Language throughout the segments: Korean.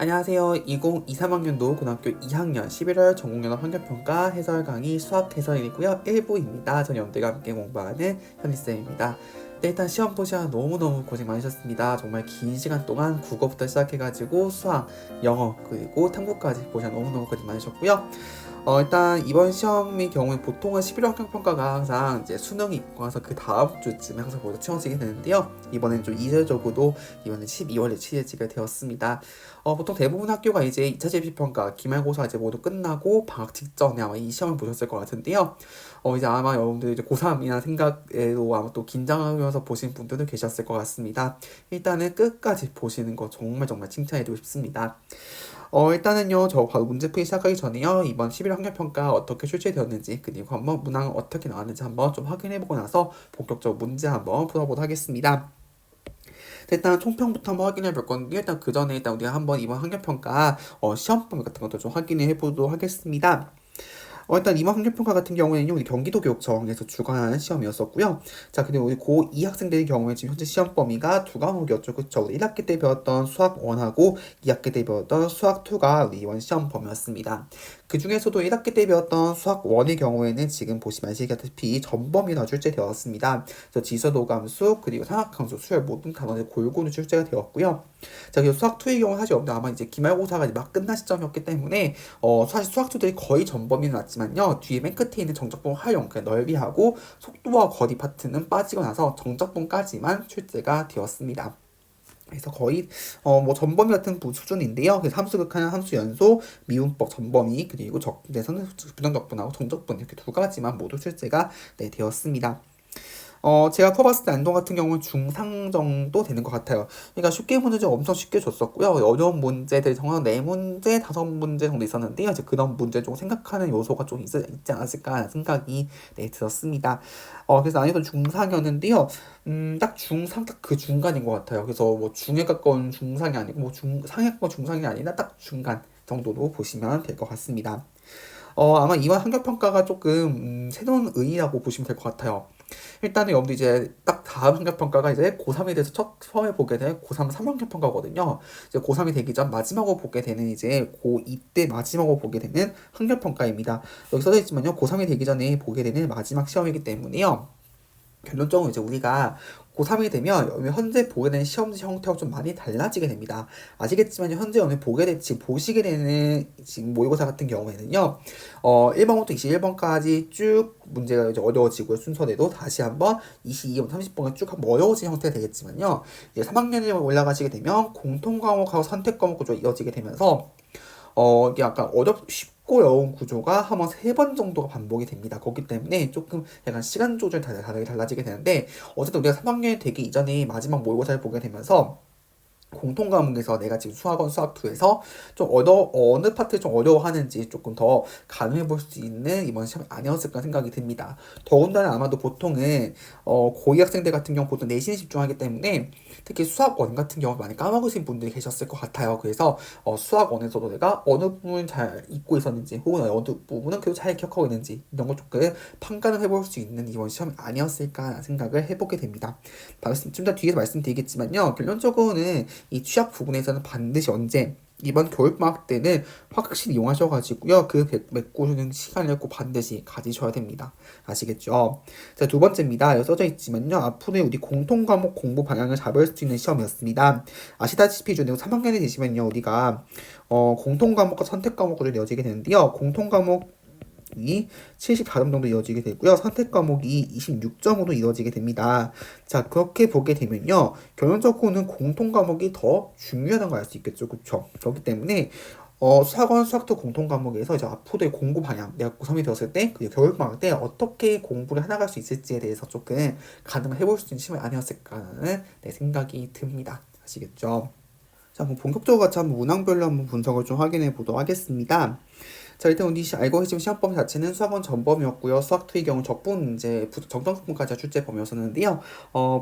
안녕하세요. 2023학년도 고등학교 2학년 11월 전공연합 환경평가 해설 강의 수학 해설이고요. 1부입니다. 전 여러분들과 함께 공부하는 현희쌤입니다. 네, 일단 시험 보시아 너무너무 고생 많으셨습니다. 정말 긴 시간 동안 국어부터 시작해가지고 수학, 영어, 그리고 탐구까지 보시아 너무너무 고생 많으셨고요. 일단 이번 시험의 경우에 보통은 11월 환경평가가 항상 이제 수능이 있고 나서 그 다음 주쯤에 항상 모두 치러지게 되는데요. 이번엔 좀 이례적으로도 이번엔 12월에 치러지게 되었습니다. 보통 대부분 학교가 이제 2차 실기평가, 기말고사 이제 모두 끝나고 방학 직전에 아마 이 시험을 보셨을 것 같은데요. 이제 아마 여러분들 이제 고3이나 생각에도 아마 또 긴장하면서 보신 분들도 계셨을 것 같습니다. 일단은 끝까지 보시는 거 정말 칭찬해드리고 싶습니다. 일단은요, 저 바로 문제풀이 시작하기 전에요, 이번 11월 학력평가 어떻게 출제되었는지, 그리고 한번 문항은 어떻게 나왔는지 한번 좀 확인해보고 나서 본격적으로 문제 한번 풀어보도록 하겠습니다. 일단 총평부터 한번 확인해 볼 건데, 일단 그 전에 일단 우리가 한번 이번 학력평가 시험범위 같은 것도 좀 확인해 보도록 하겠습니다. 일단 이번 학력평가 같은 경우에는요, 우리 경기도교육청에서 주관하는 시험이었었고요. 자, 그리고 우리 고2 학생들의 경우에 지금 현재 시험 범위가 두 과목이었죠. 그쵸? 우리 1학기 때 배웠던 수학 1하고 2학기 때 배웠던 수학 2가 우리 이번 시험 범위였습니다. 그 중에서도 1학기 때 배웠던 수학 1의 경우에는 지금 보시면 아시다시피 전범위 다 출제되었습니다. 그래서 지수도감수, 그리고 삼각함수, 수열 모든 단원이 골고루 출제가 되었고요. 자, 그리고 수학 2의 경우 사실 아마 이제 기말고사가 이제 막 끝난 시점이었기 때문에 사실 수학 2들이 거의 전범위는 왔지만요, 뒤에 맨 끝에 있는 정적분 활용, 그냥 넓이하고 속도와 거리 파트는 빠지고 나서 정적분까지만 출제가 되었습니다. 그래서 거의 뭐 전범위 같은 수준인데요. 그래서 함수 극한, 함수 연소, 미분법 전범위, 그리고 부정적분하고 정적분 이렇게 두 가지만 모두 출제가 되었습니다. 제가 풀어봤을 때 안동 같은 경우는 중상 정도 되는 것 같아요. 그러니까 쉽게 문제 엄청 쉽게 줬었고요. 어려운 문제들 정말 4문제, 5문제 정도 있었는데요. 이제 그런 문제 좀 생각하는 요소가 좀 있지 않았을까 하는 생각이 들었습니다. 그래서 난이도 중상이었는데요. 딱 중상, 딱 그 중간인 것 같아요. 그래서 뭐 중에 가까운 중상이 아니고, 뭐 상에 가까운 중상이 아니라 딱 중간 정도로 보시면 될 것 같습니다. 아마 이번 학력평가가 조금 새로운 의의라고 보시면 될 것 같아요. 일단은 여러분들 이제 딱 다음 학력평가가 이제 고3에 대해서 처음에 보게 된 고3 3학년평가거든요. 이제 고3이 되기 전 마지막으로 보게 되는 이제 고2 때 마지막으로 보게 되는 학력평가입니다. 여기 써져 있지만요, 고3이 되기 전에 보게 되는 마지막 시험이기 때문에요. 결론적으로 이제 우리가 고3이 되면 현재 보게 되는 시험지 형태가 좀 많이 달라지게 됩니다. 아시겠지만 현재 오늘 지금 보시게 되는 지금 모의고사 같은 경우에는요, 1번부터 21번까지 쭉 문제가 이제 어려워지고 순서대로 다시 한번 22번, 30번까지 쭉 한번 어려워진 형태가 되겠지만요, 이제 3학년에 올라가시게 되면 공통과목하고 선택과목으로 이어지게 되면서 이게 약간 쉽고 어려운 구조가 한번 3번 정도가 반복이 됩니다. 그렇기 때문에 조금 약간 시간 조절 다르게 달라지게 되는데, 어쨌든 우리가 3학년이 되기 이전에 마지막 모의고사를 보게 되면서 공통 과목에서 내가 지금 수학원 수학2에서 좀 어느 파트 좀 어려워하는지 조금 더 가늠해 볼 수 있는 이번 시험이 아니었을까 생각이 듭니다. 더군다나 아마도 보통은 고2 학생들 같은 경우 보통 내신에 집중하기 때문에 특히 수학원 같은 경우 많이 까먹으신 분들이 계셨을 것 같아요. 그래서 수학원에서도 내가 어느 부분 잘 잊고 있었는지, 혹은 어느 부분은 그래도 잘 기억하고 있는지, 이런 걸 조금 판단을 해볼 수 있는 이번 시험이 아니었을까 생각을 해보게 됩니다. 좀 더 뒤에서 말씀드리겠지만요, 결론적으로는 이 취약 부분에서는 반드시 언제 이번 겨울방학 때는 확실히 이용하셔가지고요, 그 메꾸는 시간을 꼭 반드시 가지셔야 됩니다. 아시겠죠? 자, 두 번째입니다. 여기 써져 있지만요, 앞으로 우리 공통 과목 공부 방향을 잡을 수 있는 시험이었습니다. 아시다시피 3학년이 되시면요, 우리가 공통 과목과 선택 과목으로 이어지게 되는데요, 공통 과목 이 74점 정도 이어지게 되고요. 선택 과목이 26점으로 이어지게 됩니다. 자, 그렇게 보게 되면요, 결론적으로는 공통 과목이 더 중요하다는 걸 알 수 있겠죠. 그쵸? 그렇기 때문에 수학원 수학도 공통 과목에서 이제 앞으로의 공부 방향, 내가 고3이 되었을 때, 그리고 겨울방학 때 어떻게 공부를 해나갈 수 있을지에 대해서 조금 가늠을 해볼 수 있는 시험이 아니었을까라는 생각이 듭니다. 아시겠죠? 자, 한번 본격적으로 같이 한번 문항별로 한번 분석을 좀 확인해 보도록 하겠습니다. 자, 일단 우리 알고 계시면 시험범위 자체는 수학원 전범위였고요. 수학2의 경우 적분 문제, 정정부분까지 출제 범위였었는데요.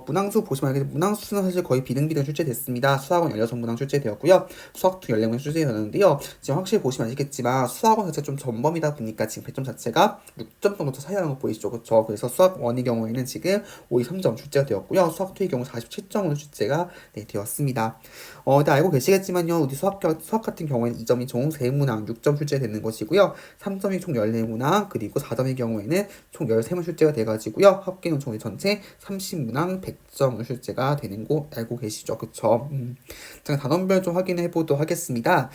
문항수 보시면 알겠지만 문항수는 사실 거의 비등비등 출제됐습니다. 수학원 16문항 출제되었고요. 수학2 14문항 출제되었는데요. 지금 확실히 보시면 아시겠지만 수학원 자체 좀 전범이다 보니까 지금 배점 자체가 6점 정도 더 차이나는 거 보이시죠? 그렇죠? 그래서 수학1의 경우에는 지금 53점 출제가 되었고요. 수학2의 경우 47점으로 출제가 되었습니다. 일단 알고 계시겠지만요. 우리 수학 같은 경우에는 2점이 총 3문항 6점 출제되는 것이고요. 3점이 총 14문항, 그리고 4점의 경우에는 총 13문 출제가 돼가지고요. 합계는 총 전체 30문항 100점을 출제가 되는 거 알고 계시죠? 그쵸? 제가 단원별 좀 확인해 보도록 하겠습니다.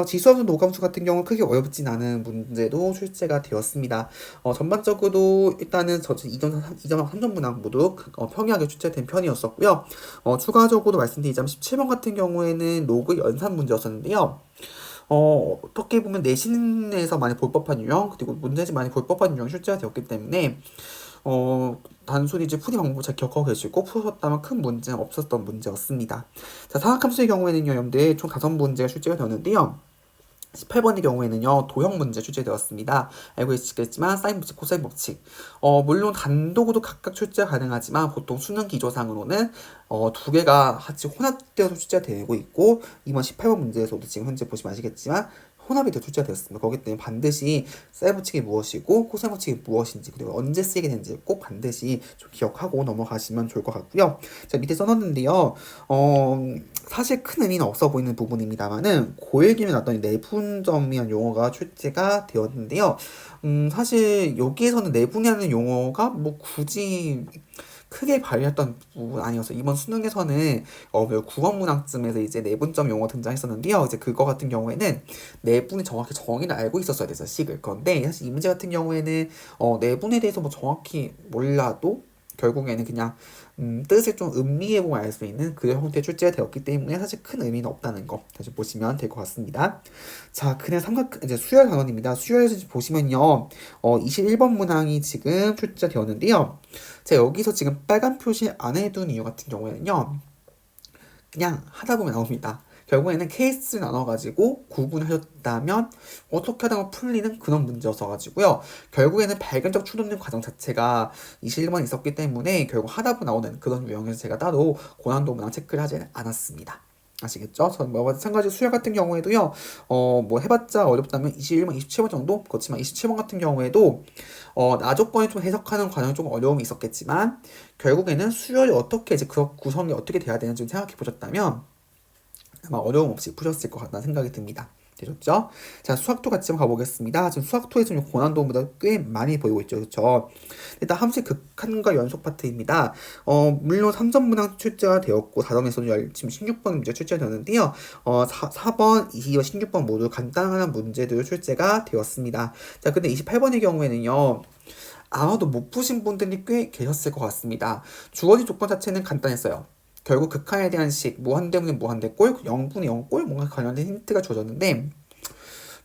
지수함수 노감수 같은 경우는 크게 어렵진 않은 문제도 출제가 되었습니다. 전반적으로 일단은 저 2점, 3점 문항 모두 평이하게 출제된 편이었었고요. 추가적으로 말씀드리자면 17번 같은 경우에는 로그 연산 문제였었는데요. 어떻게 보면 내신에서 많이 볼 법한 유형, 그리고 문제집 많이 볼 법한 유형 출제가 되었기 때문에, 단순히 이제 풀이 방법을 잘 기억하고 계시고, 푸셨다면 큰 문제는 없었던 문제였습니다. 자, 사각함수의 경우에는요, 여러분들 총 5문제가 출제가 되었는데요. 18번의 경우에는요, 도형 문제 출제되었습니다. 알고 계시겠지만, 사인 법칙, 코사인 법칙. 물론 단독으로 각각 출제가 가능하지만, 보통 수능 기조상으로는, 두 개가 같이 혼합되어서 출제가 되고 있고, 이번 18번 문제에서도 지금 현재 보시면 아시겠지만, 혼합이 되어 출제가 되었습니다. 그렇기 때문에 반드시 사인 법칙이 무엇이고, 코사인 법칙이 무엇인지, 그리고 언제 쓰이게 되는지 꼭 반드시 좀 기억하고 넘어가시면 좋을 것 같고요. 자, 밑에 써놨는데요. 사실 큰 의미는 없어 보이는 부분입니다만은 고일기면 어떤 내분점이라는 용어가 출제가 되었는데요. 사실 여기에서는 내분이라는 용어가 뭐 굳이 크게 발휘했던 부분 아니었어요. 이번 수능에서는 9원 문항쯤에서 이제 내분점 용어 등장했었는데요. 이제 그거 같은 경우에는 내분이 정확히 정의를 알고 있었어야 돼서 식을. 그런데 사실 이 문제 같은 경우에는 내분에 대해서 뭐 정확히 몰라도 결국에는 그냥 뜻을 좀 음미해보면 알 수 있는 그런 형태의 출제가 되었기 때문에 사실 큰 의미는 없다는 거 다시 보시면 될 것 같습니다. 자, 그냥 이제 수열 단원입니다. 수열에서 보시면요, 21번 문항이 지금 출제가 되었는데요. 제가 여기서 지금 빨간 표시 안 해둔 이유 같은 경우에는요, 그냥 하다 보면 나옵니다. 결국에는 케이스를 나눠가지고 구분하셨다면 어떻게 하다가 풀리는 그런 문제였어가지고요. 결국에는 발견적 추론된 과정 자체가 21번 있었기 때문에 결국 하다 보면 나오는 그런 유형에서 제가 따로 고난도 문항 체크를 하지 않았습니다. 아시겠죠? 전 뭐 마찬가지 수열 같은 경우에도요. 뭐 해봤자 어렵다면 21번, 27번 정도? 그렇지만 27번 같은 경우에도 나조건을 좀 해석하는 과정이 조금 어려움이 있었겠지만 결국에는 수열이 어떻게 이제 그 구성이 어떻게 돼야 되는지 생각해 보셨다면 아마 어려움 없이 푸셨을 것 같다는 생각이 듭니다. 되셨죠? 자, 수학토 같이 한번 가보겠습니다. 지금 수학토에서 고난도보다 꽤 많이 보이고 있죠. 그렇죠? 일단 함수의 극한과 연속 파트입니다. 물론 3점 문항 출제가 되었고 4점에서는 지금 16번 문제 출제가 되었는데요. 4번, 22번, 16번 모두 간단한 문제들 출제가 되었습니다. 자, 근데 28번의 경우에는요. 아마도 못 푸신 분들이 꽤 계셨을 것 같습니다. 주어진 조건 자체는 간단했어요. 결국 극한에 대한 식, 무한대분의 무한대꼴, 0분의 0꼴 뭔가 관련된 힌트가 주어졌는데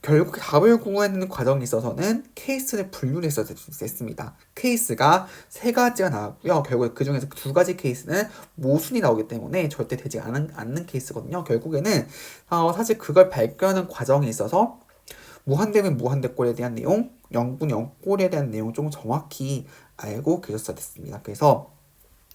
결국 답을 구하는 과정에 있어서는 케이스를 분류를 했어야 됐습니다. 케이스가 세 가지가 나왔고요. 결국 그 중에서 두 가지 케이스는 모순이 나오기 때문에 절대 되지 않는 케이스거든요. 결국에는 사실 그걸 발견하는 과정에 있어서 무한대면 무한대꼴에 대한 내용, 0분의 0꼴에 대한 내용 좀 정확히 알고 계셨어야 됐습니다. 그래서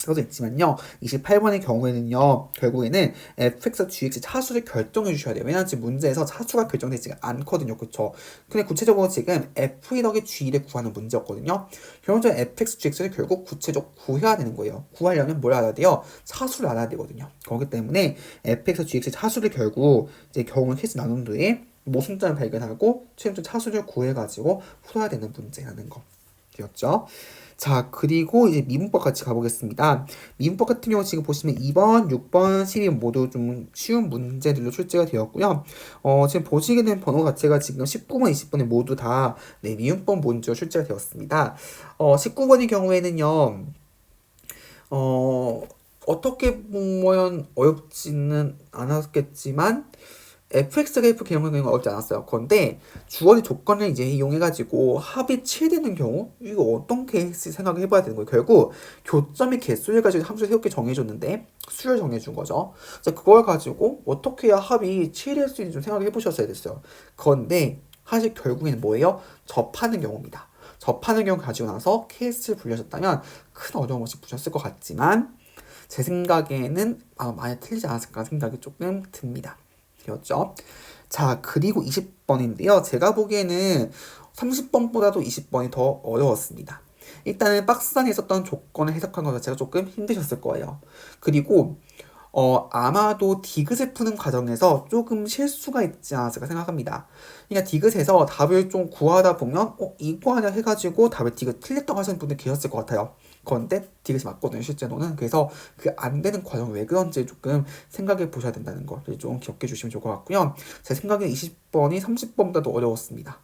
써져 있지만요. 28번의 경우에는요. 결국에는 fx, gx 차수를 결정해 주셔야 돼요. 왜냐하면 지금 문제에서 차수가 결정되지 않거든요. 그쵸? 근데 구체적으로 지금 f 더하기 g를 구하는 문제였거든요. 결국적으로 fx, gx를 결국 구체적으로 구해야 되는 거예요. 구하려면 뭘 알아야 돼요? 차수를 알아야 되거든요. 그렇기 때문에 fx, gx 차수를 결국 이제 경우 케이스 나눈 뒤에 모순점을 발견하고 최종적 차수를 구해가지고 풀어야 되는 문제라는 거. 되었죠? 자, 그리고 이제 미분법 같이 가보겠습니다. 미분법 같은 경우 지금 보시면 2번, 6번, 12번 모두 좀 쉬운 문제들로 출제가 되었고요. 지금 보시게 된 번호 자체가 지금 19번, 20번에 모두 다 미분법 문제로 출제가 되었습니다. 19번의 경우에는요. 어떻게 보면 어렵지는 않았겠지만 fx 그래프 개념의 경우는 어렵지 않았어요. 그런데 주어진 조건을 이제 이용해가지고 합이 7되는 경우 이거 어떤 케이스 생각을 해봐야 되는 거예요. 결국 교점의 개수를 가지고 함수를 새롭게 정해줬는데 수를 정해준 거죠. 그래서 그걸 가지고 어떻게 해야 합이 7일 수 있는지 좀 생각을 해보셨어야 됐어요. 그런데 사실 결국에는 뭐예요? 접하는 경우입니다. 접하는 경우 가지고 나서 케이스를 불려셨다면 큰 어려움 없이 보셨을 것 같지만 제 생각에는 많이 틀리지 않았을까 생각이 조금 듭니다. 되었죠? 자, 그리고 20번인데요. 제가 보기에는 30번보다도 20번이 더 어려웠습니다. 일단은 박스 안에 있었던 조건을 해석한 것 자체가 조금 힘드셨을 거예요. 그리고 아마도 디귿을 푸는 과정에서 조금 실수가 있지 않았을까 생각합니다. 그러니까 디귿에서 답을 좀 구하다 보면 이거 하냐 해가지고 답을 디귿 틀렸다고 하시는 분들 계셨을 것 같아요. 그런데 디귿이 맞거든요, 실제로는. 그래서 그 안 되는 과정이 왜 그런지 조금 생각해 보셔야 된다는 걸 좀 기억해 주시면 좋을 것 같고요. 제 생각에는 20번이 30번보다도 어려웠습니다.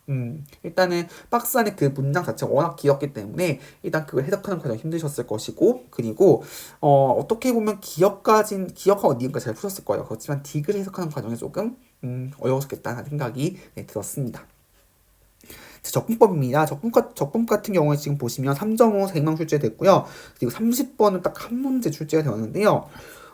일단은 박스 안에 그 문장 자체가 워낙 길었기 때문에 일단 그걸 해석하는 과정이 힘드셨을 것이고, 그리고 어떻게 보면 기억하고 니은까지 잘 푸셨을 거예요. 그렇지만 디귿을 해석하는 과정이 조금 어려웠겠다는 생각이 들었습니다. 적분법입니다. 적분법 같은 경우에 지금 보시면 3.5 3명 출제됐고요. 그리고 30번은 딱 한 문제 출제가 되었는데요.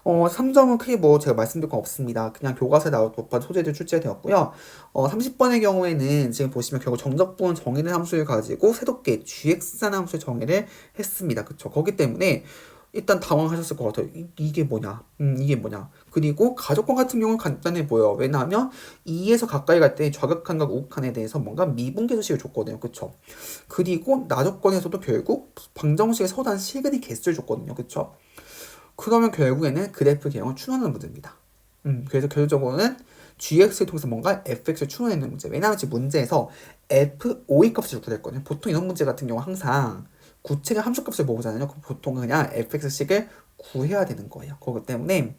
3점은 크게 뭐 제가 말씀드릴 건 없습니다. 그냥 교과서에 나올 법한 소재들 출제가 되었고요. 30번의 경우에는 지금 보시면 결국 정적분 정의된 함수를 가지고 새롭게 gx라는 함수를 정의를 했습니다. 그쵸? 거기 때문에 일단 당황하셨을 것 같아요. 이게 뭐냐? 이게 뭐냐? 그리고 가족권 같은 경우는 간단해 보여요. 왜냐하면 2에서 가까이 갈 때 좌극한과 우극한에 대해서 뭔가 미분계 수식을 줬거든요. 그쵸? 그리고 나조건에서도 결국 방정식의 서단 시그니 개수를 줬거든요. 그쵸? 그러면 결국에는 그래프 개형을 추론하는 문제입니다. 그래서 결국적으로는 gx를 통해서 뭔가 fx를 추론하는 문제. 왜냐하면 지금 문제에서 f5의 값을 구했거든요. 보통 이런 문제 같은 경우 항상 구체적 함수값을 모으잖아요. 그럼 보통 그냥 fx식을 구해야 되는 거예요. 그렇기 때문에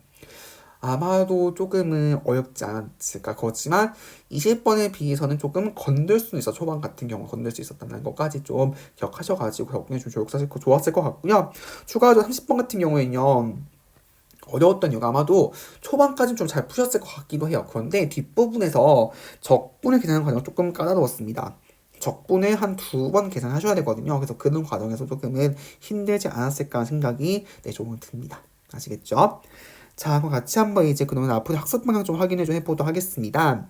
아마도 조금은 어렵지 않았을까. 그렇지만 20번에 비해서는 조금 건들 수는 있어. 초반 같은 경우 건들 수 있었다는 것까지 좀 기억하셔가지고 결국에 좀 좋았을 것 같고요. 추가적으로 30번 같은 경우에는요. 어려웠던 이유가 아마도 초반까지는 좀 잘 푸셨을 것 같기도 해요. 그런데 뒷부분에서 적분을 계산하는 과정이 조금 까다로웠습니다. 적분을 한 2번 계산하셔야 되거든요. 그래서 그런 과정에서 조금은 힘들지 않았을까 생각이 조금 듭니다. 아시겠죠? 자, 그럼 같이 한번 이제 그러면 앞으로 학습 방향 좀 확인을 좀 해보도록 하겠습니다.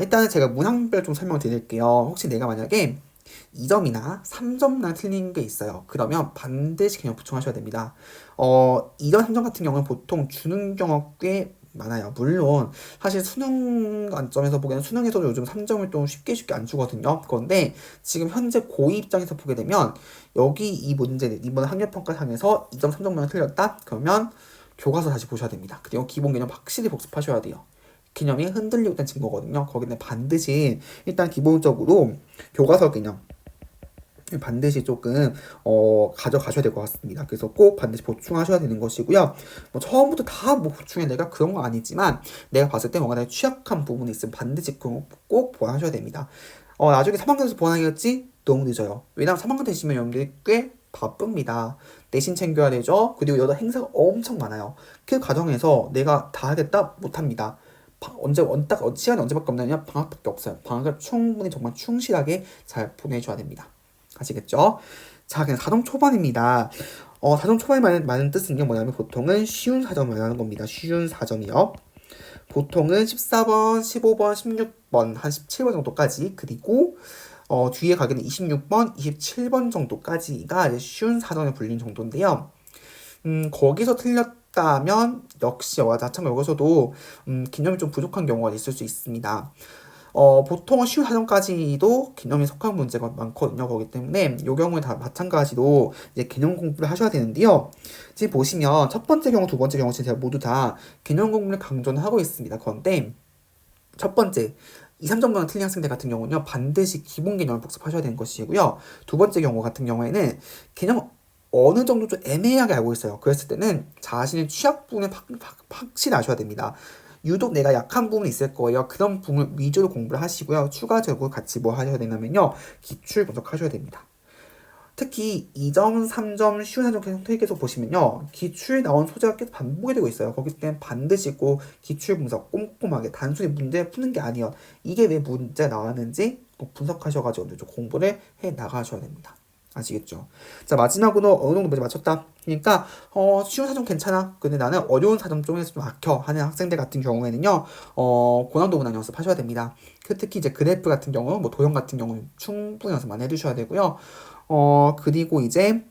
일단은 제가 문항별 좀 설명 드릴게요. 혹시 내가 만약에 2점이나 3점이나 틀린 게 있어요. 그러면 반드시 개념 보충하셔야 됩니다. 2점, 3점 같은 경우는 보통 주는 경우가 꽤 많아요. 물론 사실 수능 관점에서 보기에는 수능에서도 요즘 3점을 좀 쉽게 안 주거든요. 그런데 지금 현재 고2 입장에서 보게 되면 여기 이 문제, 이번 학력평가상에서 2점, 3점만 틀렸다? 그러면 교과서 다시 보셔야 됩니다. 그리고 기본 개념 확실히 복습하셔야 돼요. 개념이 흔들리고 있다는 증거거든요. 거기는 반드시 일단 기본적으로 교과서 개념 반드시 조금 가져가셔야 될 것 같습니다. 그래서 꼭 반드시 보충하셔야 되는 것이고요. 뭐 처음부터 다 뭐 보충해 내가 그런 건 아니지만 내가 봤을 때 뭔가 내가 취약한 부분이 있으면 반드시 꼭 보완하셔야 됩니다. 나중에 3학년에서 보완하겠지? 너무 늦어요. 왜냐면 3학년 되시면 여러분들이 꽤 바쁩니다. 내신 챙겨야 되죠. 그리고 여러 행사가 엄청 많아요. 그 과정에서 내가 다 하겠다? 못합니다. 시간이 언제밖에 없느냐? 방학밖에 없어요. 방학을 충분히 정말 충실하게 잘 보내줘야 됩니다. 아시겠죠? 자, 그냥 4점 초반입니다. 4점 초반이 많은 뜻은 뭐냐면 보통은 쉬운 4점을 말하는 겁니다. 쉬운 4점이요. 보통은 14번, 15번, 16번, 한 17번 정도까지 그리고 뒤에 가게는 26번, 27번 정도까지가 이제 쉬운 4점에 불린 정도인데요. 거기서 틀렸다면 역시 마찬가지로 여기서도 개념이 좀 부족한 경우가 있을 수 있습니다. 보통은 쉬운 4점까지도 개념에 속한 문제가 많거든요. 그렇기 때문에 이 경우에 다 마찬가지로 이제 개념 공부를 하셔야 되는데요. 지금 보시면 첫 번째 경우, 두 번째 경우 제가 모두 다 개념 공부를 강조는 하고 있습니다. 그런데 첫 번째 2, 3점만 틀린 학생들 같은 경우는요. 반드시 기본 개념을 복습하셔야 되는 것이고요. 두 번째 경우 같은 경우에는 개념 어느 정도 좀 애매하게 알고 있어요. 그랬을 때는 자신의 취약 부분을 확실히 아셔야 됩니다. 유독 내가 약한 부분이 있을 거예요. 그런 부분 위주로 공부를 하시고요. 추가적으로 같이 뭐 하셔야 되냐면요. 기출 분석하셔야 됩니다. 특히 2점, 3점, 쉬운 4점 계속 보시면요. 기출에 나온 소재가 계속 반복이 되고 있어요. 거기 때문에 반드시 꼭 기출 분석 꼼꼼하게 단순히 문제 푸는 게 아니에요. 이게 왜 문제 나왔는지 꼭 분석하셔가지고 좀 공부를 해 나가셔야 됩니다. 아시겠죠? 자, 마지막으로 어느 정도 문제 맞췄다. 그러니까 쉬운 사정 괜찮아. 근데 나는 어려운 사정 쪽에서 좀 막혀 하는 학생들 같은 경우에는요. 고난도 문항 연습하셔야 됩니다. 특히 이제 그래프 같은 경우, 뭐 도형 같은 경우는 충분히 연습 많이 해주셔야 되고요. 그리고 이제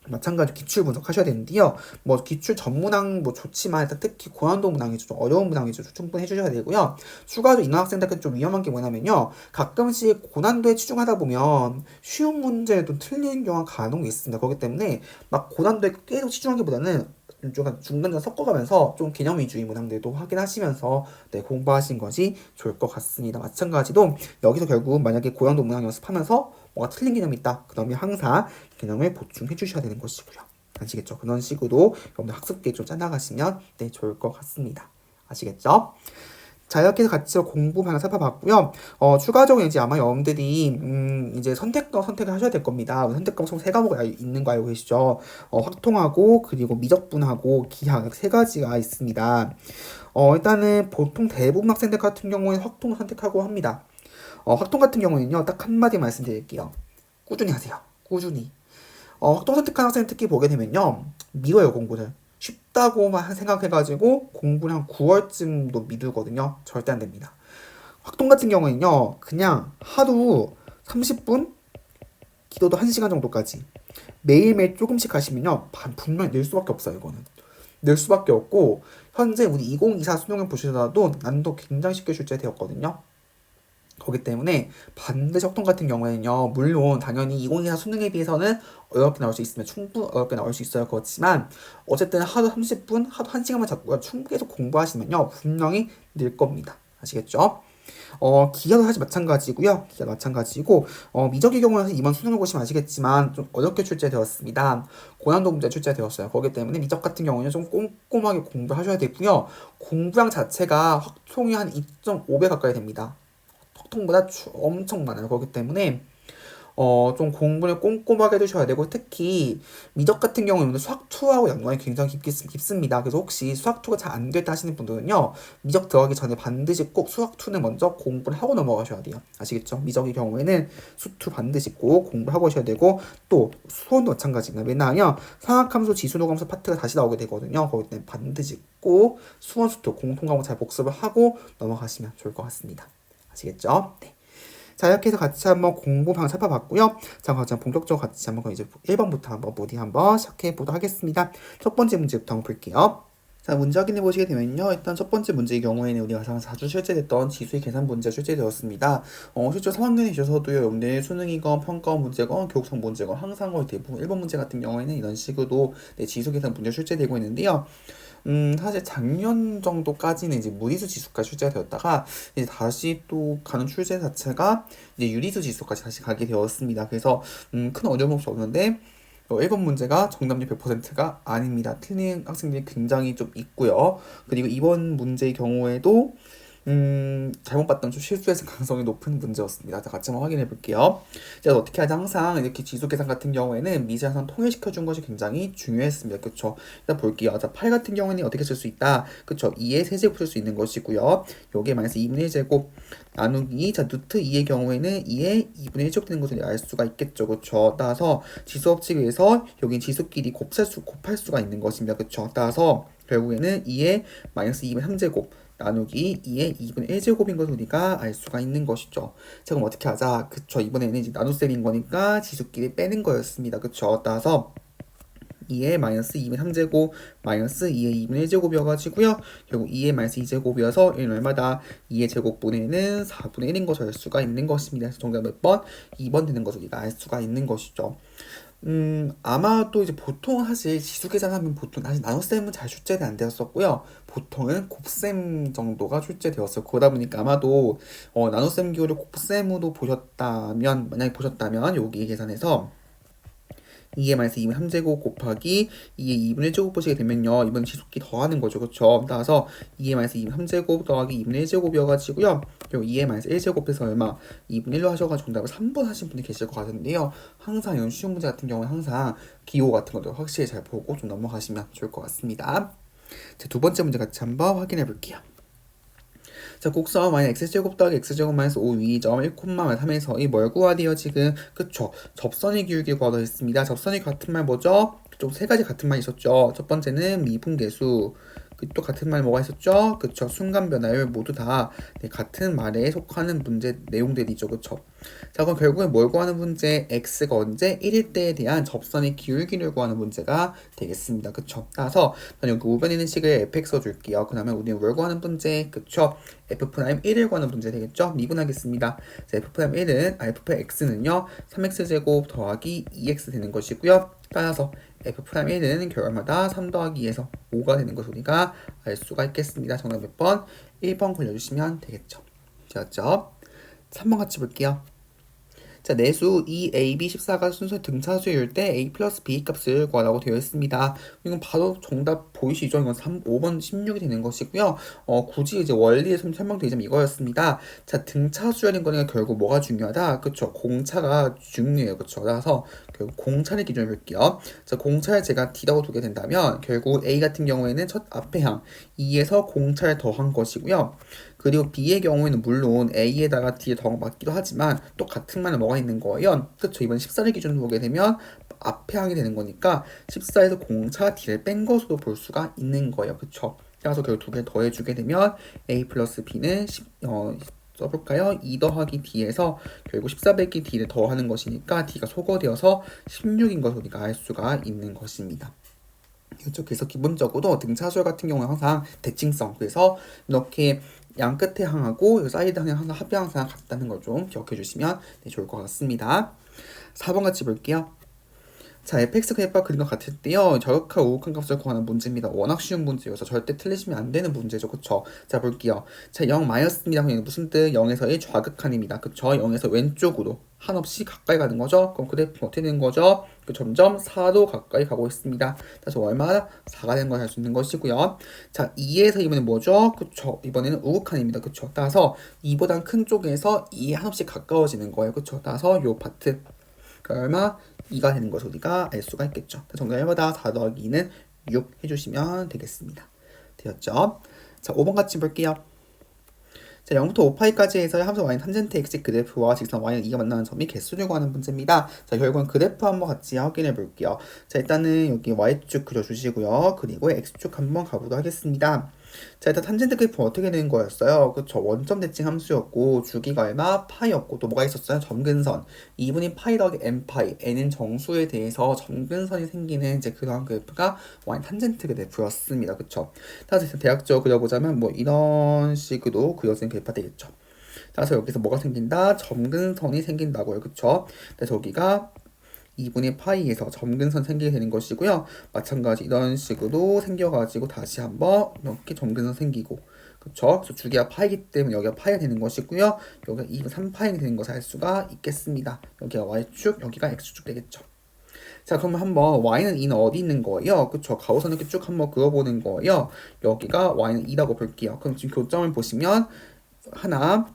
마찬가지로 기출 분석하셔야 되는데요. 뭐 기출 전문항 뭐 좋지만 일단 특히 고난도 문항이 좀 어려운 문항이 좀 충분히 해주셔야 되고요. 추가로 이런 학생들은 좀 위험한 게 뭐냐면요. 가끔씩 고난도에 치중하다 보면 쉬운 문제도 틀리는 경우가 간혹 있습니다. 그렇기 때문에 막 고난도에 계속 치중하기보다는 좀 중간중간 섞어가면서 좀 개념 위주의 문항들도 확인하시면서 네, 공부하신 것이 좋을 것 같습니다. 마찬가지로 여기서 결국 만약에 고난도 문항 연습하면서 뭐가 틀린 개념이 있다. 그러면 항상 개념을 보충해 주셔야 되는 것이고요. 아시겠죠? 그런 식으로 여러분들 학습 계획 좀 짜나가시면 네, 좋을 것 같습니다. 아시겠죠? 자, 이렇게 해서 같이 공부 방향 살펴봤고요. 추가적으로 이제 아마 여러분들이, 이제 선택을 하셔야 될 겁니다. 선택과 총 3과목이 있는 거 알고 계시죠? 확통하고, 그리고 미적분하고, 기하, 3가지가 있습니다. 일단은 보통 대부분 학생들 같은 경우에 확통을 선택하고 합니다. 확통 같은 경우에는요, 딱 한마디 말씀드릴게요. 꾸준히 하세요. 꾸준히. 확통 선택한 학생 특히 보게 되면요, 미뤄요, 공부를. 쉽다고만 생각해가지고 공부를 한 9월쯤도 미루거든요. 절대 안 됩니다. 확통 같은 경우에는요, 그냥 하루 30분, 기도도 1시간 정도까지 매일매일 조금씩 하시면요, 분명히 늘 수밖에 없어요, 이거는. 늘 수밖에 없고, 현재 우리 2024 수능을 보시더라도 난도 굉장히 쉽게 출제되었거든요. 거기 때문에 반드시 확통 같은 경우에는요, 물론 당연히 2024 수능에 비해서는 어렵게 나올 수 있으면 충분히 어렵게 나올 수 있어요. 그렇지만 어쨌든 하루 30분, 하루 1시간만 잡고 충분히 계속 공부하시면요, 분명히 늘 겁니다. 아시겠죠? 기하도 사실 마찬가지고요. 기하 마찬가지고 미적의 경우에는 이번 수능을 보시면 아시겠지만 좀 어렵게 출제되었습니다. 고난도 문제 출제되었어요. 그렇기 때문에 미적 같은 경우는 좀 꼼꼼하게 공부하셔야 되고요. 공부량 자체가 확통이 한 2.5배 가까이 됩니다. 확통보다 엄청 많아요. 그렇기 때문에 좀 공부를 꼼꼼하게 해주셔야 되고, 특히 미적 같은 경우는 수학2하고 연관이 굉장히 깊습니다. 그래서 혹시 수학2가 잘 안 됐다 하시는 분들은요, 미적 들어가기 전에 반드시 꼭 수학2는 먼저 공부를 하고 넘어가셔야 돼요. 아시겠죠? 미적의 경우에는 수2 반드시 꼭 공부하고 하셔야 되고, 또 수원도 마찬가지입니다. 왜냐하면 상학함수, 지수노감수 파트가 다시 나오게 되거든요. 거기 때문에 반드시 꼭 수원, 수2 공통과목 잘 복습을 하고 넘어가시면 좋을 것 같습니다. 아시겠죠? 네. 자, 이렇게 해서 같이 한번 공부 방향 살펴봤고요. 자, 그럼 본격적으로 같이 한번 이제 1번부터 한번 모디 한번 시작해 보도록 하겠습니다. 첫 번째 문제부터 한번 볼게요. 자, 문제 확인해 보시게 되면요. 일단 첫 번째 문제의 경우에는 우리가 가장 자주 출제됐던 지수의 계산 문제가 출제되었습니다. 실제 3학년에 있어서도요, 여러분들 수능이건 평가원 문제건 교육성 문제건 항상 거의 대부분 1번 문제 같은 경우에는 이런 식으로 네, 지수 계산 문제 출제되고 있는데요. 사실 작년 정도까지는 이제 무리수 지수가 출제가 되었다가 이제 다시 또 가는 출제 자체가 이제 유리수 지수까지 다시 가게 되었습니다. 그래서 큰 어려움 없이 없는데 1번 문제가 정답률 100%가 아닙니다. 틀린 학생들이 굉장히 좀 있고요. 그리고 이번 문제의 경우에도 잘못 봤던 좀 실수했을 가능성이 높은 문제였습니다. 자, 같이 한번 확인해 볼게요. 제가 어떻게 하지? 항상 이렇게 지수 계산 같은 경우에는 미지하산 통일시켜 준 것이 굉장히 중요했습니다. 그쵸? 일단 볼게요. 자, 8 같은 경우에는 어떻게 쓸 수 있다? 그쵸? 2의 세제곱 쓸 수 있는 것이고요. 요게 마이너스 2분의 1제곱 나누기, 자, 루트 2의 경우에는 2의 2분의 1제곱 되는 것을 알 수가 있겠죠. 그쵸? 따라서 지수 법칙에서 여기 지수끼리 곱할 수가 있는 것입니다. 그쵸? 따라서 결국에는 2의 마이너스 2분의 3제곱 나누기 2의 2분의 1제곱인 것을 우리가 알 수가 있는 것이죠. 자, 그럼 어떻게 하자? 그쵸. 이번에는 이제 나눗셈인 거니까 지수끼리 빼는 거였습니다. 그쵸. 따라서 2의 마이너스 2분의 3제곱 마이너스 2의 2분의 1제곱이어가지고요. 결국 2의 마이너스 2제곱이어서 얘는 얼마다? 2의 제곱분의는 4분의 1인 것을 알 수가 있는 것입니다. 그래서 정답 몇 번? 2번 되는 것을 우리가 알 수가 있는 것이죠. 아마도 이제 보통 사실 지수 계산하면 보통 사실 나눗셈은 잘 출제는 안 되었었고요. 보통은 곱셈 정도가 출제되었어요. 그러다 보니까 아마도 나눗셈 기호를 곱셈으로 보셨다면, 만약에 보셨다면 여기 계산해서 2의 마이너스 2분의 3제곱 곱하기 2의 2분의 1제곱 보시게 되면요, 이번 지수끼 더하는 거죠. 그쵸? 따라서 2의 마이너스 2분의 3제곱 더하기 2분의 1제곱이어가지고요. 그리고 2의 마이너스 1제곱해서 얼마? 2분의 1로 하셔가지고 정답을 3번 하신 분이 계실 것 같은데요. 항상 이런 쉬운 문제 같은 경우는 항상 기호 같은 것도 확실히 잘 보고 좀 넘어가시면 좋을 것 같습니다. 자, 두 번째 문제 같이 한번 확인해 볼게요. 자, 곡선 y는 x제곱 더하기 x제곱 마이너스 5 위점 1,3에서 이 뭘 구하대요 지금? 그쵸? 접선의 기울기를 구하려 했습니다. 접선의 같은 말 뭐죠? 좀 세 가지 같은 말 있었죠. 첫 번째는 미분계수. 또 같은 말 뭐가 있었죠? 그쵸? 순간 변화율 모두 다 네, 같은 말에 속하는 문제 내용들이죠. 그쵸? 자, 그럼 결국엔 뭘 구하는 문제? x가 언제 1일 때에 대한 접선의 기울기를 구하는 문제가 되겠습니다. 그쵸? 따라서 저는 여기 우변에 있는 식을 fx 써줄게요. 그 다음에 우리는 뭘 구하는 문제? 그쵸? f'1을 구하는 문제 되겠죠? 미분하겠습니다. 자, f'1은 fx는요 3x제곱 더하기 2x 되는 것이고요. 따라서 f'1은 결과마다 3 더하기 2에서 5가 되는 것을 우리가 알 수가 있겠습니다. 정답 몇 번? 1번 걸려주시면 되겠죠. 되었죠? 3번 같이 볼게요. 자, 내수 2ab 14가 순서 등차수일 때 a 플러스 b 값을 구하라고 되어 있습니다. 이건 바로 정답 보이시죠? 이건 5번 16이 되는 것이고요. 굳이 이제 원리에서 설명드리자면 이거였습니다. 자, 등차수열인 거니까 결국 뭐가 중요하다? 그쵸? 공차가 중요해요. 그쵸? 그래서 결국 공차를 기준으로 볼게요. 자, 공차를 제가 d라고 두게 된다면 결국 a 같은 경우에는 첫 앞에 항 2에서 공차를 더한 것이고요. 그리고 B의 경우에는 물론 A에다가 D에 더 맞기도 하지만 또 같은 말은 뭐가 있는 거예요? 그렇죠. 이번 14를 기준으로 보게 되면 앞에 항이 되는 거니까 14에서 공차 D를 뺀 것으로 볼 수가 있는 거예요. 그렇죠. 따라서 결국 두 개를 더해주게 되면 A 플러스 B는 써볼까요? 2 더하기 D에서 결국 14 빼기 D를 더하는 것이니까 D가 소거되어서 16인 것을 우리가 알 수가 있는 것입니다. 그렇죠. 그래서 기본적으로 등차수열 같은 경우는 항상 대칭성. 그래서 이렇게 양 끝에 항하고 사이드 항의 항상 합의 항상 같다는 걸 좀 기억해 주시면 좋을 것 같습니다. 4번 같이 볼게요. 자, fx 그래프가 그린 것 같을 때요. 저격한 우극한 값을 구하는 문제입니다. 워낙 쉬운 문제여서 절대 틀리시면 안 되는 문제죠. 그쵸? 자, 볼게요. 자, 0 마이너스입니다. 무슨 뜻? 0에서 1 좌극한입니다. 그쵸? 0에서 왼쪽으로 한없이 가까이 가는 거죠. 그럼 그래프 어떻게 되는 거죠? 점점 4도 가까이 가고 있습니다. 그래서 얼마나 4가 되는 걸 알 수 있는 것이고요. 자, 2에서 이번엔 뭐죠? 그쵸? 이번에는 우극한입니다. 그쵸? 따라서 2보단 큰 쪽에서 2에 한없이 가까워지는 거예요. 그쵸? 따라서 요 파트 얼마? 2가 되는 것을 우리가 알 수가 있겠죠. 정답 1보다 4 더하기 2는 6 해주시면 되겠습니다. 되었죠? 자, 5번 같이 볼게요. 자, 0부터 5파이까지 해서 함수 y는 탄젠트 x 그래프와 직선 y는 2가 만나는 점이 개수를 구하는 문제입니다. 자, 결국은 그래프 한번 같이 확인해 볼게요. 자, 일단은 여기 y축 그려주시고요. 그리고 x축 한번 가보도록 하겠습니다. 자, 일단 탄젠트 그래프 어떻게 되는 거였어요? 그쵸? 원점 대칭 함수였고 주기가 얼마? 파이였고 또 뭐가 있었어요? 점근선 2분의 파이 더하기 n파이 n은 정수에 대해서 점근선이 생기는 이제 그러한 그래프가 y 탄젠트 그래프였습니다. 그쵸? 따라서 대략적으로 그려보자면 뭐 이런 식으로 그려진 그래프가 되겠죠. 따라서 여기서 뭐가 생긴다? 점근선이 생긴다고요. 그쵸? 그래서 여기가 2분의 파이에서 점근선 생기게 되는 것이고요. 마찬가지 이런 식으로 생겨가지고 다시 한번 이렇게 점근선 생기고 그쵸? 그래서 주기가 파이기 때문에 여기가 파이가 되는 것이고요. 여기가 2분 3파이가 되는 것을 알 수가 있겠습니다. 여기가 y축, 여기가 x축 되겠죠. 자, 그러면 한번 y는 2는 어디 있는 거예요? 그쵸? 가로선 이렇게 쭉 한번 그어보는 거예요. 여기가 y는 2라고 볼게요. 그럼 지금 교점을 보시면 하나,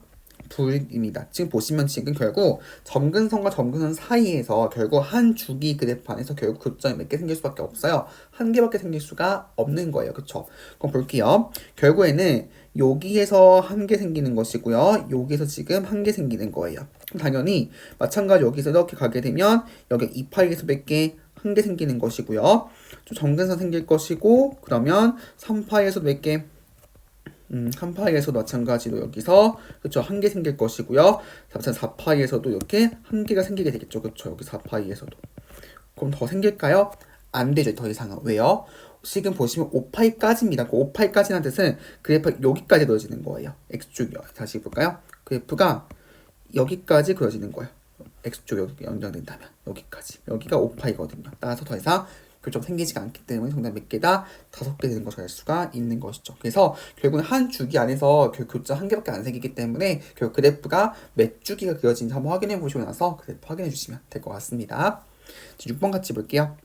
둘입니다. 지금 보시면 지금 결국 점근선과 점근선 사이에서 결국 한 주기 그래프 안에서 결국 교점이 몇 개 생길 수밖에 없어요. 한 개밖에 생길 수가 없는 거예요. 그쵸? 그럼 볼게요. 결국에는 여기에서 한 개 생기는 것이고요. 여기에서 지금 한 개 생기는 거예요. 그럼 당연히 마찬가지 여기서 이렇게 가게 되면 여기 2파이에서 몇 개? 한 개 생기는 것이고요. 좀 점근선 생길 것이고 그러면 3파이에서 몇 개? 3파이에서도 마찬가지로 여기서 그쵸 한 개 생길 것이고요. 4파이에서도 이렇게 한 개가 생기게 되겠죠. 그쵸 여기 4파이에서도. 그럼 더 생길까요? 안 되죠. 더 이상은. 왜요? 지금 보시면 5파이까지입니다. 그 5파이까지라는 뜻은 그래프가 여기까지 그려지는 거예요. x축이요. 다시 볼까요? 그래프가 여기까지 그려지는 거예요. x축 여기 연장된다면 여기까지. 여기가 5파이거든요. 따라서 더 이상 교점 생기지가 않기 때문에 정답 몇 개다? 5개 되는 것을 알 수가 있는 것이죠. 그래서 결국은 한 주기 안에서 교점 한 개밖에 안 생기기 때문에 결국 그래프가 몇 주기가 그려진지 한번 확인해 보시고 나서 그래프 확인해 주시면 될 것 같습니다. 6번 같이 볼게요.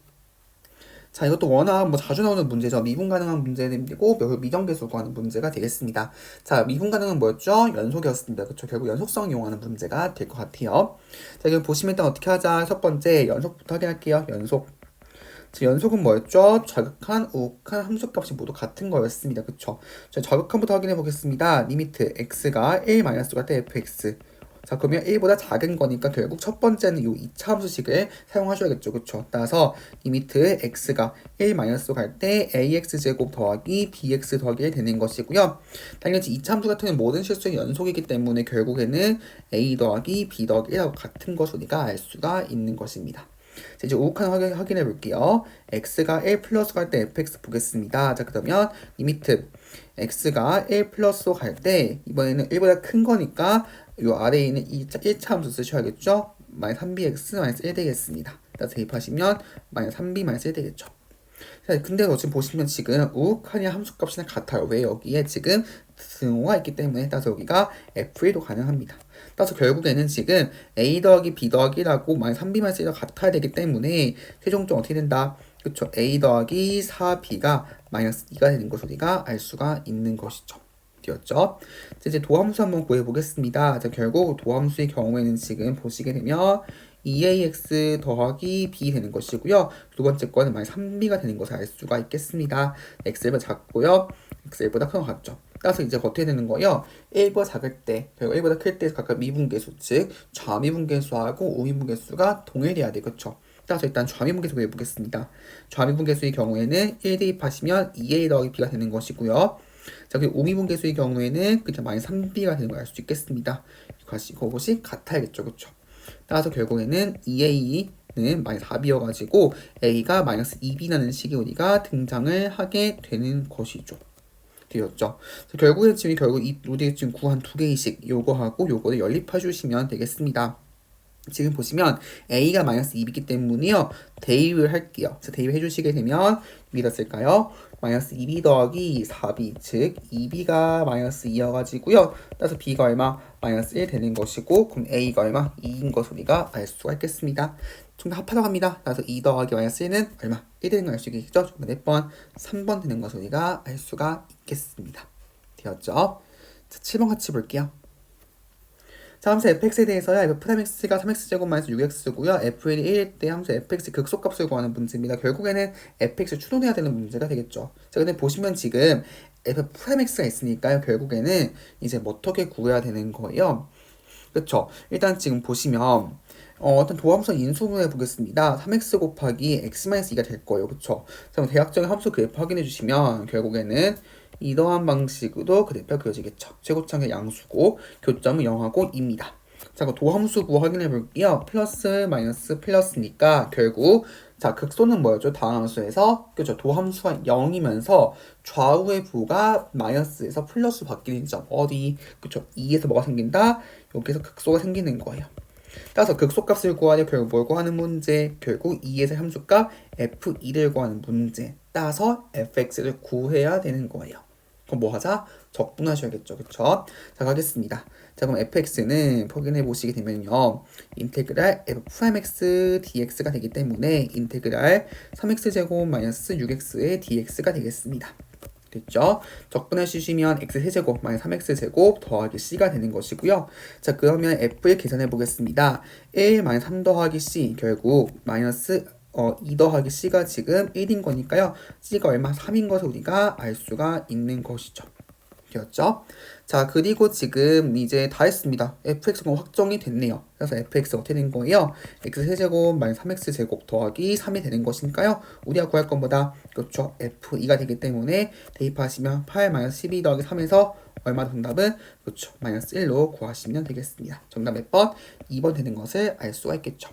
자, 이것도 워낙 뭐 자주 나오는 문제죠. 미분 가능한 문제이고 미정계수 구하는 문제가 되겠습니다. 자, 미분 가능은 뭐였죠? 연속이었습니다. 그쵸? 결국 연속성 이용하는 문제가 될 것 같아요. 자, 이거 보시면 일단 어떻게 하자? 첫 번째 연속부터 확인할게요. 연속. 연속은 뭐였죠? 자극한, 우극한 함수값이 모두 같은 거였습니다. 그쵸? 자, 자극한부터 확인해 보겠습니다. 리미트 x가 1-갈 때 fx. 자, 그러면 1보다 작은 거니까 결국 첫 번째는 이 2차 함수식을 사용하셔야겠죠. 그쵸? 따라서 리미트 x가 1-갈 때 ax제곱 더하기 bx 더하기 1 되는 것이고요. 당연히 2차 함수 같은 경우는 모든 실수의 연속이기 때문에 결국에는 a 더하기 b 더하기 1하고 같은 것을 우리가 알 수가 있는 것입니다. 자, 이제 우극한 확인해 볼게요. x가 1 플러스 갈 때 fx 보겠습니다. 자, 그러면 리미트 x가 1 플러스 갈 때 이번에는 1보다 큰 거니까 이 아래에 있는 1차 함수 쓰셔야겠죠? 마이너스 3bx 마이너스 1 되겠습니다. 따라서 대입하시면 마이너스 3b 마이너스 1 되겠죠. 자, 근데 지금 보시면 지금 우극한이 함수값이랑 같아요. 왜? 여기에 지금 등호가 있기 때문에 따라서 여기가 f1도 가능합니다. 따라서 결국에는 지금 a 더하기 b 더하기라고 마이너스 3b 마이너스 1과 같아야 되기 때문에 최종적으로 어떻게 된다? 그쵸? a 더하기 4b가 마이너스 2가 되는 것을 우리가 알 수가 있는 것이죠. 되었죠? 이제 도함수 한번 구해보겠습니다. 자, 결국 도함수의 경우에는 지금 보시게 되면 2ax 더하기 b 되는 것이고요. 두 번째 거는 마이너스 3b가 되는 것을 알 수가 있겠습니다. x보다 작고요. x보다 큰 것 같죠. 따라서 이제 어떻게 되는 거예요? 1보다 작을 때, 결국 1보다 클 때 각각 미분계수, 즉 좌미분계수하고 우미분계수가 동일해야 돼. 그쵸? 따라서 일단 좌미분계수 구해보겠습니다. 좌미분계수의 경우에는 1 대입하시면 2a 더하기 b가 되는 것이고요. 자, 그리고 우미분계수의 경우에는 그냥 마이너스 3b가 되는 걸 알 수 있겠습니다. 그것이 같아야겠죠. 그쵸? 따라서 결국에는 2a는 마이너스 4b여가지고 a가 마이너스 2b라는 식이 우리가 등장을 하게 되는 것이죠. 되었죠. 결국엔 지금 우리 지금 구한 두 개의 식 요거하고 요거를 연립해 주시면 되겠습니다. 지금 보시면 a가 마이너스 2이기 때문에요. 대입을 할게요. 그래서 대입해 주시게 되면 몇이다 쓸까요? 마이너스 2b 더하기 4b, 즉 2b가 마이너스 2여가지고요. 따라서 b가 얼마? 마이너스 1 되는 것이고, 그럼 a가 얼마? 2인 것을 우리가 알 수가 있겠습니다. 정답 합하라고 합니다. 따라서 2 더하기 마이너스 1은 얼마? 1 되는 걸 알 수 있겠죠? 정답 몇 번? 3번 되는 것을 우리가 알 수가 있겠습니다. 되었죠? 자, 7번 같이 볼게요. 자, 함수 fx에 대해서요. f'x가 3x제곱 마이너스 6x고요. f1이 1일 때 함수 fx 극소값을 구하는 문제입니다. 결국에는 fx를 추론해야 되는 문제가 되겠죠. 자, 근데 보시면 지금 f'x가 있으니까요. 결국에는 이제 어떻게 구해야 되는 거예요? 그렇죠. 일단 지금 보시면 어떤 도함수 인수분해 보겠습니다. 3x 곱하기 x-2가 될 거예요. 그렇죠. 그럼 대략적인 함수 그래프 확인해 주시면 결국에는 이러한 방식으로 그래프가 그려지겠죠. 최고차의 양수고 교점은 0하고 2입니다. 자, 그 도함수 구 확인해 볼게요. 플러스 마이너스 플러스니까 결국 자, 극소는 뭐였죠? 다음 함수에서 그죠? 도함수가 0이면서 좌우의 부가 마이너스에서 플러스 바뀌는 점 어디? 그죠? 2에서 뭐가 생긴다? 여기서 극소가 생기는 거예요. 따라서 극소값을 구하려 결국 뭘 구하는 문제? 결국 2에서 함수값 f2를 구하는 문제. 따라서 fx를 구해야 되는 거예요. 그럼 뭐 하자? 적분하셔야겠죠. 그쵸? 자, 가겠습니다. 자, 그럼 fx는 확인해 보시게 되면요. 인테그랄 f'x dx가 되기 때문에 인테그랄 3x제곱 마이너스 6x의 dx가 되겠습니다. 됐죠? 적분해 주시면 x세제곱 마이너스 3x제곱 더하기 c가 되는 것이고요. 자, 그러면 f를 계산해 보겠습니다. 1 마이너스 3 더하기 c 결국 마이너스 2 더하기 c가 지금 1인 거니까요. c가 얼마? 3인 것을 우리가 알 수가 있는 것이죠. 되었죠? 자, 그리고 지금 이제 다 했습니다. fx가 확정이 됐네요. 그래서 fx가 어떻게 된 거예요? x세제곱 마이너스 3x제곱 더하기 3이 되는 것이니까요. 우리가 구할 것보다 그렇죠. f2가 되기 때문에 대입하시면 8 마이너스 12 더하기 3에서 얼마 정답은 그렇죠. 마이너스 1로 구하시면 되겠습니다. 정답 몇 번? 2번 되는 것을 알 수가 있겠죠.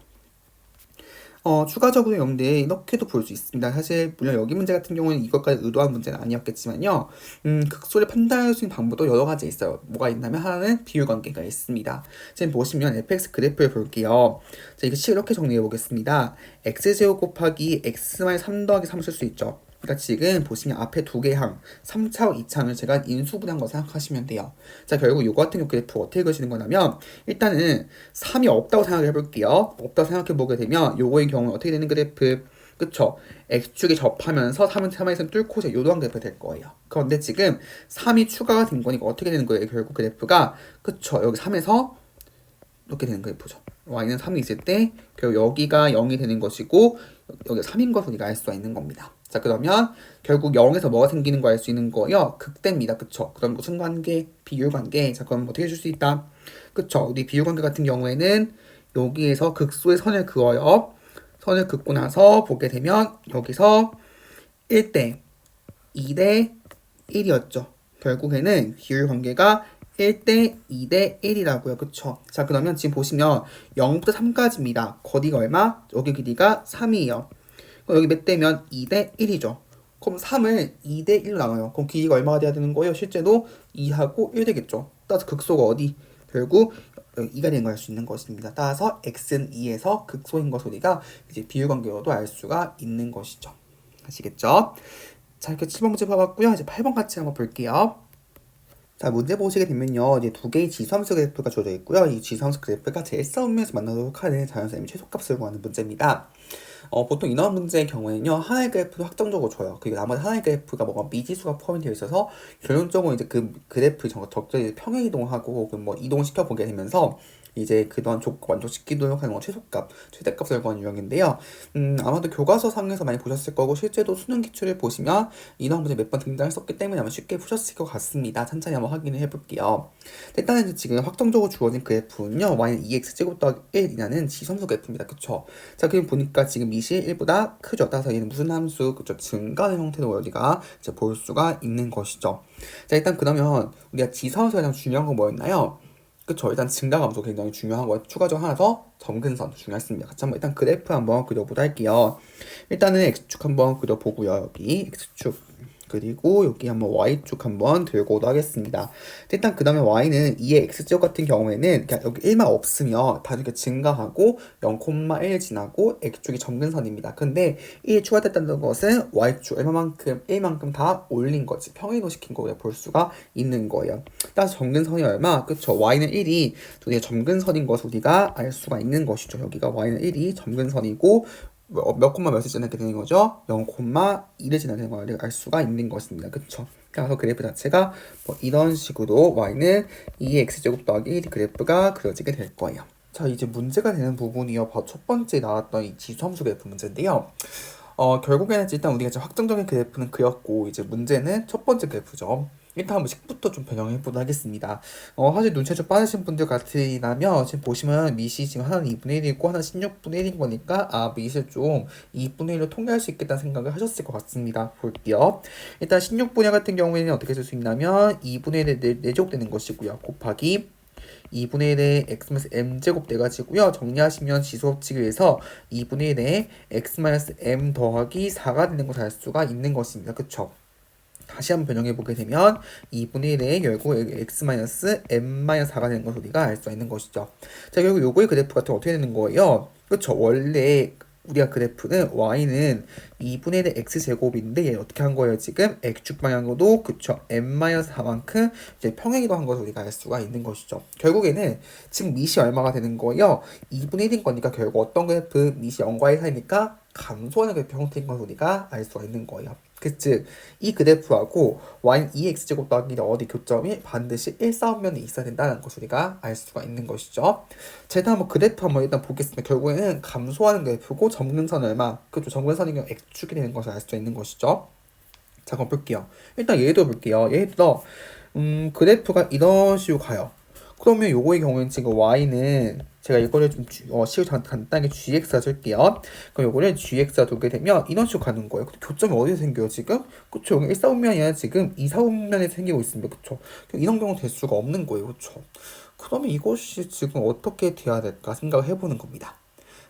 추가적으로 연대 이렇게도 볼 수 있습니다. 사실 물론 여기 문제 같은 경우는 이것까지 의도한 문제는 아니었겠지만요. 극소를 판단할 수 있는 방법도 여러 가지 있어요. 뭐가 있냐면 하나는 비율 관계가 있습니다. 지금 보시면 fx 그래프를 볼게요. 자, 이거 이렇게 정리해 보겠습니다. x제곱 곱하기 x-3 더하기 3을 쓸 수 있죠. 그러니까 지금 보시면 앞에 두 개 항, 3차와 2차를 제가 인수분해한 거 생각하시면 돼요. 자, 결국 이거 같은 경우 그래프 어떻게 그리시는 거냐면 일단은 3이 없다고 생각해 볼게요. 없다고 생각해 보게 되면 요거의 경우는 어떻게 되는 그래프? 그쵸? x축이 접하면서 3은 3에서 뚫고 요도한 그래프가 될 거예요. 그런데 지금 3이 추가가 된 거니까 어떻게 되는 거예요? 결국 그래프가 그쵸? 여기 3에서 이렇게 되는 그래프죠. y는 3이 있을 때 결국 여기가 0이 되는 것이고 여기가 3인 것을 우리가 알 수가 있는 겁니다. 자, 그러면 결국 0에서 뭐가 생기는 거 알 수 있는 거요? 극대입니다. 그쵸? 그럼 무슨 관계? 비율관계. 자, 그럼 어떻게 해줄 수 있다? 그쵸? 우리 비율관계 같은 경우에는 여기에서 극소의 선을 그어요. 선을 긋고 나서 보게 되면 여기서 1대 2대 1이었죠. 결국에는 비율관계가 1대 2대 1이라고요. 그쵸? 자, 그러면 지금 보시면 0부터 3까지입니다. 거리가 얼마? 여기 길이가 3이에요. 그럼 여기 몇 대면 2대 1이죠. 그럼 3을 2대 1로 나눠요. 그럼 길이가 얼마가 돼야 되는 거예요? 실제로 2하고 1 되겠죠. 따라서 극소가 어디? 결국 2가 되는 걸 알 수 있는 것입니다. 따라서 x는 2에서 극소인 것을 우리가 이제 비율관계로도 알 수가 있는 것이죠. 아시겠죠? 자, 이렇게 7번 문제 봐봤고요. 이제 8번 같이 한번 볼게요. 자, 문제 보시게 되면요. 이제 두 개의 지수함수 그래프가 주어져 있고요. 이 지수함수 그래프가 제일 싸움에서 만나도록 하는 자연수의 최소값을 구하는 문제입니다. 보통 이런 문제의 경우에는요, 하나의 그래프도 확정적으로 줘요. 그리고 나머지 하나의 그래프가 뭐가 미지수가 포함이 되어 있어서 결론적으로 이제 그 그래프 적절히 평행 이동하고 뭐 이동시켜 보게 되면서 이제 그동안 조건 만족시키도록 하는 건 최소값, 최대값을 구하는 유형인데요. 아마도 교과서상에서 많이 보셨을 거고 실제로 수능 기출을 보시면 이런 문제 몇 번 등장했었기 때문에 아마 쉽게 푸셨을 것 같습니다. 천천히 한번 확인을 해볼게요. 일단은 지금 확정적으로 주어진 그래프는요, y는 2x제곱 더하기 1이라는 지수함수 그래프입니다. 그쵸? 자, 그럼 보니까 지금 미시 1보다 크죠. 따라서 얘는 무슨 함수? 그쵸? 증가하는 형태로 우리가 이제 볼 수가 있는 것이죠. 자, 일단 그러면 우리가 지수함수에 대한 중요한 건 뭐였나요? 그쵸? 일단 증가감도 굉장히 중요한 거예요. 추가적으로 하나 더 점근선 중요했습니다. 같이 한번 일단 그래프 한번 그려보도록 할게요. 일단은 x축 한번 그려보고요. 여기 x축 그리고 여기 한번 y축 한번 들고도 하겠습니다. 일단 그 다음에 y는 2의 x제곱 같은 경우에는 그냥 여기 1만 없으면 다 이렇게 증가하고 0,1 지나고 x축이 점근선입니다. 근데 1이 추가됐다는 것은 y축 얼마만큼 1만큼 다 올린 거지. 평행이동 시킨 거를 볼 수가 있는 거예요. 따라서 점근선이 얼마? 그쵸? y는 1이 도대체 점근선인 것을 우리가 알 수가 있는 것이죠. 여기가 y는 1이 점근선이고 몇 콤마 몇을 지나게 되는 거죠? 0,2를 지나게 되는 걸 알 수가 있는 것입니다. 그쵸? 그래서 그래프 자체가 뭐 이런 식으로 y는 2x제곱 더하기 1 그래프가 그려지게 될 거예요. 자, 이제 문제가 되는 부분이요. 바로 첫 번째 나왔던 이 지수함수 그래프 문제인데요. 결국에는 일단 우리가 이제 확정적인 그래프는 그렸고 이제 문제는 첫 번째 그래프죠. 일단 한번 식부터 좀 변형해 보도록 하겠습니다. 사실 눈치 좀 빠르신 분들 같으라면 지금 보시면 미시 지금 하나는 2분의 1이고 하나는 16분의 1인 거니까 미시를 좀 2분의 1로 통일할 수 있겠다는 생각을 하셨을 것 같습니다. 볼게요. 일단 16분의 1 같은 경우에는 어떻게 쓸 수 있냐면 2분의 1에 4제곱 되는 것이고요. 곱하기 2분의 1에 x-m제곱 돼가지고요. 정리하시면 지수법칙에 의해서 2분의 1에 x-m 더하기 4가 되는 것을 알 수가 있는 것입니다. 그쵸? 다시 한번 변형해 보게 되면 2분의 1에 결국 x-m-4가 되는 것을 우리가 알 수 있는 것이죠. 자, 결국 요거의 그래프 같은 어떻게 되는 거예요? 그쵸? 원래 우리가 그래프는 y는 2분의 1의 x제곱인데 얘 어떻게 한 거예요? 지금 x축 방향으로도 그쵸? m-4만큼 이제 평행이동 한 것을 우리가 알 수가 있는 것이죠. 결국에는 지금 미시 얼마가 되는 거예요? 2분의 1인 거니까 결국 어떤 그래프 미시 0과의 사이니까 감소하는 그래프 형태인 것을 우리가 알 수가 있는 거예요. 즉, 이 그래프하고 y는 2x제곱 더하기 어디 교점이 반드시 일사분면이 있어야 된다는 것을 우리가 알 수가 있는 것이죠. 제가 한번 그래프 한번 일단 보겠습니다. 결국에는 감소하는 그래프고 점근선 얼마? 그렇죠. 점근선이 x축이 되는 것을 알 수 있는 것이죠. 자, 그럼 볼게요. 일단 예를 볼게요. 예를 들어 그래프가 이런 식으로 가요. 그러면 요거의 경우에는 지금 y는 제가 이거를 좀 식을 간단하게 gx라 줄게요. 그럼 요거를 gx라 두게 되면 이런 식으로 가는 거예요. 근데 교점이 어디서 생겨요 지금? 그쵸? 여기 1사분면이 아니라 지금 2사분면에서 생기고 있습니다. 그쵸? 이런 경우 될 수가 없는 거예요. 그쵸? 그러면 이것이 지금 어떻게 돼야 될까 생각을 해보는 겁니다.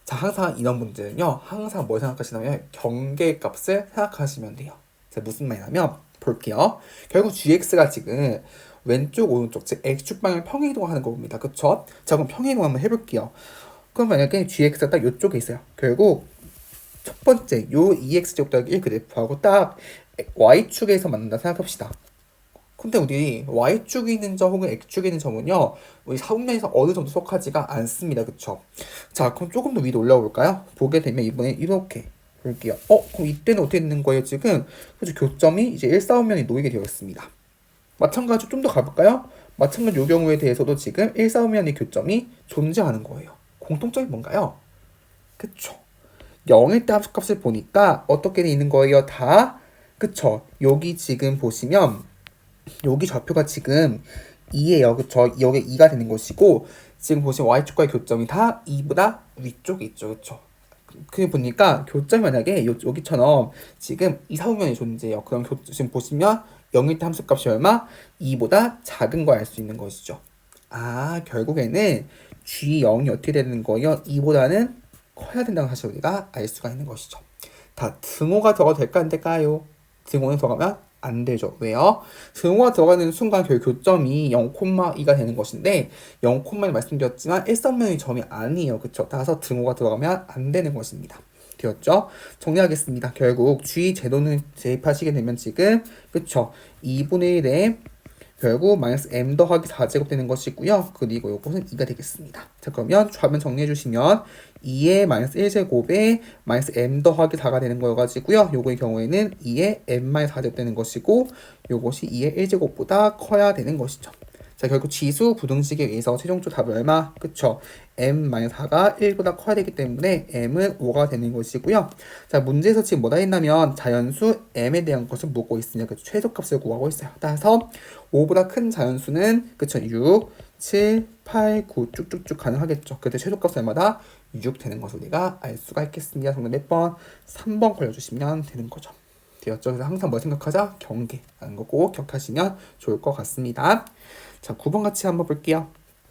자, 항상 이런 문제는요. 항상 뭘 생각하시냐면 경계값을 생각하시면 돼요. 자, 무슨 말이냐면 볼게요. 결국 gx가 지금 왼쪽 오른쪽 즉 x축 방향을 평행이동하는 겁니다. 그쵸? 자, 그럼 평행이동 한번 해볼게요. 그럼 만약에 gx가 딱 이쪽에 있어요. 결국 첫 번째 요 2x제곱 더하기 1 그래프하고 딱 y축에서 만난다 생각합시다. 근데 우리 y축이 있는 점 혹은 x축이 있는 점은요, 우리 사분면에서 어느 정도 속하지가 않습니다. 그쵸? 자, 그럼 조금 더 위로 올라가 볼까요? 보게 되면 이번에 이렇게 볼게요. 그럼 이때는 어떻게 되는 거예요, 지금? 그죠? 교점이 이제 1사분면이 놓이게 되어 있습니다. 마찬가지로 좀 더 가볼까요? 마찬가지로 이 경우에 대해서도 지금 1, 4, 5면의 교점이 존재하는 거예요. 공통점이 뭔가요? 그쵸. 0일 때 함수값을 보니까 어떻게 돼 있는 거예요? 다 그쵸. 여기 지금 보시면 여기 좌표가 지금 2예요. 그쵸. 여기 2가 되는 것이고 지금 보시면 y축과의 교점이 다 2보다 위쪽에 있죠. 그쵸. 그 보니까 교점이 만약에 여기처럼 지금 2, 4, 5면이 존재해요. 그럼 지금 보시면 0일 때 함수값이 얼마? 2보다 작은 걸 알 수 있는 것이죠. 아, 결국에는 G0이 어떻게 되는 거예요? 2보다는 커야 된다는 사실 우리가 알 수가 있는 것이죠. 다 등호가 들어가도 될까 안 될까요? 등호는 들어가면 안 되죠. 왜요? 등호가 들어가는 순간 결국 교점이 0,2가 되는 것인데 0,2 말씀드렸지만 일선면의 점이 아니에요. 그쵸? 따라서 등호가 들어가면 안 되는 것입니다. 되었죠? 정리하겠습니다. 결국 G 제도는 대입하시게 되면 지금 그쵸? 2분의 1에 결국 마이너스 m 더하기 4제곱 되는 것이고요. 그리고 요것은 2가 되겠습니다. 자, 그러면 좌변 정리해 주시면 2의 마이너스 1제곱에 마이너스 m 더하기 4가 되는 거여가지고요. 요거의 경우에는 2의 m 마이너스 4제곱 되는 것이고 요것이 2의 1제곱보다 커야 되는 것이죠. 자, 결국 지수 부등식에 의해서 최종적 답은 얼마? 그쵸? m-4가 1보다 커야 되기 때문에 m은 5가 되는 것이고요. 자, 문제에서 지금 뭐다 했냐면 자연수 m에 대한 것을 묻고 있으니까 그쵸? 최소값을 구하고 있어요. 따라서 5보다 큰 자연수는 그쵸? 6, 7, 8, 9 쭉쭉쭉 가능하겠죠. 그때 최소값이 얼마다? 6 되는 것을 우리가 알 수가 있겠습니다. 정답 몇 번? 3번 걸려주시면 되는 거죠. 되었죠? 그래서 항상 뭐 생각하자? 경계라는 거 꼭 기억하시면 좋을 것 같습니다. 자, 9번 같이 한번 볼게요.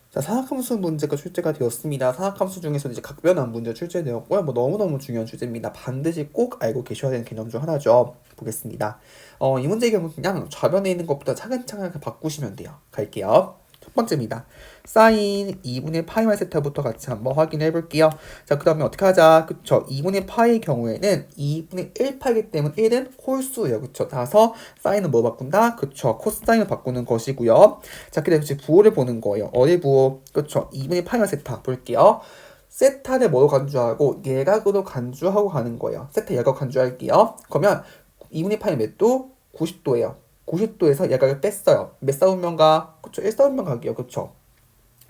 자, 사각함수 문제가 출제가 되었습니다. 사각함수 중에서 이제 각변환 문제 출제되었고요. 뭐 너무너무 중요한 주제입니다. 반드시 꼭 알고 계셔야 되는 개념 중 하나죠. 보겠습니다. 이 문제의 경우 그냥 좌변에 있는 것보다 차근차근 바꾸시면 돼요. 갈게요. 첫 번째입니다. 사인 2분의 파이만 세타부터 같이 한번 확인해 볼게요. 자, 그 다음에 어떻게 하자? 그쵸? 2분의 파이의 경우에는 2분의 1파이기 때문에 1은 홀수예요. 그쵸? 따라서 사인은 뭐 바꾼다? 그쵸? 코사인을 바꾸는 것이고요. 자, 그 다음에 이제 부호를 보는 거예요. 어디 부호? 그쵸? 2분의 파이만 세타 볼게요. 세타를 뭐로 간주하고 예각으로 간주하고 가는 거예요. 세타 예각 간주할게요. 그러면 2분의 파이 몇 도? 90도예요. 90도에서 예각을 뺐어요. 몇 사분면각? 그쵸? 1사분면각이요. 그쵸?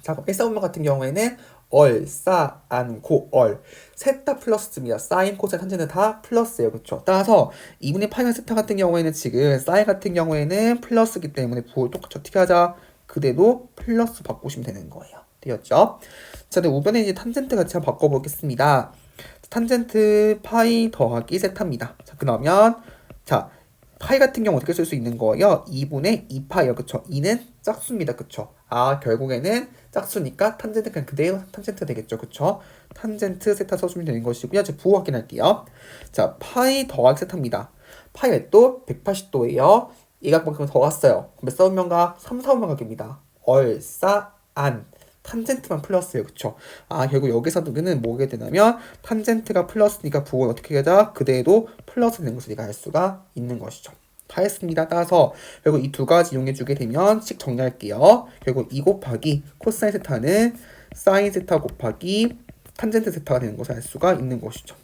자, 그럼 1사분면 같은 경우에는 얼, 싸, 안, 고, 얼. 셋 다 플러스입니다. 사인, 코사인, 탄젠트 다 플러스예요. 그쵸? 따라서 2분의 파이널 세타 같은 경우에는 지금 사인 같은 경우에는 플러스이기 때문에 부호를 똑같이 어떻게 하자? 그대로 플러스 바꾸시면 되는 거예요. 되었죠? 자, 우변에 이제 탄젠트 같이 한번 바꿔보겠습니다. 탄젠트 파이 더하기 세타입니다. 자, 그러면 자, 파이 같은 경우 어떻게 쓸 수 있는 거예요? 2분의 2파이요. 그쵸? 2는 짝수입니다. 그쵸? 아, 결국에는 짝수니까 탄젠트 그냥 그대로 탄젠트 되겠죠. 그쵸? 탄젠트 세타 써주면 되는 것이고요. 이제 부호 확인할게요. 자, 파이 더하기 세타입니다. 파이가 또 180도예요. 이각만큼 더 왔어요. 몇 사분면각? 3, 사분면각입니다. 얼싸, 안. 탄젠트만 플러스예요. 그쵸? 아, 결국 여기서는 뭐게 되냐면 탄젠트가 플러스니까 부호는 어떻게 하자? 그대로 플러스 되는 것을 우리가 알 수가 있는 것이죠. 다 했습니다. 따라서 결국 이 두 가지 이용해 주게 되면 씩 정리할게요. 결국 2 곱하기 코사인 세타는 사인 세타 곱하기 탄젠트 세타가 되는 것을 알 수가 있는 것이죠.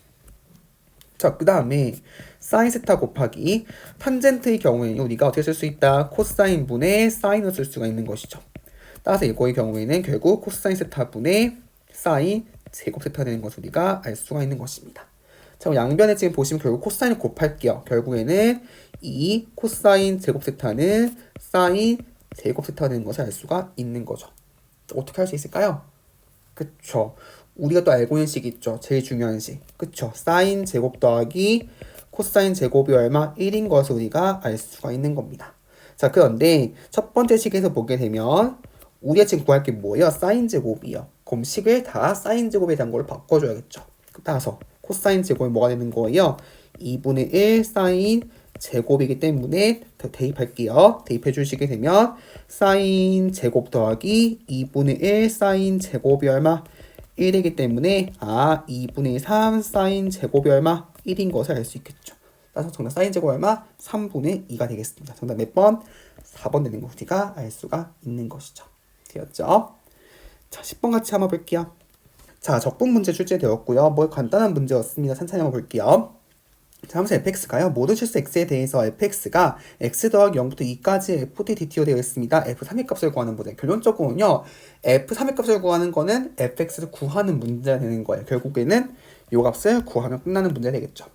자, 그 다음에 사인 세타 곱하기 탄젠트의 경우에는 우리가 어떻게 쓸 수 있다? 코사인 분의 사인을 쓸 수가 있는 것이죠. 따라서 이거의 경우에는 결국 코사인 세타 분의 사인 제곱 세타 되는 것을 우리가 알 수가 있는 것입니다. 자, 양변에 지금 보시면 결국 코사인을 곱할게요. 결국에는 이 코사인 제곱 세타는 사인 제곱 세타가 되는 것을 알 수가 있는 거죠. 어떻게 할 수 있을까요? 그쵸. 우리가 또 알고 있는 식 있죠. 제일 중요한 식. 그쵸. 사인 제곱 더하기 코사인 제곱이 얼마? 1인 것을 우리가 알 수가 있는 겁니다. 자, 그런데 첫 번째 식에서 보게 되면 우리가 지금 구할 게 뭐예요? 사인 제곱이요. 그럼 식을 다 사인 제곱에 대한 걸 바꿔줘야겠죠. 따라서 코사인 제곱이 뭐가 되는 거예요? 2분의 1 사인 제곱이기 때문에 대입할게요. 대입해 주시게 되면 사인 제곱 더하기 2분의 1 사인 제곱이 얼마? 1이기 때문에 2분의 3 사인 제곱이 얼마? 1인 것을 알 수 있겠죠. 따라서 정답 사인 제곱 얼마? 3분의 2가 되겠습니다. 정답 몇 번? 4번 되는 거 우리가 알 수가 있는 것이죠. 되었죠? 자, 10번 같이 한번 볼게요. 자, 적분 문제 출제되었고요. 뭐 간단한 문제였습니다. 천천히 한번 볼게요. 자, 함수 fx가요. 모든 실수 x에 대해서 fx가 x 더하기 0부터 2까지 f(t)dt로 되어 있습니다. f3의 값을 구하는 문제. 결론적으로는요. f3의 값을 구하는 거는 fx를 구하는 문제가 되는 거예요. 결국에는 이 값을 구하면 끝나는 문제가 되겠죠.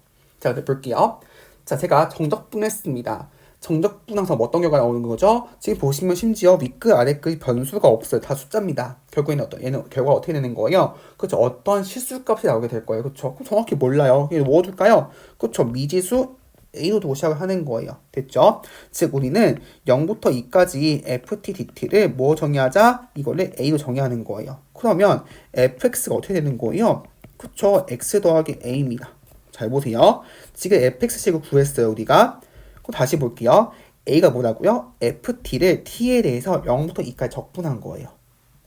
자, 볼게요. 자, 제가 정적분했습니다. 정적분항서 뭐 어떤 결과가 나오는 거죠? 지금 보시면 심지어 윗끝 아래끝 변수가 없어요. 다 숫자입니다. 결국에는 얘는 결과가 어떻게 되는 거예요? 그렇죠. 어떤 실수값이 나오게 될 거예요. 그렇죠. 그럼 정확히 몰라요. 이게 뭐 줄까요? 그렇죠. 미지수 A로 도시락을 하는 거예요. 됐죠? 즉 우리는 0부터 2까지 FT, DT를 뭐 정의하자? 이거를 A로 정의하는 거예요. 그러면 fx가 어떻게 되는 거예요? 그렇죠. x 더하기 A입니다. 잘 보세요. 지금 fx식을 구했어요. 우리가. 그럼 다시 볼게요. A가 뭐라고요? FT를 T에 대해서 0부터 2까지 적분한 거예요.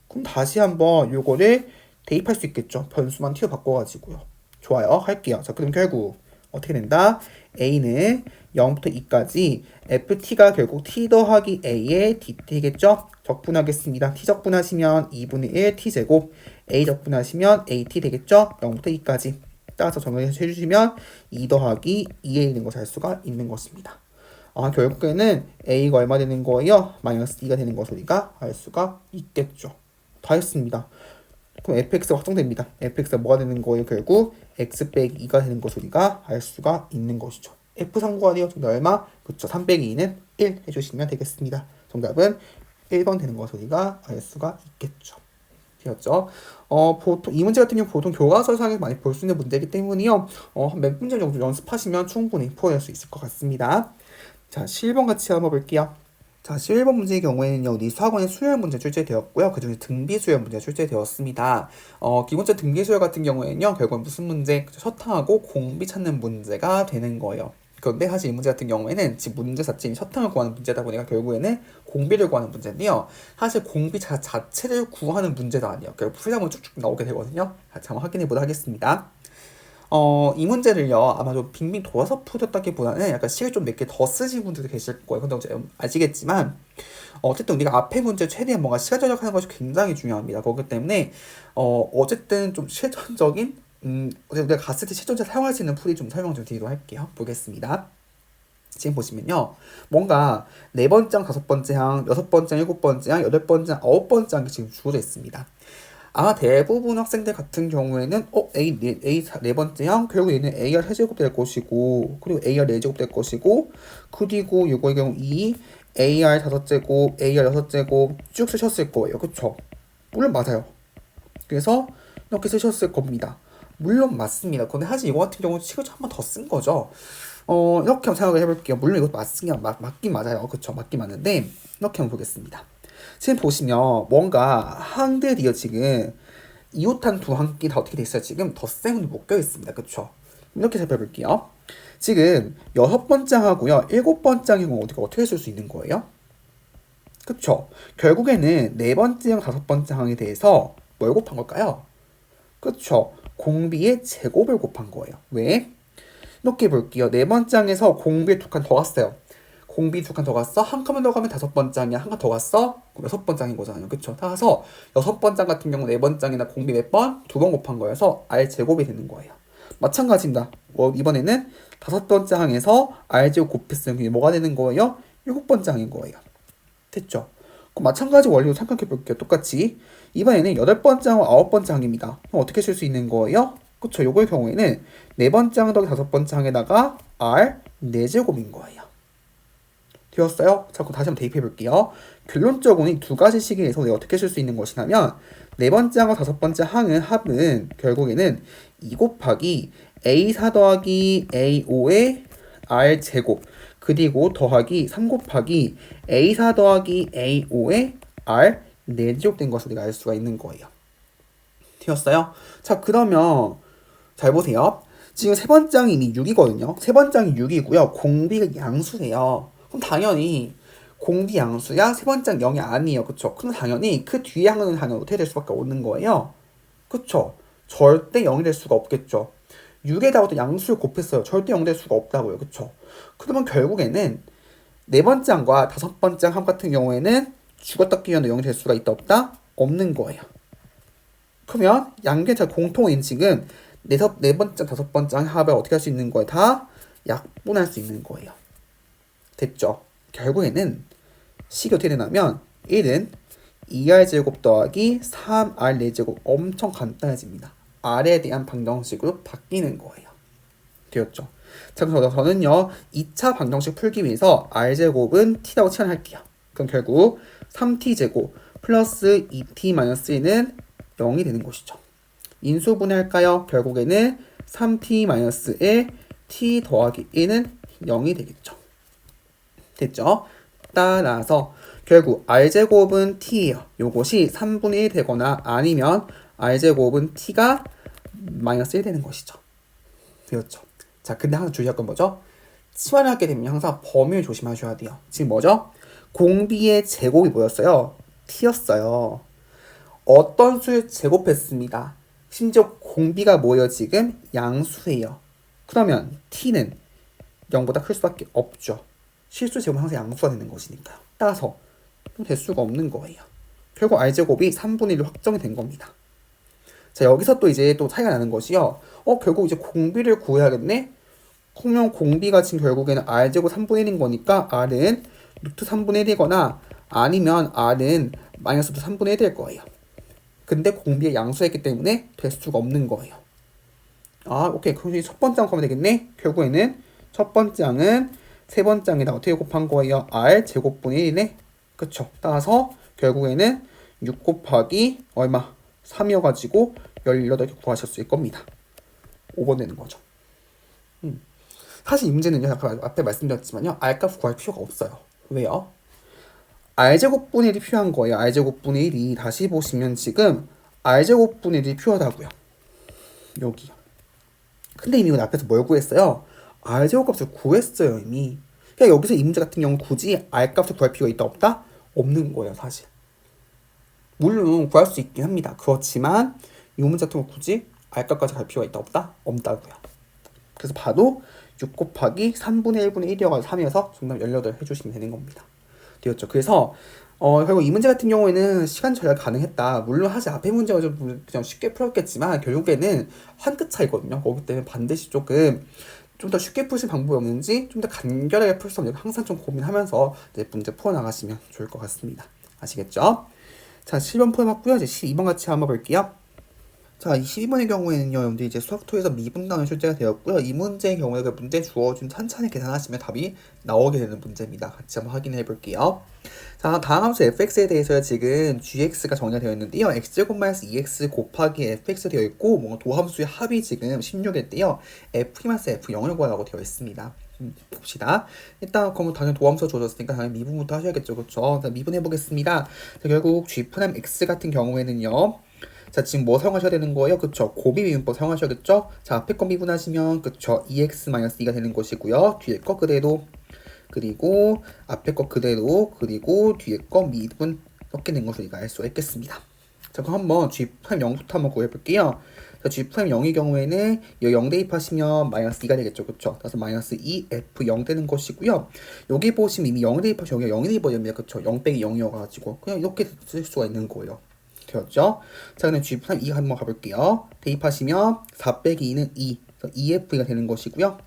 그럼 다시 한번 요거를 대입할 수 있겠죠. 변수만 T로 바꿔가지고요. 좋아요. 할게요. 자, 그럼 결국 어떻게 된다? A는 0부터 2까지 FT가 결국 T 더하기 A의 DT겠죠? 적분하겠습니다. T 적분하시면 2분의 1 T제곱, A 적분하시면 AT 되겠죠? 0부터 2까지. 따라서 정리해 주시면 2 더하기 2에 있는 것을 알 수가 있는 것입니다. 아, 결국에는 A가 얼마 되는 거예요? 마이너스 2가 되는 것을 우리가 알 수가 있겠죠. 다 했습니다. 그럼 fx가 확정됩니다. fx가 뭐가 되는 거예요? 결국 x 빼기 2가 되는 것을 우리가 알 수가 있는 것이죠. f3 구하래요. 정답 얼마? 그쵸. 3 빼기 2는 1 해주시면 되겠습니다. 정답은 1번 되는 것을 우리가 알 수가 있겠죠. 되었죠. 보통 이 문제 같은 경우 보통 교과서상에서 많이 볼 수 있는 문제이기 때문에요. 몇 문제 정도 연습하시면 충분히 풀어낼 수 있을 것 같습니다. 자, 11번 같이 한번 볼게요. 자, 11번 문제의 경우에는요, 우리 수학원에 수열 문제 출제되었고요. 그 중에 등비 수열 문제가 출제되었습니다. 기본적 등비 수열 같은 경우에는요, 결국 무슨 문제? 셔탕하고 공비 찾는 문제가 되는 거예요. 그런데 사실 이 문제 같은 경우에는 지금 문제 자체는 셔탕을 구하는 문제다 보니까 결국에는 공비를 구하는 문제인데요. 사실 공비 자체를 구하는 문제도 아니에요. 결국 풀다 보면 쭉쭉 나오게 되거든요. 같이 한번 확인해 보도록 하겠습니다. 이 문제를요, 아마 좀 빙빙 돌아서 풀었다기보다는 약간 시를 좀 몇 개 더 쓰신 분들도 계실 거예요. 근데 아시겠지만, 어쨌든 우리가 앞에 문제 최대한 뭔가 시간절약 하는 것이 굉장히 중요합니다. 그렇기 때문에, 어쨌든 좀 실전적인, 우리가 갔을 때 실전적으로 사용할 수 있는 풀이 좀 설명 좀 드리도록 할게요. 보겠습니다. 지금 보시면요. 뭔가 4번째 항, 5번째 항, 6번째 항, 7번째 항, 8번째 항, 9번째 항이 지금 주어져 있습니다. 아마 대부분 학생들 같은 경우에는 A 네 번째 항 결국 얘는 AR 세제곱 될 것이고 그리고 AR 4제곱 될 것이고 그리고 이거의 경우 2 AR 5제곱 AR 6제곱 쭉 쓰셨을 거예요. 그쵸? 물론 맞아요. 그래서 이렇게 쓰셨을 겁니다. 물론 맞습니다. 근데 사실 이거 같은 경우는 식을 한 번 더 쓴 거죠. 이렇게 한번 생각을 해볼게요. 물론 이거 맞긴 맞아요. 그쵸? 맞긴 맞는데 이렇게 한번 보겠습니다. 지금 보시면 뭔가 항들이요 지금 이웃한 두 항끼 다 어떻게 돼 있어요? 지금 덧셈으로 묶여 있습니다. 그쵸? 이렇게 살펴볼게요. 지금 6번째 항하고요 7번째 항은 어떻게 쓸 수 있는 거예요? 그쵸? 결국에는 4번째 항, 5번째 항에 대해서 뭘 곱한 걸까요? 그쵸? 공비의 제곱을 곱한 거예요. 왜? 이렇게 볼게요. 4번째 항에서 공비에 2칸 더 갔어요. 공비 2칸 더 갔어? 한 칸만 더 가면 5번째 항이야. 한 칸 더 갔어? 그럼 6번째 항인 거잖아요. 그쵸? 따라서 6번째 항 같은 경우 4번째 항이나 공비 몇 번? 2번 곱한 거여서 R 제곱이 되는 거예요. 마찬가지입니다. 이번에는 5번째 항에서 R 제곱 곱했으면 그게 뭐가 되는 거예요? 7번째 항인 거예요. 됐죠? 그럼 마찬가지 원리로 생각해 볼게요. 똑같이. 이번에는 8번째 항과 9번째 항입니다. 그럼 어떻게 쓸 수 있는 거예요? 그쵸? 요거의 경우에는 4번째 항 더하기 5번째 항에다가 R 4제곱인 거예요. 되었어요? 자, 그럼 다시 한번 대입해 볼게요. 결론적으로 이 두 가지 식에서 내가 어떻게 쓸 수 있는 것이냐면 4번째 항과 5번째 항의 합은 결국에는 2 곱하기 A4 더하기 A5의 R제곱 그리고 더하기 3 곱하기 A4 더하기 A5의 R 4제곱 된 것을 우리가 알 수가 있는 거예요. 되었어요? 자, 그러면 잘 보세요. 지금 세 번째 항이 이미 6이거든요. 세 번째 항이 6이고요. 공비가 양수래요. 그럼 당연히 공비 양수야 세 번째 항 0이 아니에요. 그쵸? 그럼 당연히 그 뒤에 항은 당연히 어떻게 될 수밖에 없는 거예요. 그쵸? 절대 0이 될 수가 없겠죠. 6에다가도 양수를 곱했어요. 절대 0 될 수가 없다고요. 그쵸? 그러면 결국에는 네 번째 항과 5번째 항 같은 경우에는 죽었다 끼어도 0이 될 수가 있다 없다? 없는 거예요. 그러면 양계차 공통 인식은 네 번째, 5번째 항 합을 어떻게 할 수 있는 거예요? 다 약분할 수 있는 거예요. 됐죠? 결국에는 식이 어떻게 되냐면 1은 2r제곱 더하기 3r4제곱 엄청 간단해집니다. r에 대한 방정식으로 바뀌는 거예요. 되었죠? 자, 그래서 저는요 2차 방정식 풀기 위해서 r제곱은 t라고 치환할게요. 그럼 결국 3t제곱 플러스 2t-1은 0이 되는 것이죠. 인수분해할까요? 결국에는 3t-1에 t 더하기 1은 0이 되겠죠. 됐죠? 따라서 결국 r제곱은 t예요. 요것이 3분의 1 되거나 아니면 r제곱은 t가 마이너스 1 되는 것이죠. 되었죠? 자, 근데 항상 주의할 건 뭐죠? 치환하게 되면 항상 범위를 조심하셔야 돼요. 지금 뭐죠? 공비의 제곱이 뭐였어요? t였어요. 어떤 수를 제곱했습니다. 심지어 공비가 뭐예요? 지금 양수예요. 그러면 t는 0보다 클 수밖에 없죠. 실수 제곱은 항상 양수가 되는 것이니까요. 따라서 될 수가 없는 거예요. 결국 r제곱이 3분의 1로 확정이 된 겁니다. 자, 여기서 또 이제 또 차이가 나는 것이요. 결국 이제 공비를 구해야겠네? 그러면 공비가 지금 결국에는 r제곱 3분의 1인 거니까 r은 루트 3분의 1이거나 아니면 r은 마이너스 루트 3분의 1 될 거예요. 근데 공비의 양수했기 때문에 될 수가 없는 거예요. 오케이. 그럼 첫 번째 항 하면 되겠네? 결국에는 첫 번째 항은 세 번째 항에다 어떻게 곱한 거예요? r 제곱분의 1이네? 그쵸? 따라서 결국에는 6 곱하기 얼마? 3이어가지고 18개 구하셨을 겁니다. 5번 되는 거죠. 사실 이 문제는요, 앞에 말씀드렸지만요, r값 구할 필요가 없어요. 왜요? r제곱분의 1이 필요한 거예요. r제곱분의 1이 다시 보시면 지금 r제곱분의 1이 필요하다고요. 여기요. 근데 이미 앞에서 뭘 구했어요? r제곱 값을 구했어요, 이미. 그러니까 여기서 이 문제 같은 경우 굳이 r값을 구할 필요가 있다 없다? 없는 거예요, 사실. 물론 구할 수 있긴 합니다. 그렇지만 이 문제 같은 경우 굳이 r값까지 갈 필요가 있다 없다? 없다고요. 그래서 봐도 6 곱하기 3분의 1분의 1이어가지고 3이어서 정답 18 해주시면 되는 겁니다. 되었죠. 그래서 결국 이 문제 같은 경우에는 시간 절약 가능했다. 물론 사실 앞에 문제가 좀 그냥 쉽게 풀었겠지만 결국에는 한 끗 차이거든요. 그렇기 때문에 반드시 조금 좀 더 쉽게 푸실 방법이 없는지 좀 더 간결하게 풀 수 없는지 항상 좀 고민하면서 이제 문제 풀어나가시면 좋을 것 같습니다. 아시겠죠? 자, 7번 풀어봤고요. 이제 12번 같이 한번 볼게요. 자, 이 12번의 경우에는요, 여러분들 이제 수학토에서 미분당이 출제가 되었고요. 이 문제의 경우에 그 문제 주어준 찬찬히 계산하시면 답이 나오게 되는 문제입니다. 같이 한번 확인해 볼게요. 자, 다음 함수 fx에 대해서 지금 gx가 정의가 되어 있는데요. x제곱 마이너스 2x 곱하기 fx 되어 있고, 뭔가 도함수의 합이 지금 16일때요. f 마이너스 f 0을 구하라고 되어 있습니다. 봅시다. 일단 그러면 당연히 도함수 주어졌으니까 당연히 미분부터 하셔야겠죠, 그렇죠? 자, 미분해 보겠습니다. 자, 결국 g 프라임 x 같은 경우에는요. 자, 지금 뭐 사용하셔야 되는 거예요? 그쵸? 곱비 미분법 사용하셔야겠죠? 자, 앞에 거 미분하시면, 그쵸? 2x-2가 되는 것이고요. 뒤에 거 그대로, 그리고 앞에 거 그대로, 그리고 뒤에 거 미분 섞이는 것을 우리가 알 수가 있겠습니다. 자, 그럼 한번 g'0부터 한번 구해볼게요. 자, g'0의 경우에는 여기 0 대입하시면 마이너스 2가 되겠죠. 그쵸? 그래서 마이너스 2f0 되는 것이고요. 여기 보시면 이미 0 대입하시면 여기가 0이 대입하면 그쵸? 0 빼기 0이어가지고 그냥 이렇게 쓸 수가 있는 거예요. 되었죠? 자, 그럼 G'2 한번 가볼게요. 대입하시면 4 빼기 2는 2, 2F가 되는 것이고요.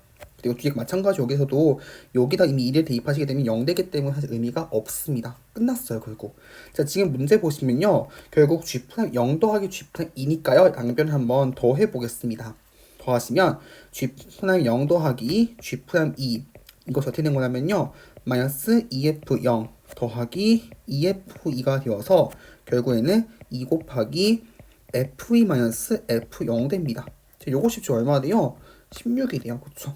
그리고 뒤에 마찬가지 여기서도 여기다 이미 2를 대입하시게 되면 0 되기 때문에 사실 의미가 없습니다. 끝났어요, 결국. 자, 지금 문제 보시면요. 결국 G'0 더하기 G'2니까요. 양변을 한번 더 해보겠습니다. 더하시면 G'0 더하기 G'2 이것이 어떻게 된 거냐면요. 마이너스 2F0 더하기 2F2가 되어서 결국에는 2 곱하기 F2-F0 됩니다. 요것이 지금 얼마 돼요? 16이 돼요. 그쵸?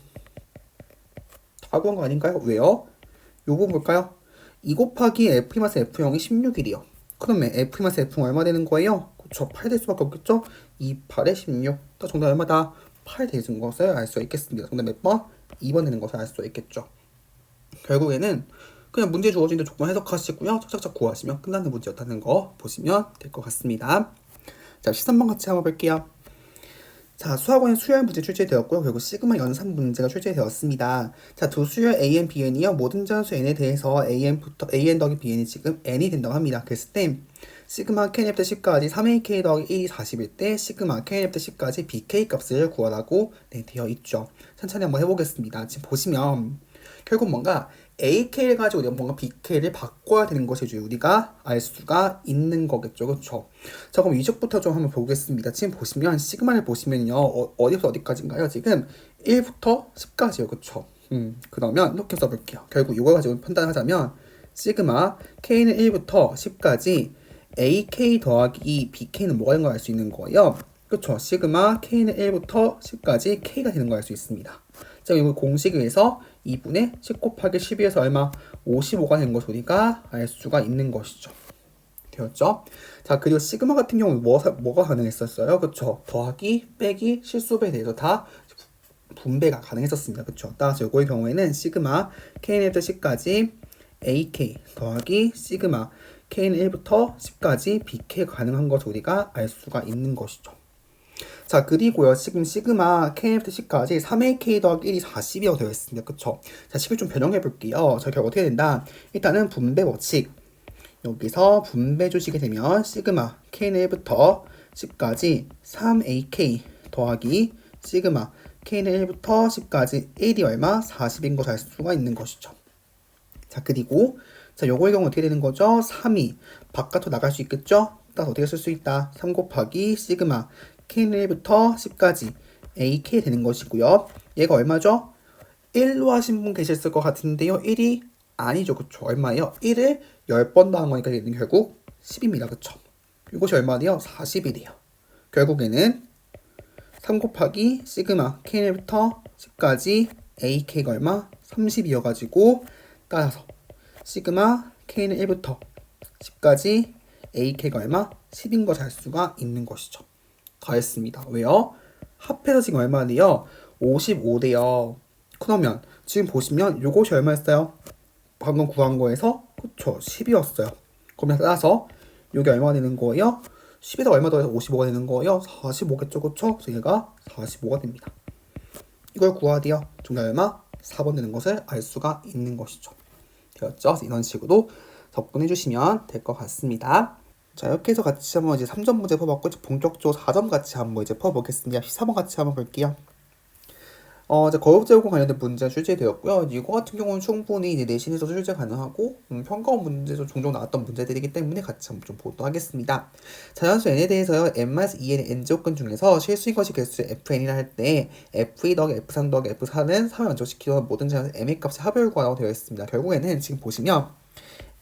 다 구한 거 아닌가요? 왜요? 요 부분 볼까요? 2 곱하기 F2-F0이 16일이요. 그러면 F2-F0 얼마 되는 거예요? 그쵸? 8 될 수밖에 없겠죠? 2, 8에 16. 그러니까 정답 얼마다? 8 되는 것을 알 수 있겠습니다. 정답 몇 번? 2번 되는 것을 알 수 있겠죠. 결국에는 그냥 문제 주어진 데 조건 해석하시고요. 착착착 구하시면 끝나는 문제였다는 거 보시면 될 것 같습니다. 자, 13번 같이 한번 볼게요. 자, 수학원의 수열 문제 출제되었고요. 그리고 시그마 연산 문제가 출제되었습니다. 자, 두 수열 AN, BN이요. 모든 자수 N에 대해서 AN 더하기 BN이 지금 N이 된다고 합니다. 그랬을 때 시그마 KN부터 10까지 3AK 더하기 1이 40일 때 시그마 KN부터 10까지 BK 값을 구하라고 되어 있죠. 천천히 한번 해보겠습니다. 지금 보시면 결국 뭔가 AK를 가지고 우리가 뭔가 BK를 바꿔야 되는 것이죠. 우리가 알 수가 있는 거겠죠. 그렇죠? 자, 그럼 이쪽부터 좀 한번 보겠습니다. 지금 보시면 시그마를 보시면요. 어디부터 어디까지인가요? 지금 1부터 10까지요. 그렇죠? 그러면 이렇게 써볼게요. 결국 이걸 가지고 판단하자면 시그마 K는 1부터 10까지 AK 더하기 BK는 뭐가 되는 걸 알 수 있는 거예요. 그렇죠? 시그마 K는 1부터 10까지 K가 되는 걸 알 수 있습니다. 자, 이거 공식에서 2분의 10 곱하기 12에서 얼마? 55가 된 것을 우리가 알 수가 있는 것이죠. 되었죠? 자, 그리고 시그마 같은 경우는 뭐가 가능했었어요? 그쵸? 더하기, 빼기, 실수배에 대해서 다 분배가 가능했었습니다. 그쵸? 따라서 요거의 경우에는 시그마 K는 10까지 AK 더하기 시그마 K는 1부터 10까지 BK가 가능한 것을 우리가 알 수가 있는 것이죠. 자, 그리고요, 지금 시그마 KN부터 10까지 3AK 더하기 1이 40이라고 되어 있습니다. 그쵸? 자, 식을 좀 변형해 볼게요. 자, 결국 어떻게 된다? 일단은 분배 법칙. 여기서 분배 주시게 되면 시그마 K는 1부터 10까지 3AK 더하기 시그마 K는 1부터 10까지 1이 얼마? 40인 것을 알 수가 있는 것이죠. 자, 그리고 자, 요거의 경우 어떻게 되는 거죠? 3이 바깥으로 나갈 수 있겠죠? 따라서 어떻게 쓸 수 있다? 3 곱하기 시그마 K는 1부터 10까지 AK 되는 것이고요. 얘가 얼마죠? 1로 하신 분 계셨을 것 같은데요. 1이 아니죠. 그쵸? 얼마예요? 1을 10번 더한 거니까 얘는 결국 10입니다. 그쵸? 이것이 얼마래요? 40이래요. 결국에는 3 곱하기 시그마 K는 1부터 10까지 AK가 얼마? 30이어가지고 따라서 시그마 K는 1부터 10까지 AK가 얼마? 10인 걸 알 수가 있는 것이죠. 다 했습니다. 왜요? 합해서 지금 얼마네요? 55대요. 그러면 지금 보시면 요것이 얼마였어요? 방금 구한 거에서 그쵸? 10이었어요. 그러면 따라서 요게 얼마 되는 거예요? 10에다 얼마 더해서 55가 되는 거예요? 45겠죠? 그쵸? 그래서 얘가 45가 됩니다. 이걸 구해야 돼요. 정답 얼마? 4번 되는 것을 알 수가 있는 것이죠. 되었죠? 이런 식으로 접근해 주시면 될 것 같습니다. 자, 이렇게 해서 같이 한번 이제 3점 문제 풀어봤고, 본격적으로 4점 같이 한번 이제 풀어보겠습니다. 14번 같이 한번 볼게요. 이제 거역제곱과 관련된 문제가 출제되었고요. 이거 같은 경우는 충분히 이제 내신에서 출제 가능하고, 평가원 문제에서 종종 나왔던 문제들이기 때문에 같이 한번 좀 보도록 하겠습니다. 자연수 n에 대해서요, n-2n의 n제곱근 중에서 실수인 것이 개수 fn이라 할 때, f2 더하기 f3 더하기 f4는 3을 만족시키는 모든 자연수 m의 값의 합열과라고 되어 있습니다. 결국에는 지금 보시면,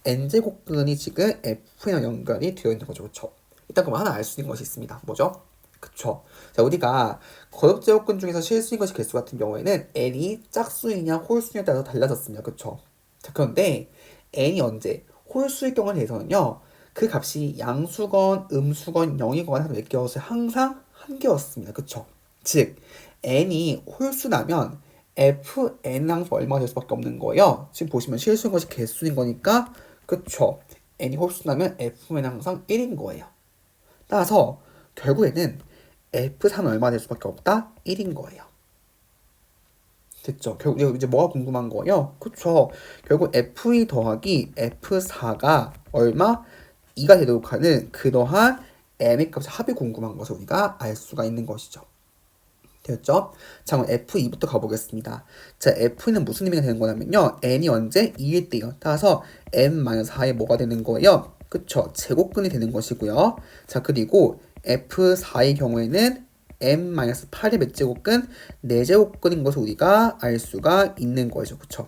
n제곱근이 지금 f랑 연결이 되어 있는 거죠. 그쵸? 일단 그럼 하나 알 수 있는 것이 있습니다. 뭐죠? 그쵸? 자, 우리가 거역제곱근 중에서 실수인 것이 개수 같은 경우에는 n이 짝수이냐 홀수냐에 따라서 달라졌습니다. 그쵸? 자, 그런데 n이 언제? 홀수일 경우에 대해서는요, 그 값이 양수건, 음수건, 0이건 하나 몇 개였어요? 항상 한 개였습니다. 그쵸? 즉, n이 홀수라면 fn 항수 얼마가 될 수밖에 없는 거예요. 지금 보시면 실수인 것이 개수인 거니까 그쵸? n이 홀수라면 fn 항상 1인 거예요. 따라서 결국에는 f3은 얼마 될 수밖에 없다? 1인 거예요. 됐죠? 결국 이제 뭐가 궁금한 거예요? 그쵸? 결국 f2 더하기 f4가 얼마? 2가 되도록 하는 그러한 m의 값의 합이 궁금한 것을 우리가 알 수가 있는 것이죠. 되었죠? 자, 그럼 F2부터 가보겠습니다. 자, F는 무슨 의미가 되는 거냐면요. n이 언제? 2일 때요. 따라서 n-4에 뭐가 되는 거예요? 그쵸? 제곱근이 되는 것이고요. 자, 그리고 F4의 경우에는 n-8의 몇 제곱근? 4제곱근인 것을 우리가 알 수가 있는 거죠. 그쵸?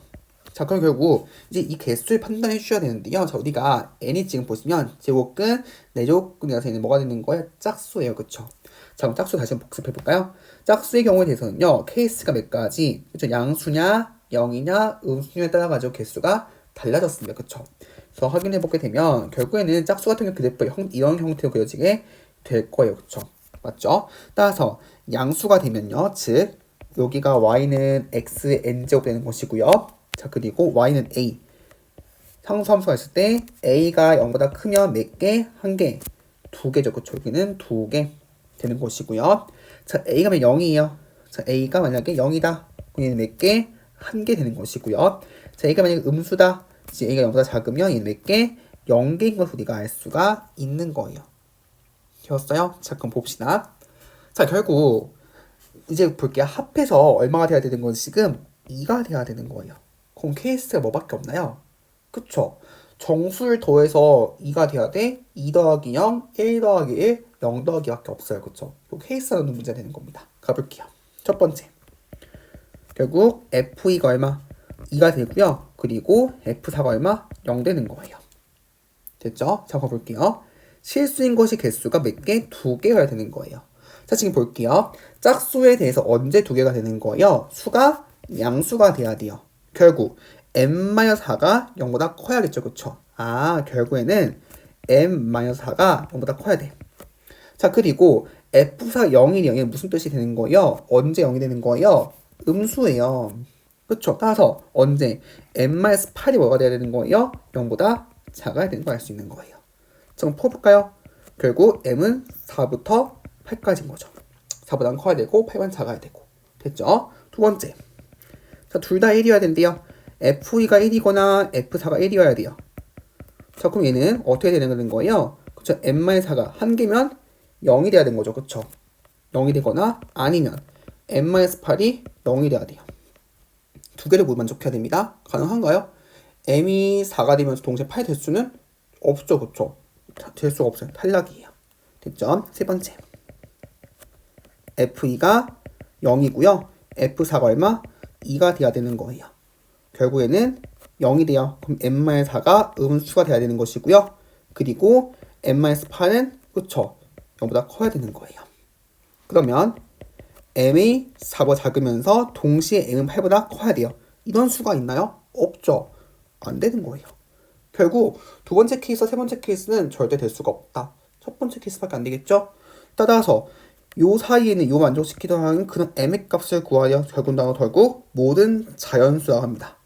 자, 그럼 결국 이제 이 개수를 판단해 주셔야 되는데요. 자, 우리가 n이 지금 보시면 제곱근, 4제곱근이라서 얘는 뭐가 되는 거예요? 짝수예요. 그쵸? 자, 그럼 짝수 다시 한번 복습해 볼까요? 짝수의 경우에 대해서는요, 케이스가 몇 가지, 그쵸? 양수냐, 0이냐, 음수냐에 따라 가지고 개수가 달라졌습니다. 그쵸? 그래서 확인해 보게 되면, 결국에는 짝수 같은 경우 그래프 이런 형태로 그려지게 될 거예요. 그쵸? 맞죠? 따라서 양수가 되면요, 즉, 여기가 y는 x n제곱 되는 것이고요. 자, 그리고 y는 a. 상수함수가 있을 때 a가 0보다 크면 몇 개? 한 개. 두 개죠. 그쵸? 여기는 두 개 되는 것이고요. 자, A가 만약 0이에요. 자, A가 만약에 0이다. 그럼 얘는 몇 개? 한 개 되는 것이고요. 자, A가 만약에 음수다. 이제 A가 0보다 작으면 얘는 몇 개? 0개인 것을 우리가 알 수가 있는 거예요. 되었어요? 자, 그럼 봅시다. 자, 결국 이제 볼게요. 합해서 얼마가 돼야 되는 건 지금 2가 돼야 되는 거예요. 그럼 케이스가 뭐밖에 없나요? 그쵸? 정수를 더해서 2가 돼야 돼. 2 더하기 0, 1 더하기 1, 0 더하기 밖에 없어요. 그쵸? 이 케이스라는 문제가 되는 겁니다. 가볼게요. 첫 번째. 결국 F2가 얼마? 2가 되고요. 그리고 F4가 얼마? 0 되는 거예요. 됐죠? 자, 가볼게요. 실수인 것이 개수가 몇 개? 2개가 되는 거예요. 자, 지금 볼게요. 짝수에 대해서 언제 2개가 되는 거예요? 수가 양수가 돼야 돼요. 결국 n-4가 0보다 커야겠죠. 그쵸? 아, 결국에는 n-4가 0보다 커야 돼. 자, 그리고 F4 0이 0이 무슨 뜻이 되는 거예요? 언제 0이 되는 거예요? 음수예요. 그쵸? 따라서 언제 n-8이 뭐가 돼야 되는 거예요? 0보다 작아야 되는 거 알 수 있는 거예요. 자, 그럼 풀어볼까요? 결국 m은 4부터 8까지인 거죠. 4보다는 커야 되고 8보다는 작아야 되고. 됐죠? 두 번째. 자, 둘 다 1이어야 된대요. F2가 1이거나 F4가 1이어야 돼요. 자, 그럼 얘는 어떻게 되는 거예요? 그쵸? n-4가 한 개면 0이 돼야 되는 거죠. 그쵸? 0이 되거나 아니면 n-8이 0이 돼야 돼요. 두 개를 모두 만족해야 됩니다. 가능한가요? m이 4가 되면서 동시에 8 될 수는 없죠. 그쵸? 될 수가 없어요. 탈락이에요. 됐죠? 세 번째. F2가 0이고요. F4가 얼마? 2가 돼야 되는 거예요. 결국에는 0이 돼요. 그럼 n-4가 음수가 돼야 되는 것이고요. 그리고 n-8은 그쵸? 0보다 커야 되는 거예요. 그러면 m이 4보다 작으면서 동시에 m은 8보다 커야 돼요. 이런 수가 있나요? 없죠. 안 되는 거예요. 결국 두 번째 케이스와 세 번째 케이스는 절대 될 수가 없다. 첫 번째 케이스밖에 안 되겠죠? 따라서 요 사이에는 요 만족시키도록 하는 그런 m의 값을 구하여 결국 모든 자연수라고 합니다.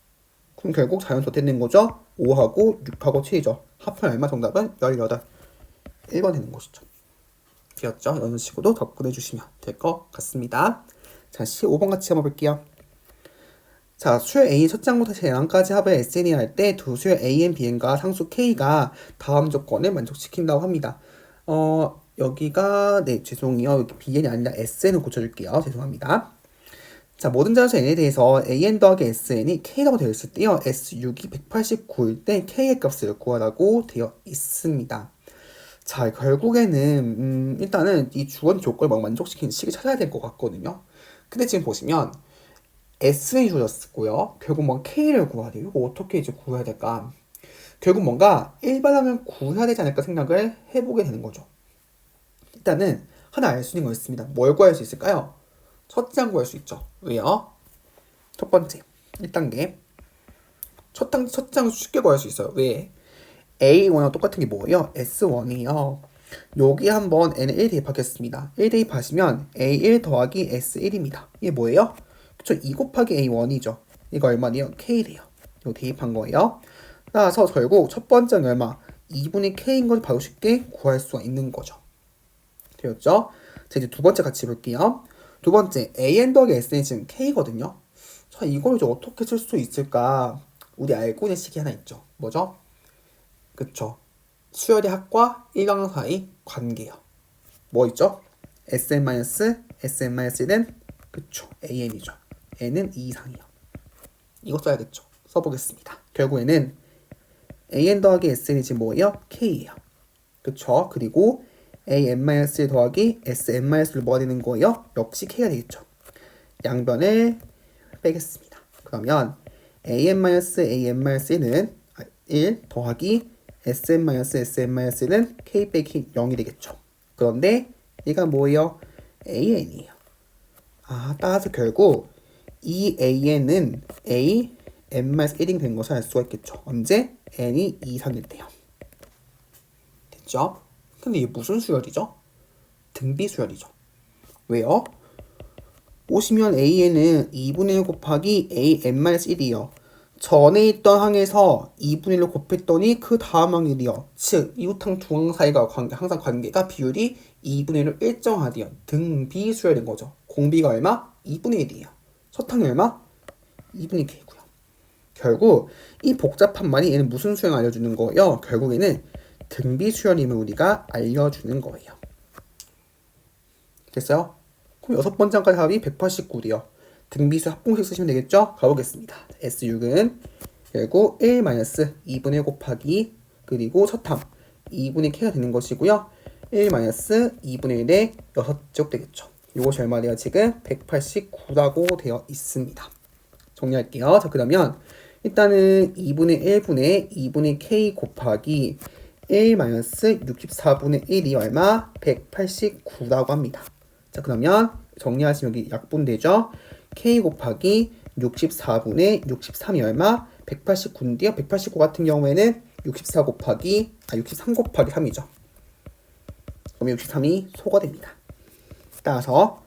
그럼 결국 자연수 어떻게 되는 거죠? 5하고 6하고 7이죠. 합하면 얼마? 정답은 18. 1번 되는 것이죠. 되었죠? 이런 식으로 답변해 주시면 될 것 같습니다. 자, 15번 같이 한번 볼게요. 자, 수열 A 첫 장부터 제항까지 합을 SN이 할 때 두 수열 AN, BN과 상수 K가 다음 조건을 만족시킨다고 합니다. 여기가 네, 죄송해요. 여기 BN이 아니라 SN을 고쳐줄게요. 죄송합니다. 자, 모든 자연수 N에 대해서 AN 더하기 SN이 K라고 되어 있을 때요. S6이 189일 때 K의 값을 구하라고 되어 있습니다. 자, 결국에는 일단은 이 주어진 조건을 만족시키는 식을 찾아야 될 것 같거든요. 근데 지금 보시면 S는 주어졌고요. 결국 K를 구해야 돼요. 이거 어떻게 이제 구해야 될까? 결국 뭔가 일반하면 구해야 되지 않을까 생각을 해보게 되는 거죠. 일단은 하나 알 수 있는 거 있습니다. 뭘 구할 수 있을까요? 첫장 구할 수 있죠. 왜요? 첫 번째, 1단계. 첫장 쉽게 구할 수 있어요. 왜? A1과 똑같은 게 뭐예요? S1이요. 여기 한번 N을 1 대입하겠습니다. 1 대입하시면 A1 더하기 S1입니다. 이게 뭐예요? 그쵸? 2 곱하기 A1이죠. 이거 얼마네요? K래요. 이거 대입한 거예요. 따라서 결국 첫 번째는 얼마? 2분의 K인 걸 바로 쉽게 구할 수가 있는 거죠. 되었죠? 자, 이제 두 번째 같이 볼게요. 두 번째, AN 더하기 SN이 지금 K거든요. 자, 이걸 이제 어떻게 쓸 수 있을까? 우리 알고 있는 식이 하나 있죠. 뭐죠? 그쵸? 수열의 합과 일강항 사이 관계요. 뭐 있죠? SN-SN-1은 그쵸? AN이죠. N은 2 이상이요. 이거 써야겠죠? 써보겠습니다. 결국에는 AN 더하기 SN이 지금 뭐예요? K예요. 그쵸? 그리고 AN-1 더하기 SN-를 뭐가 되는 거예요? 역시 K가 되겠죠. 양변을 빼겠습니다. 그러면 AN-AN-는 1 더하기 SN-SN-는 K 빼기 0이 되겠죠. 그런데 얘가 뭐예요? AN이에요. 아, 따라서 결국 이 AN은 A, N-1이 된 것을 알 수가 있겠죠. 언제? N이 2 이상일 때요. 됐죠? 근데 이게 무슨 수열이죠? 등비 수열이죠. 왜요? 보시면 AN은 2분의 1 곱하기 A, N-1이요. 전에 있던 항에서 2분의 1로 곱했더니 그 다음 항이요. 즉 이웃항 두 항 사이가 항상 관계가 비율이 2분의 1로 일정하디요. 등비수열인 거죠. 공비가 얼마? 2분의 1이에요. 첫항이 얼마? 2분의 K고요. 결국 이 복잡한 말이 얘는 무슨 수열 알려주는 거예요? 결국에는 등비수열임을 우리가 알려주는 거예요. 됐어요? 그럼 여섯 번째 항까지 답이 189이요. 등비수 합공식 쓰시면 되겠죠? 가보겠습니다. S6은 결국 1-2분의 1 곱하기 그리고 첫항 2분의 K가 되는 것이고요. 1-2분의 1의 6제곱 되겠죠. 이것이 얼마 돼요? 지금 189라고 되어 있습니다. 정리할게요. 자, 그러면 일단은 2분의 1분의 2분의 K 곱하기 1-64분의 1이 얼마? 189라고 합니다. 자, 그러면 정리하시면 여기 약분되죠? K 곱하기 64분의 63이 얼마? 189인데요. 189 같은 경우에는 63 곱하기 3이죠. 그럼 63이 소가 됩니다. 따라서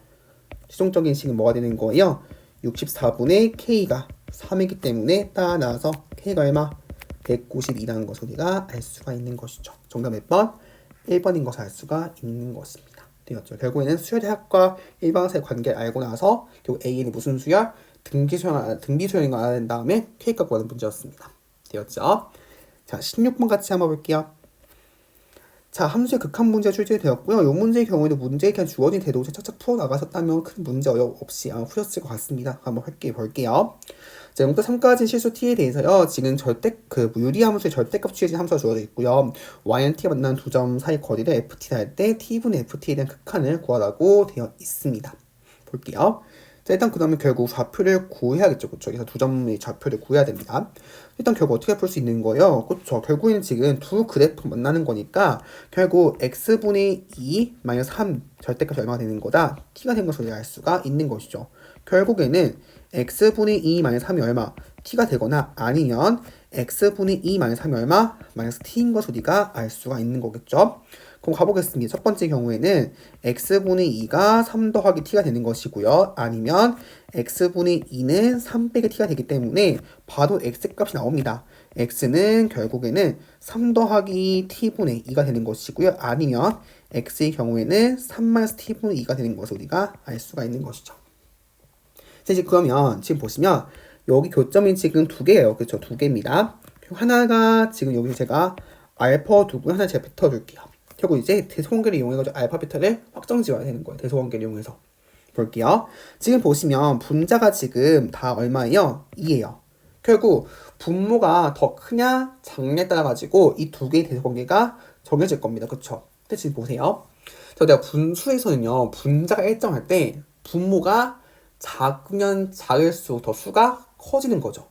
최종적인 식은 뭐가 되는 거예요? 64분의 K가 3이기 때문에 따라서 K가 얼마? 192라는 것을 우리가 알 수가 있는 것이죠. 정답 몇 번? 1번인 것을 알 수가 있는 것입니다. 되었죠. 결국에는 수열대학과 일반사의 관계를 알고 나서 결국 A는 무슨 수열? 등비수열인 걸 알아낸 다음에 K값 구하는 문제였습니다. 되었죠. 자, 16번 같이 한번 볼게요. 자, 함수의 극한 문제가 출제되었고요. 이 문제의 경우에도 문제에 그냥 주어진 대도체 착착 풀어나가셨다면 큰 문제 없이 아마 푸셨을 것 같습니다. 한번 볼게요. 자, 0.3까지 실수 t에 대해서요. 지금 유리함수의 절대값 취해진 함수가 주어져 있고요. y는 t가 만나는 두 점 사이 거리를 ft 할 때 t분의 ft에 대한 극한을 구하라고 되어 있습니다. 볼게요. 자, 일단 그 다음에 결국 좌표를 구해야겠죠. 그쵸? 그래서 두 점의 좌표를 구해야 됩니다. 일단 결국 어떻게 풀 수 있는 거예요? 그쵸? 결국에는 지금 두 그래프 만나는 거니까 결국 x분의 2 마이너스 3 절대값이 얼마가 되는 거다? t가 된 것을 알 수가 있는 것이죠. 결국에는 x분의 2 마이너스 3이 얼마? t가 되거나 아니면 x분의 2 마이너스 3이 얼마? 마이너스 t인 것을 우리가 알 수가 있는 거겠죠. 그럼 가보겠습니다. 첫 번째 경우에는 x분의 2가 3 더하기 t가 되는 것이고요. 아니면 x분의 2는 3 빼기 t가 되기 때문에 바로 x값이 나옵니다. x는 결국에는 3 더하기 t분의 2가 되는 것이고요. 아니면 x의 경우에는 3-t분의 2가 되는 것을 우리가 알 수가 있는 것이죠. 이제 그러면 지금 보시면 여기 교점이 지금 두 개예요. 그렇죠? 두 개입니다. 하나가 지금 여기서 제가 알파 두고 하나 제가 뱉어줄게요. 결국 이제 대소관계를 이용해가지고 알파 베타를 확정 지어야 되는 거예요. 대소관계를 이용해서 볼게요. 지금 보시면 분자가 지금 다 얼마예요? 2예요. 결국 분모가 더 크냐 작냐에 따라 가지고 이 두 개의 대소관계가 정해질 겁니다. 그쵸? 근데 지금 보세요. 내가 분수에서는요 분자가 일정할 때 분모가 작으면 작을수록 더 수가 커지는 거죠.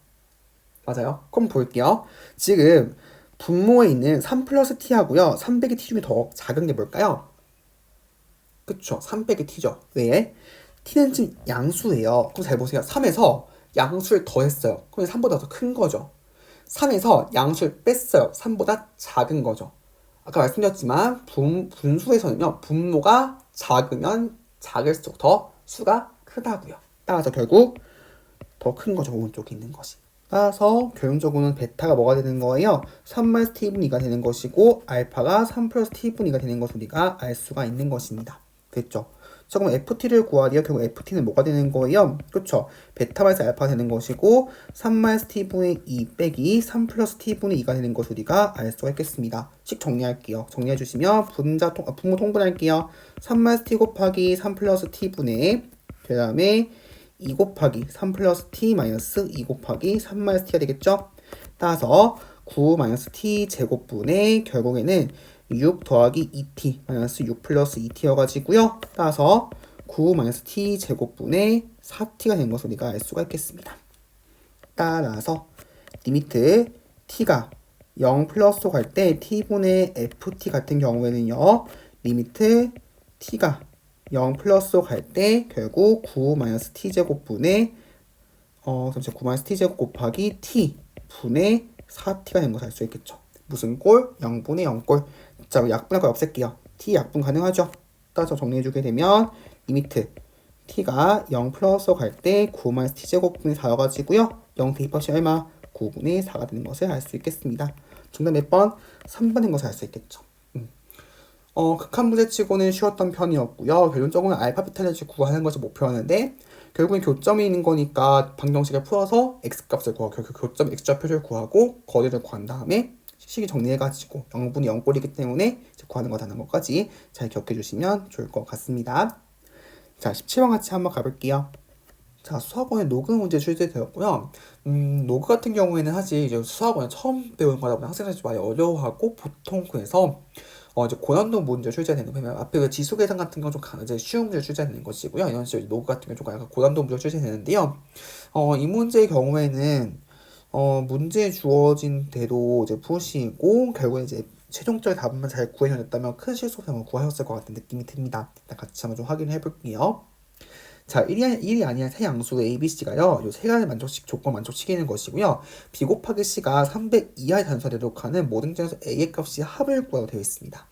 맞아요? 그럼 볼게요. 지금 분모에 있는 3 플러스 t 하고요. 3 빼기 t 중에 더 작은 게 뭘까요? 그쵸. 3 빼기 t죠. 왜? t는 지금 양수예요. 그럼 잘 보세요. 3에서 양수를 더했어요. 그럼 3보다 더 큰 거죠. 3에서 양수를 뺐어요. 3보다 작은 거죠. 아까 말씀드렸지만 분수에서는요. 분모가 작으면 작을수록 더 수가 크다고요. 따라서 결국 더 큰 거죠. 오른쪽에 있는 것이. 따라서 결론적으로는 베타가 뭐가 되는 거예요? 3-t분의 2가 되는 것이고 알파가 3+t분의 2가 되는 것을 우리가 알 수가 있는 것입니다. 됐죠? 자, 그럼 ft를 구하리요. 결국 ft는 뭐가 되는 거예요? 그쵸? 베타 마이너스 알파가 되는 것이고 3-t분의 2 빼기 3+t분의 2가 되는 것을 우리가 알 수가 있겠습니다. 식 정리할게요. 정리해주시면 분모 통분할게요. 3-t 곱하기 3+t분의 그 다음에 2 곱하기 3 플러스 t 마이너스 2 곱하기 3 마이너스 t가 되겠죠? 따라서 9 마이너스 t 제곱분의 결국에는 6 더하기 2t 마이너스 6 플러스 2t여가지고요. 따라서 9 마이너스 t 제곱분의 4t가 된 것을 우리가 알 수가 있겠습니다. 따라서 리미트 t가 0 플러스로 갈 때 t분의 ft 같은 경우에는요. 리미트 t가 0 플러스로 갈 때 결국 9 마이너스 t제곱분의 9 마이너스 t제곱 곱하기 t분의 4t가 된 것을 알 수 있겠죠. 무슨 꼴? 0분의 0꼴. 자, 약분할 거 없앨게요. t 약분 가능하죠? 따라서 정리해주게 되면 리미트 t가 0 플러스로 갈 때 9 마이너스 t제곱분의 4여가지고요. 0 대입합시 얼마? 9분의 4가 되는 것을 알 수 있겠습니다. 정답 몇 번? 3번인 것을 알 수 있겠죠. 극한 문제치고는 쉬웠던 편이었고요. 결론적으로 알파 베타를 구하는 것을 목표였는데 결국엔 교점이 있는 거니까 방정식을 풀어서 x값을 구하고 교점 x좌표를 구하고 거리를 구한 다음에 식이 정리해가지고 0분이 0꼴이기 때문에 구하는 거다는 것까지 잘 기억해 주시면 좋을 것 같습니다. 자, 17번 같이 한번 가볼게요. 자, 수학원에 로그 문제 출제되었고요. 로그 같은 경우에는 사실 이제 수학원에 처음 배우는 거다 보니 학생들이 많이 어려워하고 보통 그래서 이제 고난도 문제 출제되는 거면 앞에 그 지수 계산 같은 건 좀 이제 쉬운 문제 출제되는 것이고요. 이런 식으로 로그 같은 경우 좀 약간 고난도 문제 출제되는데요. 이 문제의 경우에는 문제 주어진 대로 이제 푸시고 결국에 이제 최종적인 답만 잘 구해냈다면 큰 실수 없이 구하셨을 것 같은 느낌이 듭니다. 일단 같이 한번 좀 확인을 해볼게요. 자, 1이 아니라 세 양수 A, B, C가요. 요 세 가지 조건 만족시키는 것이고요. B 곱하기 C가 300 이하의 단수가 되도록 하는 모든 점에서 A의 값이 합을 구하고 되어 있습니다.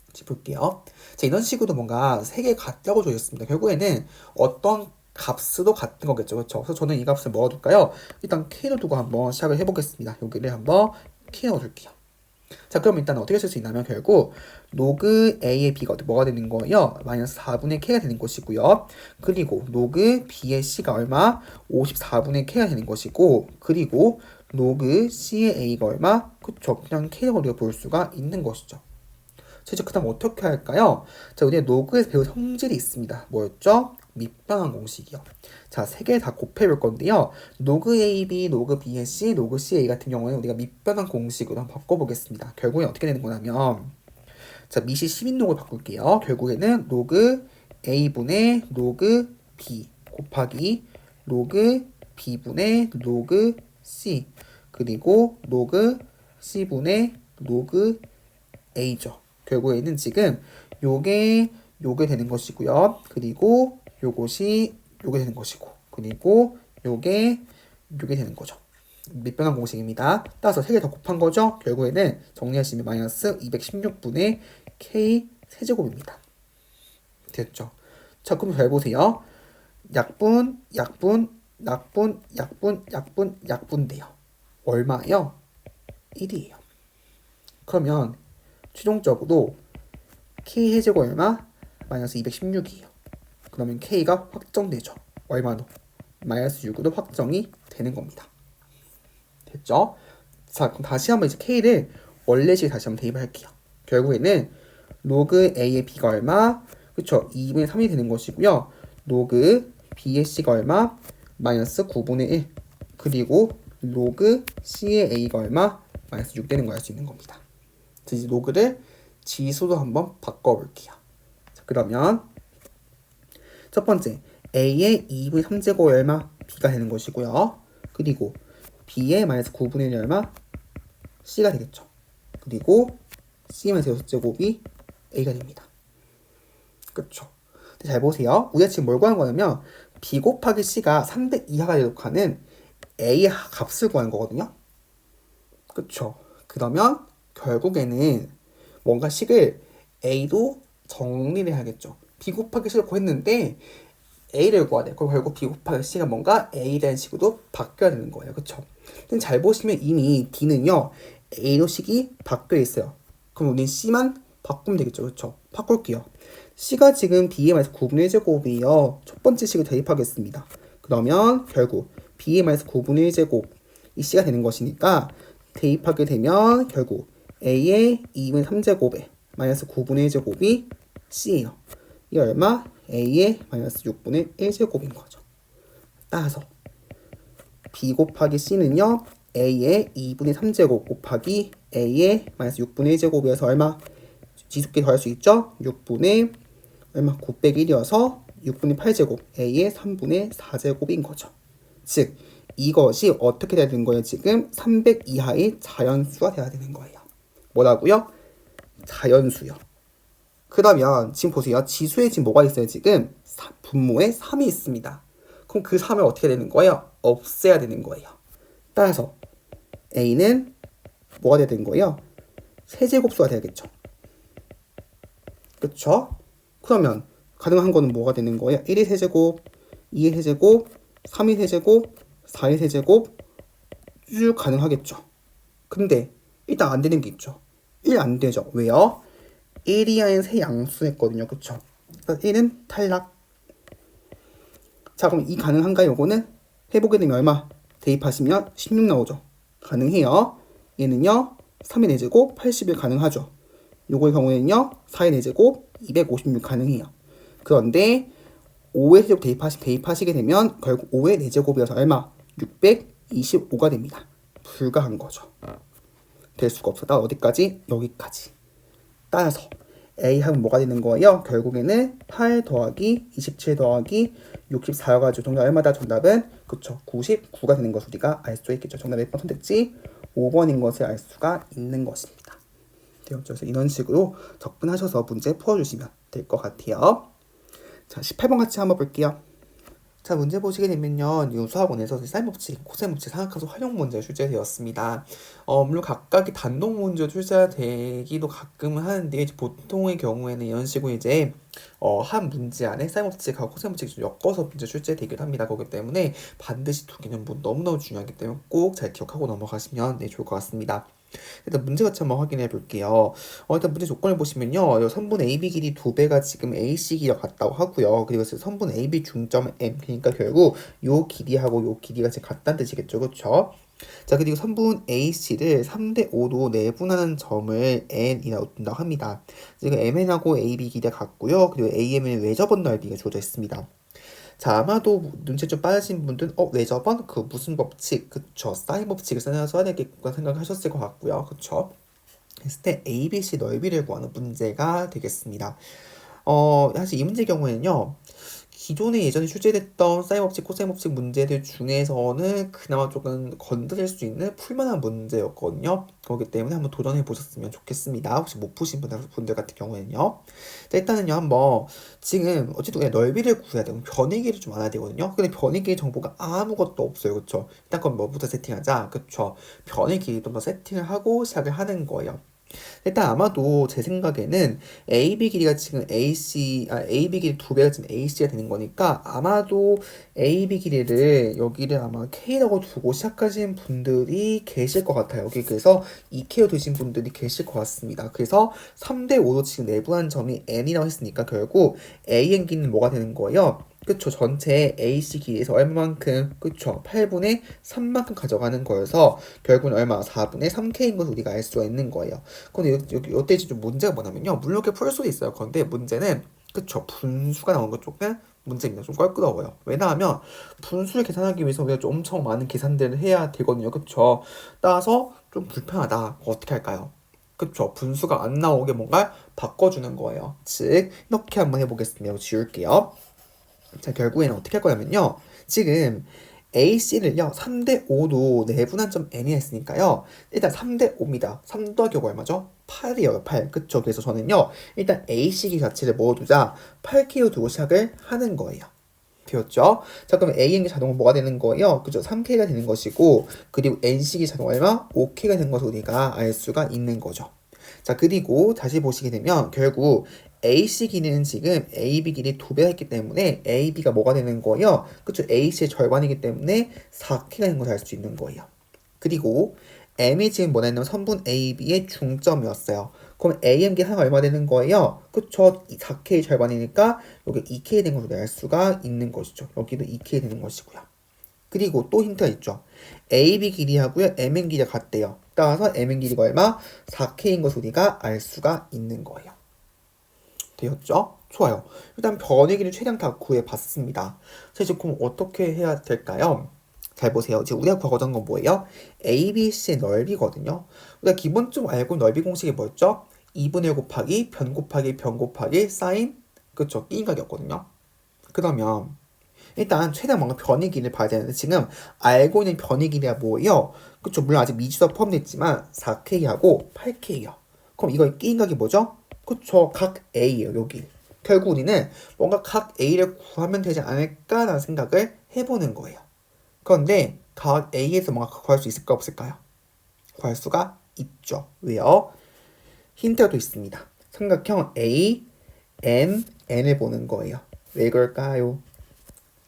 같이 볼게요. 자, 이런 식으로 뭔가 세 개 같다고 되어 있습니다. 결국에는 어떤 값으로 같은 거겠죠. 그렇죠? 그래서 저는 이 값을 넣어둘까요? 일단 K로 두고 한번 시작을 해보겠습니다. 여기를 한번 K 넣어줄게요. 자, 그럼 일단 어떻게 쓸 수 있냐면 결국 로그 A의 B가 뭐가 되는 거예요? 마이너스 4분의 K가 되는 것이고요. 그리고 로그 B의 C가 얼마? 54분의 K가 되는 것이고 그리고 로그 C의 A가 얼마? 그쵸, 그냥 K로 우리가 볼 수가 있는 것이죠. 자, 이제 그 다음 어떻게 할까요? 자, 우리가 로그에서 배운 성질이 있습니다. 뭐였죠? 밑변환 공식이요. 자, 세 개 다 곱해볼 건데요. 로그 AB, 로그 B의 C, 로그 CA 같은 경우는 우리가 밑변환 공식으로 한번 바꿔보겠습니다. 결국엔 어떻게 되는 거냐면 자, 미시 10인록을 바꿀게요. 결국에는 로그 A분의 로그 B 곱하기 로그 B분의 로그 C 그리고 로그 C분의 로그 A죠. 결국에는 지금 요게 되는 것이고요. 그리고 요게 되는 것이고 그리고 요게 되는 거죠. 밑변환 공식입니다. 따라서 3개 더 곱한 거죠. 결국에는 정리하시면 마이너스 216분의 K 세제곱입니다. 됐죠? 자, 그럼 잘 보세요. 약분돼요. 얼마예요? 1이에요. 그러면 최종적으로 K 해제곱 얼마? 마이너스 216이에요. 그러면 K가 확정되죠. 얼마로? 마이너스 6으로 확정이 되는 겁니다. 됐죠? 자, 그럼 다시 한번 이제 K를 원래식 다시 한번 대입할게요. 결국에는 로그 A의 B가 얼마? 그쵸? 2분의 3이 되는 것이고요. 로그 B의 C가 얼마? 마이너스 9분의 1. 그리고 로그 C의 A가 얼마? 마이너스 6 되는 거 알 수 있는 겁니다. 이제 로그를 지수로 한번 바꿔볼게요. 자, 그러면 첫 번째 A의 2분의 3제곱 얼마? B가 되는 것이고요. 그리고 B의 마이너스 9분의 1이 얼마? C가 되겠죠. 그리고 C 마이너스 6제곱이 A가 됩니다. 그렇죠. 잘 보세요. 우리가 지금 뭘 구한 거냐면 B 곱하기 C가 300 이하가 되도록 하는 A의 값을 구하는 거거든요. 그렇죠. 그러면 결국에는 뭔가 식을 A로 정리를 해야겠죠. B 곱하기 C를 구했는데 A를 구해야 돼요. 그럼 결국 B 곱하기 C가 뭔가 A라는 식으로 바뀌어야 되는 거예요. 그쵸? 근데 잘 보시면 이미 D는요 A로 식이 바뀌어 있어요. 그럼 우리는 C만 바꾸면 되겠죠. 그쵸? 바꿀게요. C가 지금 B의 마이너스 9분의 1제곱이에요. 첫 번째 식을 대입하겠습니다. 그러면 결국 B의 마이너스 9분의 1제곱 이 C가 되는 것이니까 대입하게 되면 결국 A의 2분의 3제곱에 마이너스 9분의 1제곱이 C예요. 이 얼마? A의 마이너스 6분의 1제곱인 거죠. 따라서 B 곱하기 C는요 A의 2분의 3제곱 곱하기 A의 마이너스 6분의 1제곱이어서 얼마? 지수끼리 더할 수 있죠? 6분의 얼마? 901이어서 6분의 8제곱 A의 3분의 4제곱인 거죠. 즉 이것이 어떻게 돼야 되는 거예요? 지금 300 이하의 자연수가 돼야 되는 거예요. 뭐라고요? 자연수요. 그러면 지금 보세요. 지수에 지금 뭐가 있어요? 지금 분모에 3이 있습니다. 그럼 그 3을 어떻게 되는 거예요? 없애야 되는 거예요. 따라서 A는 뭐가 돼야 되는 거예요? 세제곱수가 돼야겠죠. 그쵸? 그러면 가능한 거는 뭐가 되는 거예요? 1의 세제곱, 2의 세제곱, 3의 세제곱, 4의 세제곱, 쭉 가능하겠죠. 근데 일단 안 되는 게 있죠. 1 안 되죠. 왜요? 1 이하인 세 양수했거든요. 그쵸? 그래서 1은 탈락. 자, 그럼 이 가능한가요? 요거는 해보게 되면 얼마? 대입하시면 16 나오죠. 가능해요. 얘는요, 3의 4제곱 81 가능하죠. 요거의 경우에는요, 4의 4제곱 256 가능해요. 그런데 5의 세제곱 대입하시게 되면 결국 5의 4제곱이어서 얼마? 625가 됩니다. 불가한 거죠. 될 수가 없어. 나 어디까지? 여기까지. 따라서 A 하면 뭐가 되는 거예요? 결국에는 8 더하기 27 더하기 64여가지고 정답 얼마다? 정답은 그쵸 99가 되는 것을 우리가 알 수 있겠죠. 정답 몇 번 선택지? 5번인 것을 알 수가 있는 것입니다. 그래서 이런 식으로 접근하셔서 문제 풀어주시면 될 것 같아요. 자, 18번 같이 한번 볼게요. 자, 문제 보시게 되면요. 수학원에서 사인 법칙, 코사인 법칙, 삼각함수 활용 문제가 출제되었습니다. 물론 각각의 단독 문제로 출제되기도 가끔은 하는데 이제 보통의 경우에는 이런 식으로 이제 한 문제 안에 사인 법칙하고 코사인 법칙을 좀 엮어서 문제 출제되기도 합니다. 그렇기 때문에 반드시 두 개는 너무너무 중요하기 때문에 꼭 잘 기억하고 넘어가시면 좋을 것 같습니다. 일단 문제 같이 한번 확인해 볼게요. 일단 문제 조건을 보시면요. 선분 AB 길이 2배가 지금 AC 길이가 같다고 하고요. 그리고 선분 AB 중점 M. 그러니까 결국 요 길이하고 요 길이가 지금 같다는 뜻이겠죠. 그렇죠? 자, 그리고 선분 AC를 3대 5로 내분하는 점을 N이라고 둔다고 합니다. 지금 MN하고 AB 길이가 같고요. 그리고 AM은 외접원 넓이가 주어져 있습니다. 자, 아마도 눈치 좀 빠르신 분들은 왜 저번 그 무슨 법칙, 그쵸, 사인 법칙을 써야 되겠구나 생각하셨을 것 같고요. 그쵸? 했을 때 ABC 넓이를 구하는 문제가 되겠습니다. 사실 이 문제 경우에는요, 기존에 예전에 출제됐던 사인 법칙, 코사인 법칙 문제들 중에서는 그나마 조금 건드릴 수 있는 풀만한 문제였거든요. 그렇기 때문에 한번 도전해 보셨으면 좋겠습니다. 혹시 못 푸신 분들 같은 경우에는요. 자, 일단은요, 한번 지금 어쨌든 그냥 넓이를 구해야 되고 변이기를 좀 알아야 되거든요. 근데 변이기의 정보가 아무것도 없어요. 그쵸? 일단 그럼 뭐부터 세팅하자. 그쵸? 변이기 좀 더 세팅을 하고 시작을 하는 거예요. 일단 아마도 제 생각에는 AB 길이가 지금 AB 길이 2배가 지금 AC가 되는 거니까 아마도 AB 길이를 여기를 아마 K라고 두고 시작하신 분들이 계실 것 같아요. 여기 그래서 2K로 두신 분들이 계실 것 같습니다. 그래서 3대 5로 지금 내부한 점이 N이라고 했으니까 결국 AN 길이는 뭐가 되는 거예요? 그쵸. 전체 AC 길이에서 얼마만큼, 그쵸. 8분의 3만큼 가져가는 거여서 결국은 얼마? 4분의 3K인 것을 우리가 알 수가 있는 거예요. 근데 여기 이때 좀 문제가 뭐냐면요. 물론 이렇게 풀 수도 있어요. 그런데 문제는 그쵸. 분수가 나온 것 쪽은 문제입니다. 좀 껄끄러워요. 왜냐하면 분수를 계산하기 위해서 우리가 좀 엄청 많은 계산들을 해야 되거든요. 그쵸. 따라서 좀 불편하다. 어떻게 할까요? 그쵸. 분수가 안 나오게 뭔가 바꿔주는 거예요. 즉 이렇게 한번 해보겠습니다. 지울게요. 자, 결국에는 어떻게 할 거냐면요. 지금 AC를요, 3대 5로 내분한 점 N이 했으니까요. 일단 3대 5입니다. 3 더하기 5가 얼마죠? 8이에요, 8. 그쵸? 그래서 저는요, 일단 AC기 자체를 모아두자 8K로 두고 시작을 하는 거예요. 되었죠? 자, 그럼 AN기 자동은 뭐가 되는 거예요? 그죠? 3K가 되는 것이고, 그리고 NC기 자동 얼마? 5K가 되는 것을 우리가 알 수가 있는 거죠. 자, 그리고 다시 보시게 되면 결국 AC 길이는 지금 AB 길이 2배가 있기 때문에 AB가 뭐가 되는 거예요? 그쵸? AC의 절반이기 때문에 4K가 되는 것을 알 수 있는 거예요. 그리고 M이 지금 뭐냐면 선분 AB의 중점이었어요. 그럼 AM기 하나가 얼마 되는 거예요? 그쵸? 4K 절반이니까 여기 2K 되는 것을 알 수가 있는 것이죠. 여기도 2K 되는 것이고요. 그리고 또 힌트가 있죠. AB 길이하고요. MN 길이가 같대요. 따라서 MN 길이가 얼마? 4K인 것을 우리가 알 수가 있는 거예요. 되었죠? 좋아요. 일단 변이기를 최대한 다 구해봤습니다. 자, 이제 그럼 어떻게 해야 될까요? 잘 보세요. 지금 우리가 구하고자 건 뭐예요? ABC의 넓이거든요. 우리가 기본적으로 알고 있는 넓이 공식이 뭐였죠? 2분의 1 곱하기 변 곱하기 변 곱하기 사인 그쵸? 끼인각이었거든요. 그러면 일단 최대한 뭔가 변이 길이를 봐야 되는데 지금 알고 있는 변이 길이가 뭐예요? 그쵸? 물론 아직 미지수가 포함됐지만 4K하고 8K요. 그럼 이거 끼인각이 뭐죠? 그쵸? 각 A예요. 여기. 결국 우리는 뭔가 각 A를 구하면 되지 않을까라는 생각을 해보는 거예요. 그런데 각 A에서 뭔가 구할 수 있을까 없을까요? 구할 수가 있죠. 왜요? 힌트가 또 있습니다. 삼각형 A, M, N을 보는 거예요. 왜 그럴까요?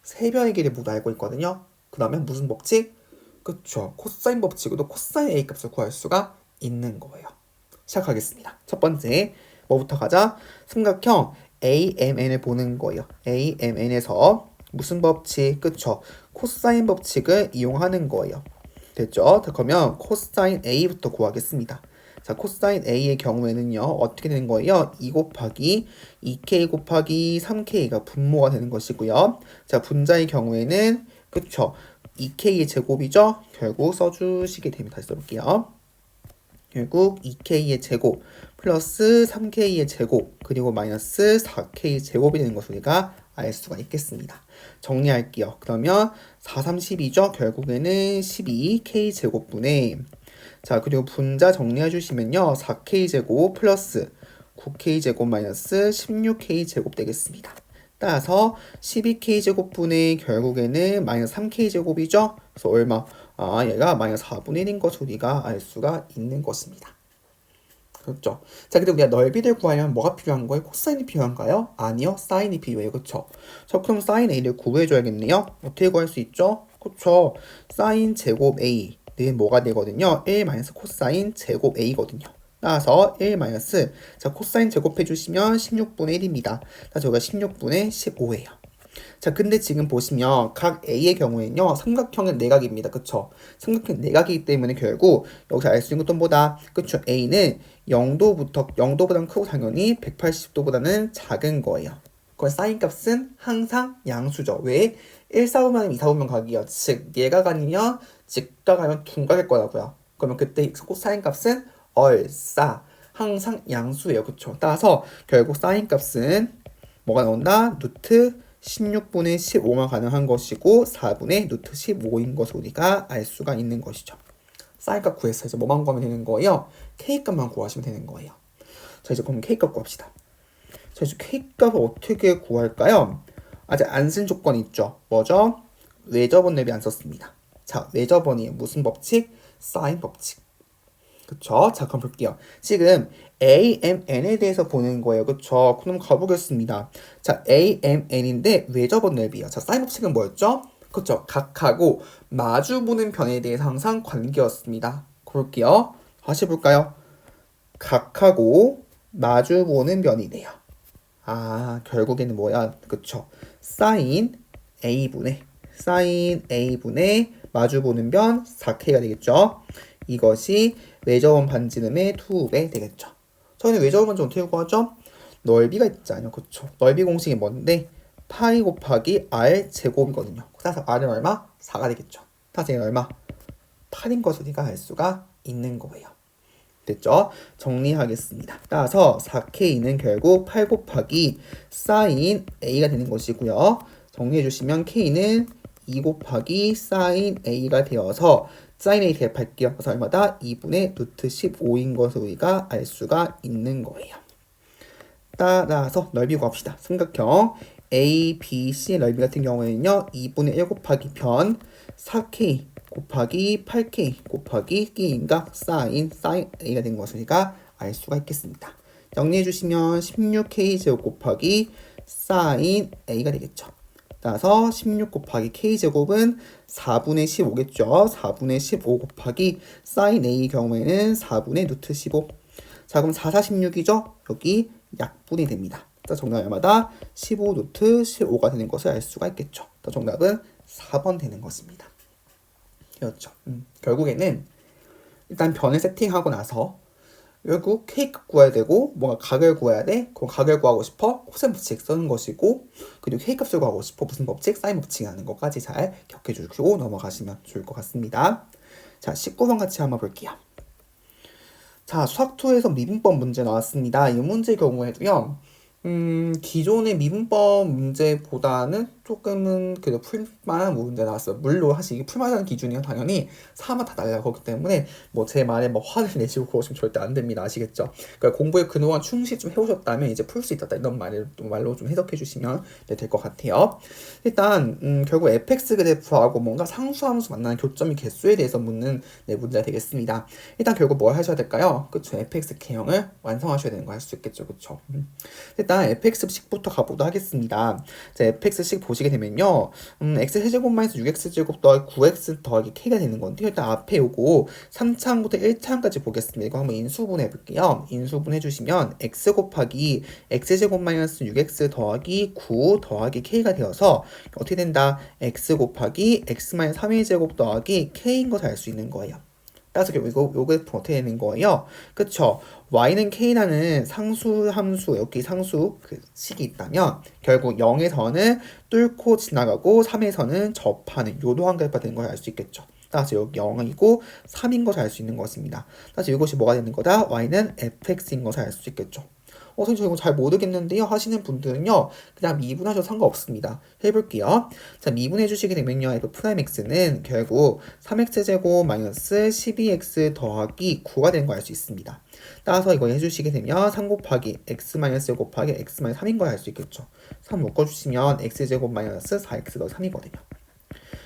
세 변의 길이 모두 알고 있거든요. 그러면 무슨 법칙? 그쵸. 코사인 법칙으로 코사인 A 값을 구할 수가 있는 거예요. 시작하겠습니다. 첫 번째, 뭐부터 가자? 삼각형 AMN을 보는 거예요. AMN에서 무슨 법칙? 그쵸. 코사인 법칙을 이용하는 거예요. 됐죠? 자, 그러면 코사인 A부터 구하겠습니다. 자, 코사인 A의 경우에는요, 어떻게 되는 거예요? 2 곱하기 2K 곱하기 3K가 분모가 되는 것이고요. 자, 분자의 경우에는, 그쵸. 2K의 제곱이죠? 결국 써주시게 됩니다. 다시 써볼게요. 결국 2K의 제곱 플러스 3K의 제곱 그리고 마이너스 4K의 제곱이 되는 것을 우리가 알 수가 있겠습니다. 정리할게요. 그러면 4, 3, 12죠? 결국에는 12K 제곱분의 자 그리고 분자 정리해 주시면요. 4K 제곱 플러스 9K 제곱 마이너스 16K 제곱 되겠습니다. 따라서 12K 제곱분의 결국에는 마이너스 3K 제곱이죠? 그래서 얼마? 얘가 마이너스 4분의 1인 것을 우리가 알 수가 있는 것입니다. 그렇죠? 자, 근데 우리가 넓이를 구하려면 뭐가 필요한 거예요? 코사인이 필요한가요? 아니요, 사인이 필요해요. 그렇죠? 자, 그럼 사인 A를 구해줘야겠네요. 어떻게 구할 수 있죠? 그렇죠? 사인 제곱 A는 뭐가 되거든요? 1 마이너스 코사인 제곱 A거든요. 따라서 1 마이너스 자 코사인 제곱해 주시면 16분의 1입니다. 자, 저가 16분의 15예요. 자, 근데 지금 보시면 각 A의 경우에는요, 삼각형은 내각입니다. 그쵸? 삼각형 내각이기 때문에 결국 여기서 알 수 있는 것도 뭐다? 그쵸? A는 0도보다는 크고 당연히 180도보다는 작은 거예요. 그럼 사인 값은 항상 양수죠. 왜? 1, 4분면 2, 4분면 각이요. 즉, 얘가 아니면 직각 아니면 둔각일 거라고요. 그러면 그때 코사인 값은 얼싸 항상 양수예요. 그쵸? 따라서 결국 사인 값은 뭐가 나온다? 루트 16분의 15만 가능한 것이고 4분의 루트 15인 것을 우리가 알 수가 있는 것이죠. 사인값 구해서 이제 뭐만 구하면 되는 거예요? K값만 구하시면 되는 거예요. 자, 이제 그럼 K값 구합시다. 자, 이제 K값을 어떻게 구할까요? 아직 안 쓴 조건이 있죠. 뭐죠? 외접원 랩이 안 썼습니다. 자, 외접원이 무슨 법칙? 사인 법칙. 그쵸? 자, 그럼 볼게요. 지금 AMN에 대해서 보는 거예요. 그쵸? 그럼 가보겠습니다. 자, AMN인데 외접원 랩이에요. 자, 사인 법칙은 뭐였죠? 그쵸? 각하고 마주보는 변에 대해서 항상 관계였습니다. 볼게요. 다시 볼까요? 각하고 마주보는 변이네요. 결국에는 뭐야? 그쵸? 사인 A분의 마주보는 변 4K가 되겠죠? 이것이 외접원 반지름의 2배 되겠죠. 저희는 외접원 반지름 어떻게 구하죠? 넓이가 있잖아요. 그쵸? 넓이 공식이 뭔데? 파이 곱하기 R 제곱이거든요. 따라서 R은 얼마? 4가 되겠죠. 따라서 얘는 얼마? 8인 것을 우리가 알 수가 있는 거예요. 됐죠? 정리하겠습니다. 따라서 4K는 결국 8 곱하기 사인 A가 되는 것이고요. 정리해 주시면 K는 2 곱하기 사인 A가 되어서 사인 A 대입할게요. 그래서 얼마다? 2분의 루트 15인 것을 우리가 알 수가 있는 거예요. 따라서 넓이 구합시다. 삼각형 A, B, C의 넓이 같은 경우에는요. 2분의 1 곱하기 변 4K 곱하기 8K 곱하기 K인각 사인 A가 된 것을 우리가 알 수가 있겠습니다. 정리해 주시면 16K 제곱 곱하기 사인 A가 되겠죠. 따라서 16 곱하기 K제곱은 4분의 15겠죠. 4분의 15 곱하기 사인 A 경우에는 4분의 루트 15. 자, 그럼 4, 4, 16이죠? 여기 약분이 됩니다. 자, 정답은 얼마다? 15 루트 15가 되는 것을 알 수가 있겠죠. 자, 정답은 4번 되는 것입니다. 그렇죠. 결국에는 일단 변을 세팅하고 나서 결국 K값 구해야 되고 뭔가 각을 구해야 돼. 그럼 각을 구하고 싶어 코사인 법칙 쓰는 것이고 그리고 K값을 구하고 싶어 무슨 법칙? 사인 법칙이라는 것까지 잘 기억해 주시고 넘어가시면 좋을 것 같습니다. 자, 19번 같이 한번 볼게요. 자, 수학2에서 미분법 문제 나왔습니다. 이 문제의 경우에도요. 기존의 미분법 문제보다는 조금은 그래도 풀만한 문제 나왔어요. 물론 사실 이게 풀만한 기준이요. 당연히 사람은 다 달라요. 그렇기 때문에 뭐 제 말에 뭐 화를 내시고 그러시면 절대 안 됩니다. 아시겠죠? 그러니까 공부에 그동안 충실히 좀 해오셨다면 이제 풀 수 있다. 이런 말로 좀 해석해 주시면 될 것 같아요. 일단 결국 fx 그래프하고 뭔가 상수함수 만나는 교점이 개수에 대해서 묻는 문제가 되겠습니다. 일단 결국 뭘 하셔야 될까요? 그쵸? fx 개형을 완성하셔야 되는 거 할 수 있겠죠. 그쵸? 일단 fx식부터 가보도록 하겠습니다. 자, fx식 보시게 되면요. x 세제곱 마이너스 6x제곱 더하기 9x 더하기 k가 되는 건데 일단 앞에 요거 3차항부터 1차항까지 보겠습니다. 이거 한번 인수분 해볼게요. 인수분 해주시면 x 곱하기 x제곱 마이너스 6x 더하기 9 더하기 k가 되어서 어떻게 된다? x 곱하기 x 마이너스 3의 제곱 더하기 k인 것을 알 수 있는 거예요. 따라서 결국 요 그래프 어떻게 되는 거예요? 그쵸? y는 k라는 상수 함수, 여기 상수 그 식이 있다면 결국 0에서는 뚫고 지나가고 3에서는 접하는 요도한 그래프가 되는 걸 알 수 있겠죠. 따라서 여기 0이고 3인 것을 알 수 있는 것입니다. 따라서 이것이 뭐가 되는 거다? y는 fx인 것을 알 수 있겠죠. 선생님 저 이거 잘 모르겠는데요 하시는 분들은요 그냥 미분하셔도 상관없습니다. 해볼게요. 자, 미분해 주시게 되면요 f'x는 결국 3x제곱 마이너스 12x 더하기 9가 되는 거 알 수 있습니다. 따라서 이거 해주시게 되면 3 곱하기 x 마이너스 1 곱하기 x 마이너스 3인 걸 알 수 있겠죠. 3 묶어주시면 x제곱 마이너스 4x 더 3이거든요.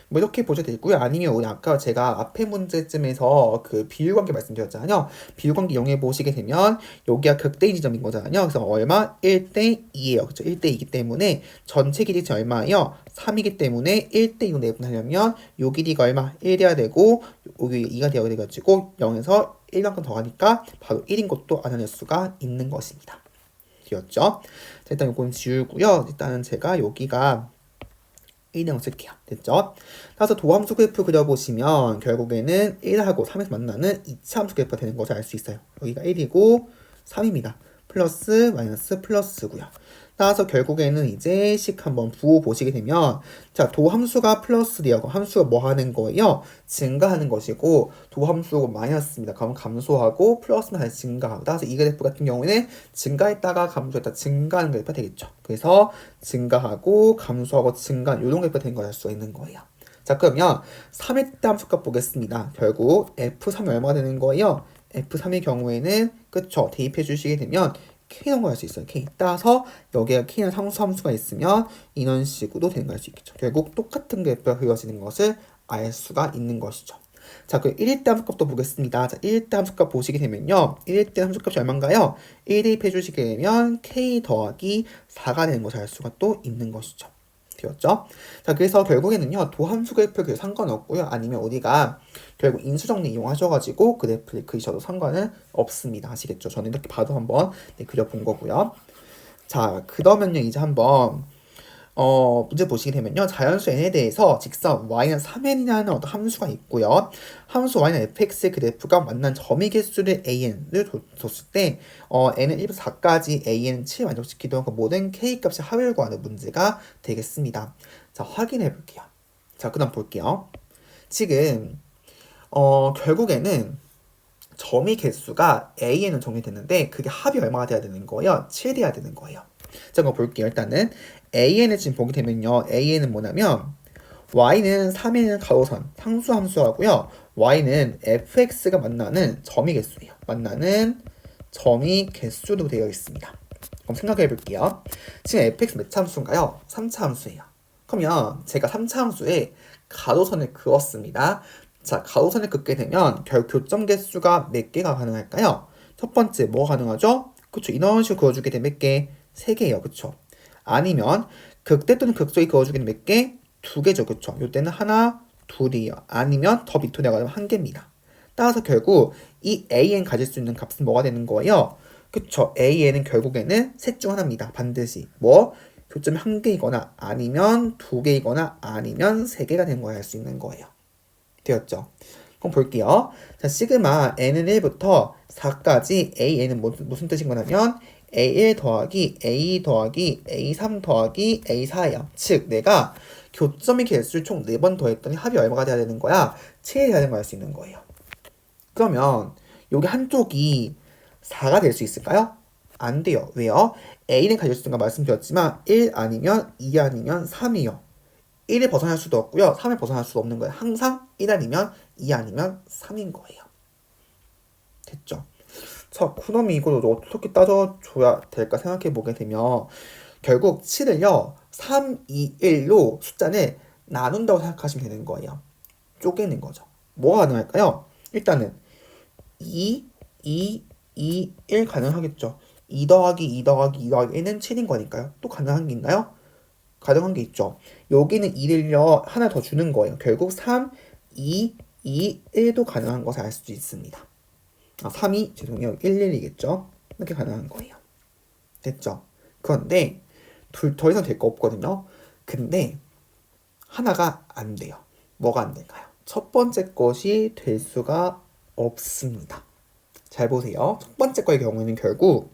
뭐 이렇게 보셔도 되고요. 아니면 우리 아까 제가 앞에 문제쯤에서 그 비율관계 말씀드렸잖아요. 비율관계 이용해 보시게 되면 여기가 극대인 지점인 거잖아요. 그래서 얼마? 1대 2예요. 그렇죠? 1대 2이기 때문에 전체 길이가 얼마예요? 3이기 때문에 1대 2로 내분하려면 요 길이가 얼마? 1이어야 되고 여기 2가 되어야 돼가지고 0에서 1만큼 더 가니까 바로 1인 것도 알아낼 수가 있는 것입니다. 되었죠? 자, 일단 요건 지우고요. 일단은 제가 여기가 1을 쓸게요. 됐죠? 따라서 도함수 그래프 그려보시면 결국에는 1하고 3에서 만나는 2차 함수 그래프가 되는 것을 알 수 있어요. 여기가 1이고 3입니다. 플러스 마이너스 플러스고요. 따라서 결국에는 이제 식 한번 부호 보시게 되면 자 도함수가 플러스래요. 그럼 함수가 뭐 하는 거예요? 증가하는 것이고 도함수가 마이너스입니다. 그럼 감소하고 플러스는 다시 증가하고 따라서 이 그래프 같은 경우에는 증가했다가 감소했다 증가하는 그래프가 되겠죠. 그래서 증가하고 감소하고 증가하는 이런 그래프가 된 걸 알 수 있는 거예요. 자 그러면 3의 때 함수값 보겠습니다. 결국 F3이 얼마가 되는 거예요? F3의 경우에는 그쵸 대입해 주시게 되면 K라는 걸 알 수 있어요. K. 따라서 여기에 K라는 상수 함수가 있으면 이런 식으로 되는 걸 알 수 있겠죠. 결국 똑같은 그래프가 그려지는 것을 알 수가 있는 것이죠. 자, 그 1일 때 함수값도 보겠습니다. 자, 1일 때 함수값 보시게 되면요. 1일 때 함수값이 얼마인가요? 1 대입해 주시게 되면 K 더하기 4가 되는 것을 알 수가 또 있는 것이죠. 되었죠? 자, 그래서 결국에는요, 도함수 그래프를 상관없고요. 아니면 우리가 결국 인수정리 이용하셔가지고 그래프를 그리셔도 상관은 없습니다. 아시겠죠? 저는 이렇게 봐도 한번 그려본 거고요. 자, 그러면요, 이제 한번 문제 보시게 되면요. 자연수 n에 대해서 직선 y는 3n이라는 어떤 함수가 있고요. 함수 y는 fx의 그래프가 만난 점의 개수를 an을 줬을 때 n은 1부터 4까지 an은 7 만족시키도록 하고 모든 k값의 합을 구하는 문제가 되겠습니다. 자, 확인해 볼게요. 자, 그 다음 볼게요. 지금 결국에는 점의 개수가 an은 정리됐는데 그게 합이 얼마가 돼야 되는 거예요? 7 돼야 되는 거예요. 자, 한번 볼게요. 일단은 an을 지금 보게 되면요. an은 뭐냐면 y는 3에는 가로선 상수 함수하고요. y는 fx가 만나는 점의 개수예요. 만나는 점의 개수로 되어 있습니다. 그럼 생각해 볼게요. 지금 fx 몇 차 함수인가요? 3차 함수예요. 그러면 제가 3차 함수에 가로선을 그었습니다. 자, 가로선을 긋게 되면 결 교점 개수가 몇 개가 가능할까요? 첫 번째 뭐가 가능하죠? 그쵸, 이런 식으로 그어주게 되면 몇 개? 3개예요. 그쵸? 아니면 극대 또는 극소에 그어주게 되면 몇 개? 2개죠. 그쵸? 이때는 하나, 둘이에요. 아니면 더 밑으로 내려가면 1개입니다. 따라서 결국 이 AN 가질 수 있는 값은 뭐가 되는 거예요? 그쵸? AN은 결국에는 셋 중 하나입니다. 반드시. 뭐? 교점이 1개이거나 아니면 2개이거나 아니면 3개가 되는 걸 알 수 있는 거예요. 되었죠? 그럼 볼게요. 자, 시그마 n은 1부터 4까지 an은 무슨 뜻인 거냐면 a1 더하기 a 더하기 a3 더하기 a4예요. 즉 내가 교점의 개수를 총 4번 더했더니 합이 얼마가 돼야 되는 거야? 7이 돼야 되는 걸 알 수 있는 거예요. 그러면 여기 한쪽이 4가 될 수 있을까요? 안 돼요. 왜요? a는 가질 수 있는 거 말씀드렸지만 1 아니면 2 아니면 3이요. 1을 벗어날 수도 없고요. 3을 벗어날 수도 없는 거예요. 항상 1 아니면 2 아니면 3인 거예요. 됐죠? 자, 그러면 이걸 어떻게 따져줘야 될까 생각해 보게 되면 결국 7을요. 3, 2, 1로 숫자를 나눈다고 생각하시면 되는 거예요. 쪼개는 거죠. 뭐가 가능할까요? 일단은 2, 2, 2, 1 가능하겠죠. 2 더하기 2 더하기 2 더하기 1은 7인 거니까요. 또 가능한 게 있나요? 가능한 게 있죠. 여기는 2를요 하나 더 주는 거예요. 결국 3, 2, 2, 1도 가능한 것을 알 수 있습니다. 3이 죄송해요. 1, 1이겠죠. 이렇게 가능한 거예요. 됐죠? 그런데 더 이상 될 거 없거든요. 근데 하나가 안 돼요. 뭐가 안 될까요? 첫 번째 것이 될 수가 없습니다. 잘 보세요. 첫 번째 거의 경우에는 결국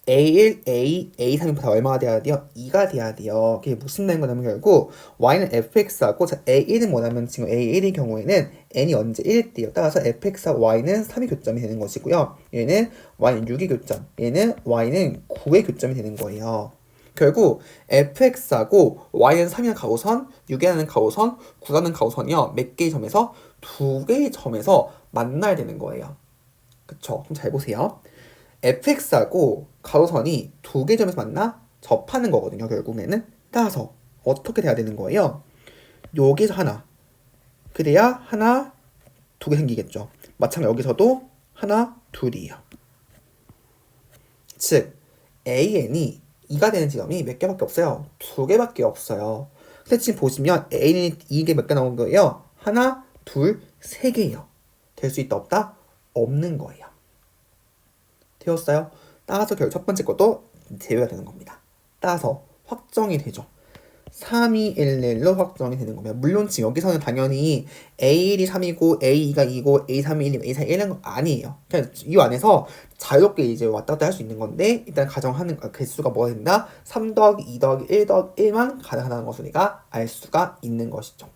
A1, A, A3이 다 얼마가 돼야 돼요? 2가 돼야 돼요. 그게 무슨 말인 거냐면 결국 Y는 fx하고 자, A1은 뭐냐면 지금 A1의 경우에는 n이 언제 1일 때요. 따라서 fx와 y는 3이 교점이 되는 것이고요. 얘는 y는 6이 교점, 얘는 y는 9의 교점이 되는 거예요. 결국 fx하고 y는 3이라는 가우선, 6이라는 가우선, 9라는 가우선이요. 몇 개의 점에서? 두 개의 점에서 만나야 되는 거예요. 그쵸? 좀 잘 보세요. fx하고 가로선이 두 개 점에서 만나 접하는 거거든요. 결국에는 따라서 어떻게 돼야 되는 거예요? 여기서 하나 그래야 하나 두 개 생기겠죠. 마찬가지로 여기서도 하나 둘이에요. 즉 AN이 2가 되는 지점이 몇 개밖에 없어요. 두 개밖에 없어요. 근데 지금 보시면 AN이 2개 몇 개 나온 거예요? 하나 둘 세 개예요. 될 수 있다 없다? 없는 거예요. 되었어요? 따라서 결국 첫 번째 것도 제외가 되는 겁니다. 따라서 확정이 되죠. 3, 2, 1, 1로 확정이 되는 겁니다. 물론 지금 여기서는 당연히 A1이 3이고 A2가 2고 A3이 1이고 A4이 1은 아니에요. 그냥 이 안에서 자유롭게 이제 왔다 갔다 할 수 있는 건데 일단 가정하는 개수가 뭐가 된다? 3 더하기 2 더하기 1 더하기 1만 가능하다는 것을 우리가 알 수가 있는 것이죠.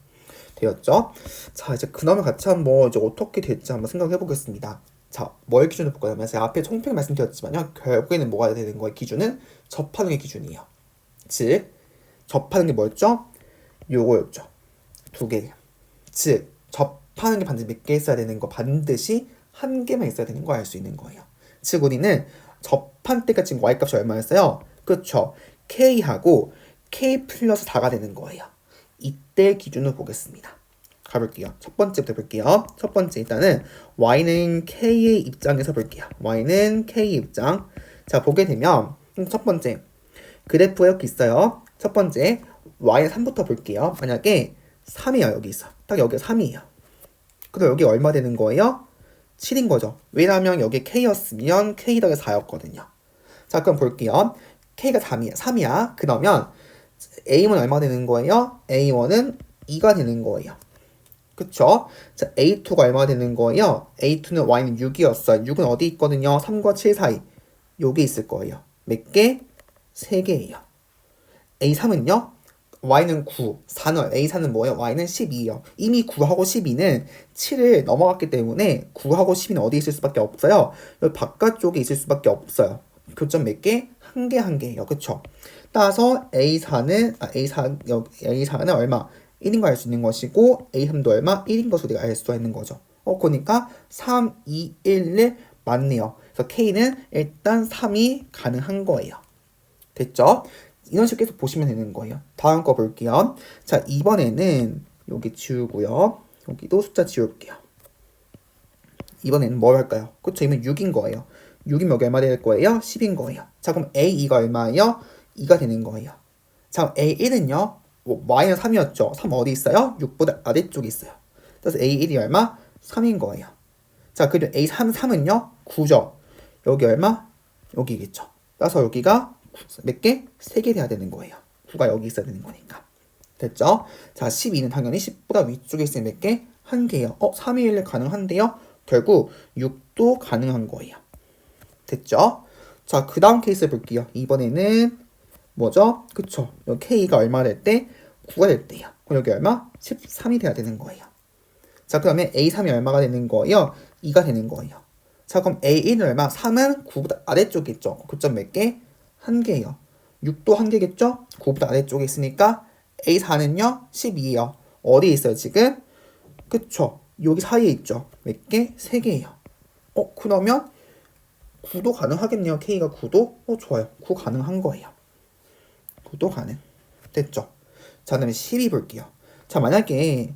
되었죠? 자 이제 그다음에 같이 한번 이제 어떻게 될지 한번 생각해 보겠습니다. 자, 뭘 기준으로 볼 거냐면 제가 앞에 총평 말씀드렸지만요. 결국에는 뭐가 되는 거예요? 기준은 접하는 게 기준이에요. 즉, 접하는 게 뭐였죠? 요거였죠. 두 개. 즉, 접하는 게 반드시 몇 개 있어야 되는 거 반드시 한 개만 있어야 되는 거 알 수 있는 거예요. 즉, 우리는 접한 때가 지금 y값이 얼마였어요? 그렇죠. k하고 k 플러스 4가 되는 거예요. 이때 기준으로 보겠습니다. 가볼게요. 첫 번째부터 볼게요. 첫 번째 일단은 y는 k의 입장에서 볼게요. y는 k의 입장. 자 보게 되면 첫 번째 그래프가 이렇게 있어요. 첫 번째 y는 3부터 볼게요. 만약에 3이야 여기 있어. 딱 여기가 3이에요. 그럼 여기 얼마 되는 거예요? 7인 거죠. 왜냐면 여기 k였으면 k 더하기 4였거든요. 자 그럼 볼게요. k가 3이야. 그러면 a1은 얼마 되는 거예요? a1은 2가 되는 거예요. 그쵸? 자, A2가 얼마 되는 거예요? A2는 Y는 6이었어요. 6은 어디 있거든요? 3과 7 사이. 여기 있을 거예요. 몇 개? 3개예요. A3은요? Y는 9, 4는 A4는 뭐예요? Y는 12예요. 이미 9하고 12는 7을 넘어갔기 때문에 9하고 12는 어디 있을 수밖에 없어요? 여기 바깥쪽에 있을 수밖에 없어요. 교점 몇 개? 한 개 한 개예요. 그쵸? 따라서 A4는 얼마? 1인 거 알 수 있는 것이고 A3도 얼마? 1인 것을 우리가 알 수가 있는 거죠. 그러니까 3, 2, 1을 맞네요. 그래서 K는 일단 3이 가능한 거예요. 됐죠? 이런 식으로 계속 보시면 되는 거예요. 다음 거 볼게요. 자, 이번에는 여기 지우고요. 여기도 숫자 지울게요. 이번에는 뭘 할까요? 그쵸? 이번 6인 거예요. 6이면 여기 얼마 될 거예요? 10인 거예요. 자, 그럼 A2가 얼마예요? 2가 되는 거예요. 자, A1은요? y는 3이었죠. 3 어디 있어요? 6보다 아래쪽에 있어요. 그래서 A1이 얼마? 3인 거예요. 자, 그리고 A3은요? 9죠. 여기 얼마? 여기겠죠. 따라서 여기가 몇 개? 3개 돼야 되는 거예요. 9가 여기 있어야 되는 거니까. 됐죠? 자, 12는 당연히 10보다 위쪽에 있으면 몇 개? 1개요. 3, 2, 1 가능한데요? 결국 6도 가능한 거예요. 됐죠? 자, 그 다음 케이스 볼게요. 이번에는 뭐죠? 그쵸? 여기 K가 얼마 될 때? 9가 될 때요. 그럼 여기 얼마? 13이 돼야 되는 거예요. 자, 그 다음에 A3이 얼마가 되는 거예요? 2가 되는 거예요. 자, 그럼 A1은 얼마? 3은 9보다 아래쪽에 있죠. 교점 몇 개? 1개예요. 6도 1개겠죠? 9보다 아래쪽에 있으니까 A4는요? 12예요. 어디에 있어요, 지금? 그쵸? 여기 사이에 있죠. 몇 개? 3개예요. 그러면 9도 가능하겠네요. K가 9도? 좋아요. 9 가능한 거예요. 9도 가능. 됐죠? 자, 그다음에 12 볼게요. 자, 만약에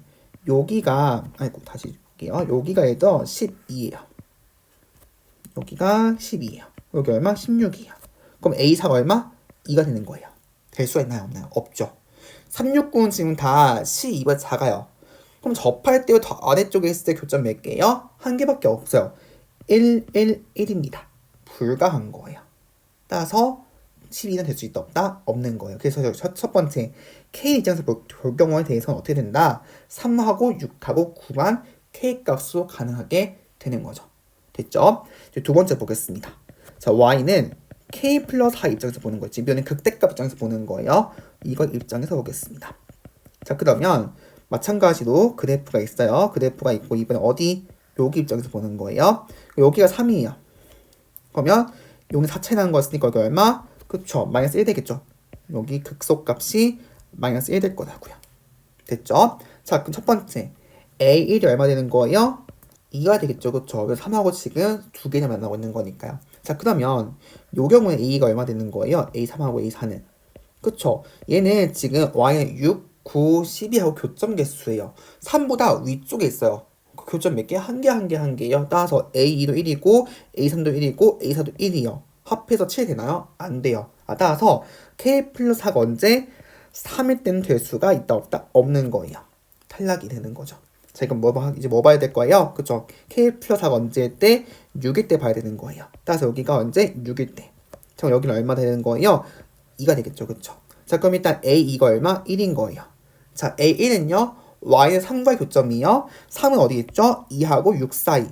여기가 다시 볼게요. 여기가 얘도 12예요. 여기가 12예요. 여기 얼마? 16이에요. 그럼 A4가 얼마? 2가 되는 거예요. 될 수가 있나요? 없나요? 없죠. 369는 지금 다 12보다 작아요. 그럼 접할 때 더 아래쪽에 있을 때 교점 몇 개예요? 한 개밖에 없어요. 1, 1, 1입니다. 불가한 거예요. 따라서 12는 될 수 있다 없다? 없는 거예요. 그래서 첫 번째 K 입장에서 볼 경우에 대해서는 어떻게 된다? 3하고 6하고 9만 K 값으로 가능하게 되는 거죠. 됐죠? 이제 두 번째 보겠습니다. 자, Y는 K 플러스 4 입장에서 보는 거지. 이번엔 극대값 입장에서 보는 거예요. 이걸 입장에서 보겠습니다. 자, 그러면 마찬가지로 그래프가 있어요. 그래프가 있고 이번에 어디? 여기 입장에서 보는 거예요. 여기가 3이에요. 그러면 여기 4차이 나는 거였으니까 여기 얼마? 그쵸. 마이너스 1 되겠죠. 여기 극소값이 마이너스 1 될 거라고요. 됐죠? 자, 그럼 첫 번째 A1이 얼마 되는 거예요? 2가 되겠죠. 그쵸. 그래서 3하고 지금 두 개나 만나고 있는 거니까요. 자, 그러면 요 경우에 A가 얼마 되는 거예요? A3하고 A4는. 그쵸. 얘는 지금 Y는 6, 9, 12하고 교점 개수예요. 3보다 위쪽에 있어요. 교점 몇 개? 한 개, 한 개, 한 개요. 따라서 A2도 1이고, A3도 1이고, A4도 1이요. 합해서 7 되나요? 안 돼요. 따라서 K 플러스 4가 언제? 3일 때는 될 수가 있다 없다? 없는 거예요. 탈락이 되는 거죠. 자, 이건 이제 뭐 봐야 될 거예요? 그쵸? K 플러스 4가 언제일 때? 6일 때 봐야 되는 거예요. 따라서 여기가 언제? 6일 때. 자, 여기는 얼마 되는 거예요? 2가 되겠죠. 그쵸? 자, 그럼 일단 A2가 얼마? 1인 거예요. 자, A1은요, Y는 3과의 교점이요. 3은 어디 있죠? 2하고 6 사이.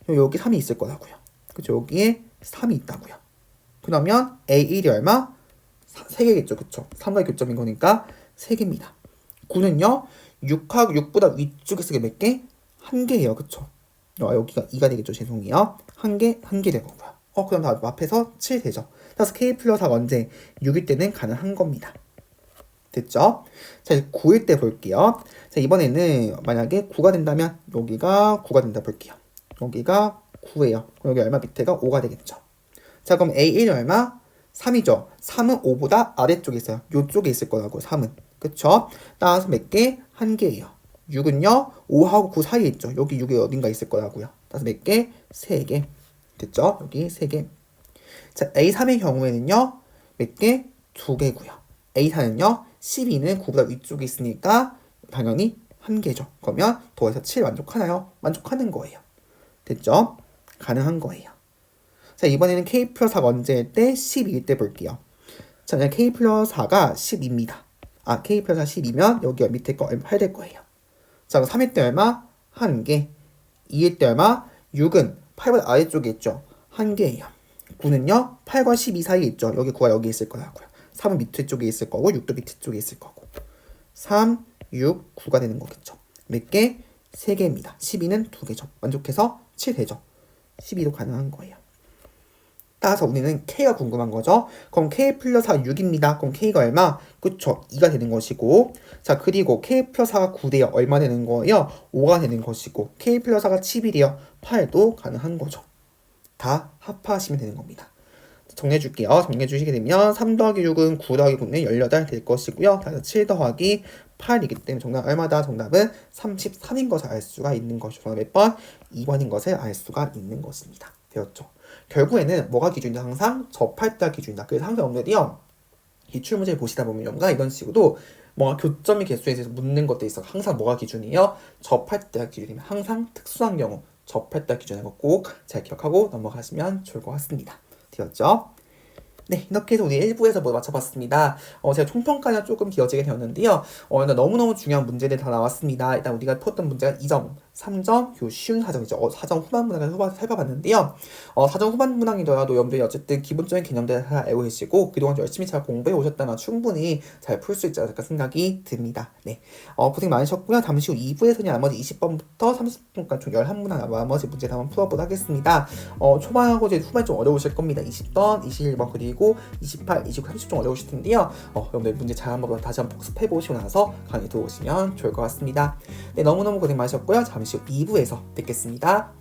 여기 3이 있을 거라고요. 그쵸? 여기에 3이 있다고요. 그러면 A1이 얼마? 3개겠죠. 그쵸? 3과의 교점인 거니까 3개입니다. 9는요, 6하고 6보다 위쪽에 쓰게 몇 개? 1개예요. 그쵸? 여기가 2가 되겠죠. 죄송해요. 1개, 1개 될 거고요. 그럼 다 합해서 7 되죠. 따라서 K 플러스 4가 언제? 6일 때는 가능한 겁니다. 됐죠? 자, 이제 9일 때 볼게요. 자, 이번에는 만약에 9가 된다면 여기가 9가 된다 볼게요. 여기가 9예요. 여기 얼마 밑에가 5가 되겠죠. 자, 그럼 A1은 얼마? 3이죠. 3은 5보다 아래쪽에 있어요. 요쪽에 있을 거라고 3은. 그쵸? 따라서 몇 개? 1개예요. 6은요. 5하고 9 사이에 있죠. 여기 6이 어딘가 있을 거라고요. 따라서 몇 개? 3개. 됐죠? 여기 3개. 자, A3의 경우에는요. 몇 개? 2개고요. A4는요. 12는 9보다 위쪽에 있으니까 당연히 1개죠. 그러면 더해서 7 만족하나요? 만족하는 거예요. 됐죠? 가능한 거예요. 자, 이번에는 K 플러스 4가 언제일 때? 12일 때 볼게요. 자, 그냥 K 플러스 4가 10입니다. K 플러스 4 10이면 여기 밑에 거 8 될 거예요. 자, 그럼 3일 때 얼마? 1개. 2일 때 얼마? 6은 8보다 아래쪽에 있죠. 1개예요. 9는요. 8과 12 사이에 있죠. 여기 9가 여기 있을 거라고요. 3은 밑에 쪽에 있을 거고 6도 밑에 쪽에 있을 거고 3, 6, 9가 되는 거겠죠. 몇 개? 3개입니다. 12는 2개죠. 만족해서 7 되죠. 12도 가능한 거예요. 따라서 우리는 K가 궁금한 거죠. 그럼 K 플러스 4가 6입니다. 그럼 K가 얼마? 그쵸. 2가 되는 것이고 자, 그리고 K 플러스 4가 9대요. 얼마 되는 거예요? 5가 되는 것이고 K 플러스 4가 11이요. 8도 가능한 거죠. 다 합하시면 되는 겁니다. 정리해 줄게요. 정리해 주시게 되면 3 더하기 6은 9 더하기 9는 18 될 것이고요. 그래서 7 더하기 8이기 때문에 정답 얼마다? 정답은 33인 것을 알 수가 있는 것이죠. 정답 몇 번? 2번인 것을 알 수가 있는 것입니다. 되었죠? 결국에는 뭐가 기준이다? 항상 접할 때가 기준이다. 그래서 항상 여러분들이요. 기출문제를 보시다 보면 뭔가 이런 식으로 뭔가 교점이 개수에 대해서 묻는 것도 있어. 항상 뭐가 기준이에요? 접할 때가 기준이면 항상 특수한 경우 접할 때가 기준인 거 꼭 잘 기억하고 넘어가시면 좋을 것 같습니다. 되었죠? 네, 이렇게 해서 우리 1부에서 뭐 맞춰봤습니다. 제가 총평가가 조금 길어지게 되었는데요. 너무너무 중요한 문제들 다 나왔습니다. 일단 우리가 풀었던 문제가 2점, 3점, 요 쉬운 사정이죠. 사정 후반 문항을 살펴봤는데요. 사정 후반 문항이더라도 여러분들이 어쨌든 기본적인 개념들을 다 알고 계시고 그동안 열심히 잘 공부해 오셨다면 충분히 잘 풀 수 있지 않을까 생각이 듭니다. 네, 고생 많으셨고요. 잠시 후 2부에서는 나머지 20번부터 30분까지 총 11문항 나머지 문제 한번 풀어보도록 하겠습니다. 초반하고 이제 후반이 좀 어려우실 겁니다. 20번, 21번 그리고 28, 29, 30 좀 어려우실 텐데요. 여러분들 문제 잘 한번 다시 한번 복습해 보시고 나서 강의 들어오시면 좋을 것 같습니다. 네, 너무너무 고생 많으셨고요. 잠시 후 2부에서 뵙겠습니다.